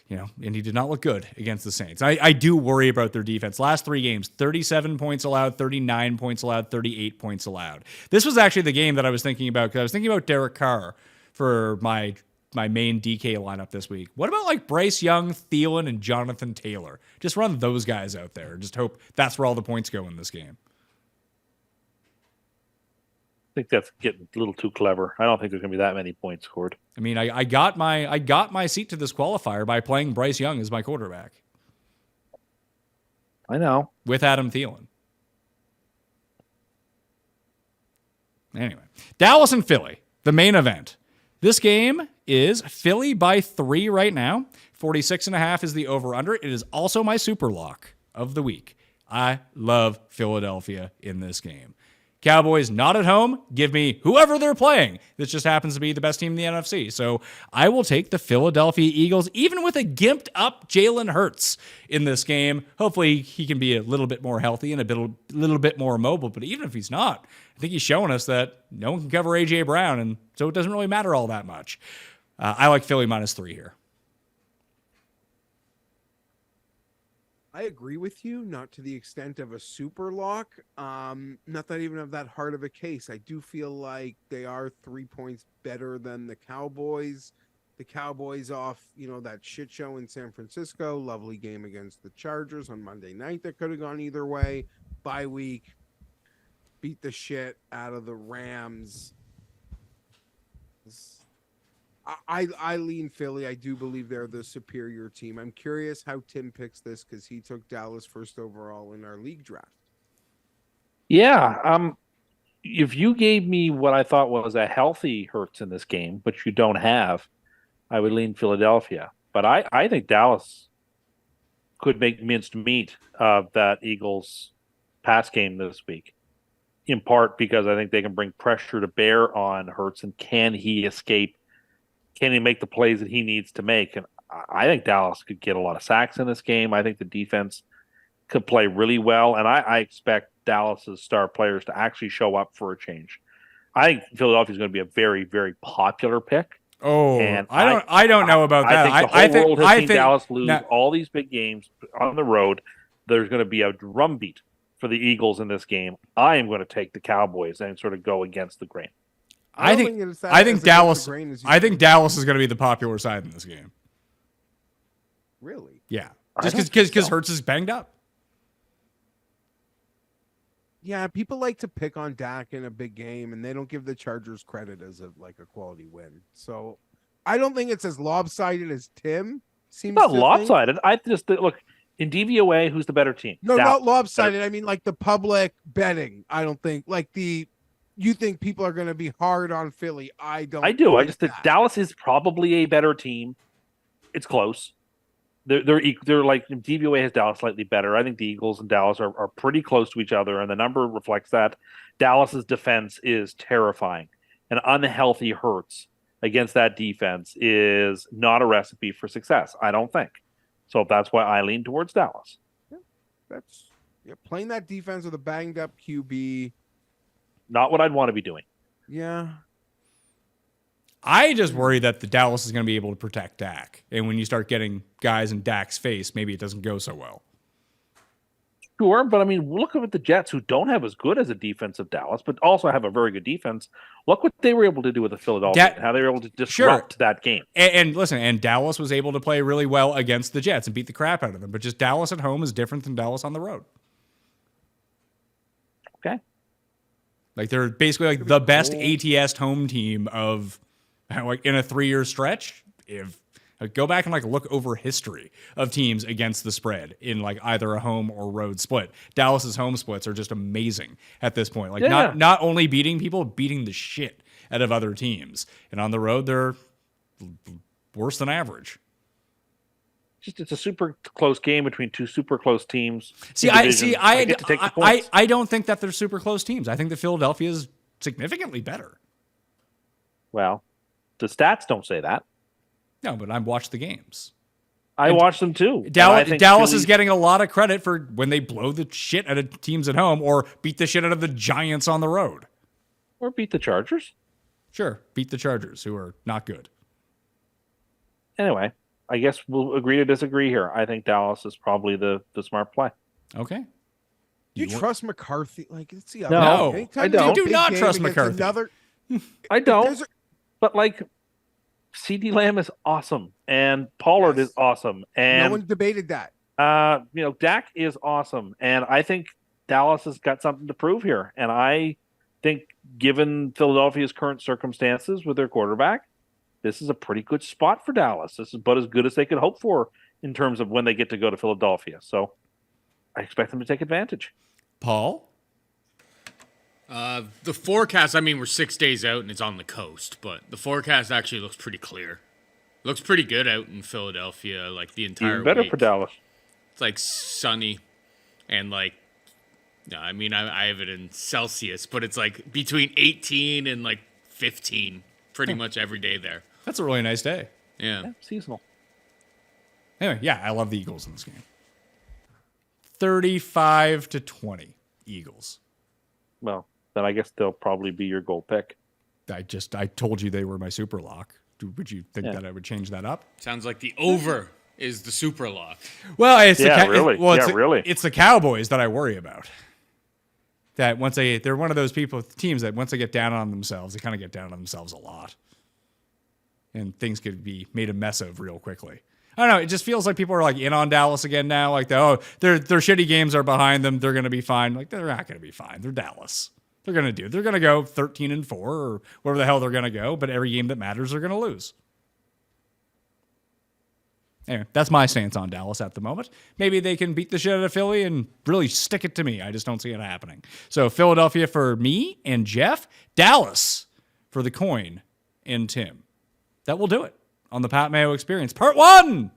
did not look good against the Saints. I do worry about their defense. Last 3 games, 37 points allowed, 39 points allowed, 38 points allowed. This was actually the game that I was thinking about because I was thinking about Derek Carr for my main DK lineup this week. What about like Bryce Young, Thielen, and Jonathan Taylor? Just run those guys out there. Just hope that's where all the points go in this game. I think that's getting a little too clever. I don't think there's going to be that many points scored. I mean, I got my seat to this qualifier by playing Bryce Young as my quarterback. I know. With Adam Thielen. Anyway, Dallas and Philly, the main event. This game is Philly by 3 right now. 46.5 is the over-under. It is also my super lock of the week. I love Philadelphia in this game. Cowboys not at home. Give me whoever they're playing. This just happens to be the best team in the NFC. So I will take the Philadelphia Eagles, even with a gimped up Jalen Hurts in this game. Hopefully he can be a little bit more healthy and a little bit more mobile. But even if he's not, I think he's showing us that no one can cover A.J. Brown, and so it doesn't really matter all that much. I like Philly -3 here. I agree with you, not to the extent of a super lock. Not that even of that hard of a case. I do feel like they are 3 points better than the Cowboys. The Cowboys off, that shit show in San Francisco. Lovely game against the Chargers on Monday night that could have gone either way. Bye week. Beat the shit out of the Rams. I lean Philly. I do believe they're the superior team. I'm curious how Tim picks this because he took Dallas first overall in our league draft. Yeah. If you gave me what I thought was a healthy Hurts in this game, which you don't have, I would lean Philadelphia. But I think Dallas could make minced meat of that Eagles pass game this week, in part because I think they can bring pressure to bear on Hurts, and can he escape? Can he make the plays that he needs to make? And I think Dallas could get a lot of sacks in this game. I think the defense could play really well, and I expect Dallas's star players to actually show up for a change. I think Philadelphia is going to be a very, very popular pick. Oh, and I don't know about that. I think the whole world has seen Dallas lose all these big games on the road. There's going to be a drumbeat for the Eagles in this game. I am going to take the Cowboys and sort of go against the grain. I think Dallas is going to be the popular side in this game. Really? Yeah. Just because Hurts is banged up. Yeah, people like to pick on Dak in a big game, and they don't give the Chargers credit as a quality win. So I don't think it's as lopsided as Tim seems. It's not lopsided. I just look in DVOA. Who's the better team? No, not lopsided. I mean, like the public betting. I don't think you think people are going to be hard on Philly. I don't. I do. I just think Dallas is probably a better team. It's close. They're like DVOA has Dallas slightly better. I think the Eagles and Dallas are pretty close to each other, and the number reflects that. Dallas's defense is terrifying. An unhealthy Hurts against that defense is not a recipe for success, I don't think. So that's why I lean towards Dallas. Yeah, playing that defense with a banged up QB. Not what I'd want to be doing. Yeah. I just worry that the Dallas is going to be able to protect Dak. And when you start getting guys in Dak's face, maybe it doesn't go so well. Sure, but I mean, look at the Jets, who don't have as good as a defense of Dallas, but also have a very good defense. Look what they were able to do with the Philadelphia, how they were able to disrupt that game. And listen, and Dallas was able to play really well against the Jets and beat the crap out of them. But just Dallas at home is different than Dallas on the road. Okay. Like they're basically like the best ATS home team of like in a 3-year stretch. If Go back and look over history of teams against the spread in either a home or road split. Dallas's home splits are just amazing at this point. Not only beating people, beating the shit out of other teams. And on the road, they're worse than average. It's a super close game between two super close teams. I don't think that they're super close teams. I think that Philadelphia is significantly better. Well, the stats don't say that. No, but I've watched the games. I watched them too. Dallas is getting a lot of credit for when they blow the shit out of teams at home or beat the shit out of the Giants on the road. Or beat the Chargers. Sure, beat the Chargers, who are not good. Anyway, I guess we'll agree to disagree here. I think Dallas is probably the smart play. Okay. Do you trust McCarthy? Let's see. No, I don't. You do not trust McCarthy. I don't. But CD Lamb is awesome, and Pollard is awesome, and no one debated that. Dak is awesome, and I think Dallas has got something to prove here. And I think, given Philadelphia's current circumstances with their quarterback, this is a pretty good spot for Dallas. This is about as good as they could hope for in terms of when they get to go to Philadelphia. So I expect them to take advantage. Paul? The forecast, we're 6 days out and it's on the coast, but the forecast actually looks pretty clear. Looks pretty good out in Philadelphia, the entire Even better week. for Dallas. It's sunny and I have it in Celsius, but it's between 18 and 15 pretty much every day there. That's a really nice day. Yeah. Seasonal. Anyway, yeah, I love the Eagles in this game. 35-20 Eagles. Well, then I guess they'll probably be your goal pick. I told you they were my super lock. Would you think that I would change that up? Sounds like the over is the super lock. Well, it's really. It's the Cowboys that I worry about. That they're one of those teams that once they get down on themselves, they kind of get down on themselves a lot. And things could be made a mess of real quickly. I don't know. It just feels like people are in on Dallas again now. Their shitty games are behind them. They're going to be fine. They're not going to be fine. They're Dallas. They're going to go 13-4 or wherever the hell they're going to go. But every game that matters, they're going to lose. Anyway, that's my stance on Dallas at the moment. Maybe they can beat the shit out of Philly and really stick it to me. I just don't see it happening. So Philadelphia for me and Geoff. Dallas for the coin and Tim. That will do it on the Pat Mayo Experience. Part 1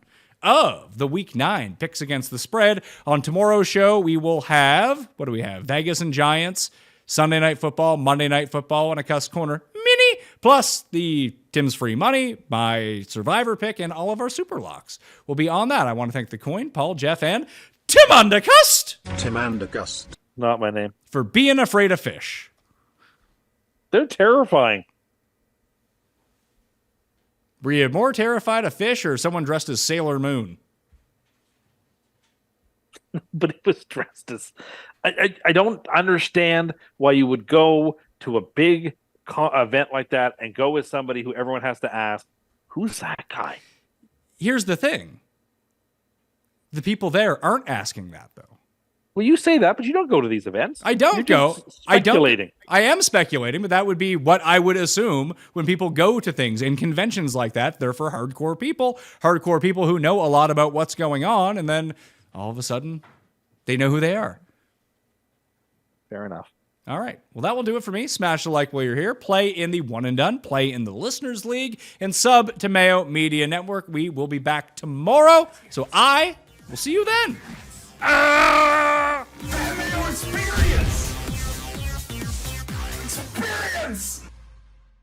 of the Week 9 picks against the spread. On tomorrow's show, we will have, what do we have? Vegas and Giants, Sunday Night Football, Monday Night Football, and a Cust Corner mini, plus the Tim's Free Money, my Survivor pick, and all of our super locks will be on that. I want to thank the coin, Paul, Geoff, and Tim Undercust. Tim Undergust. Not my name. For being afraid of fish. They're terrifying. Were you more terrified of fish or someone dressed as Sailor Moon? But it was dressed as... I don't understand why you would go to a big event like that and go with somebody who everyone has to ask, who's that guy? Here's the thing. The people there aren't asking that, though. Well, you say that, but you don't go to these events. I don't go. Speculating. I am speculating, but that would be what I would assume when people go to things in conventions like that. They're for hardcore people who know a lot about what's going on, and then all of a sudden, they know who they are. Fair enough. All right. Well, that will do it for me. Smash the like while you're here. Play in the One and Done. Play in the Listeners League. And sub to Mayo Media Network. We will be back tomorrow. So I will see you then.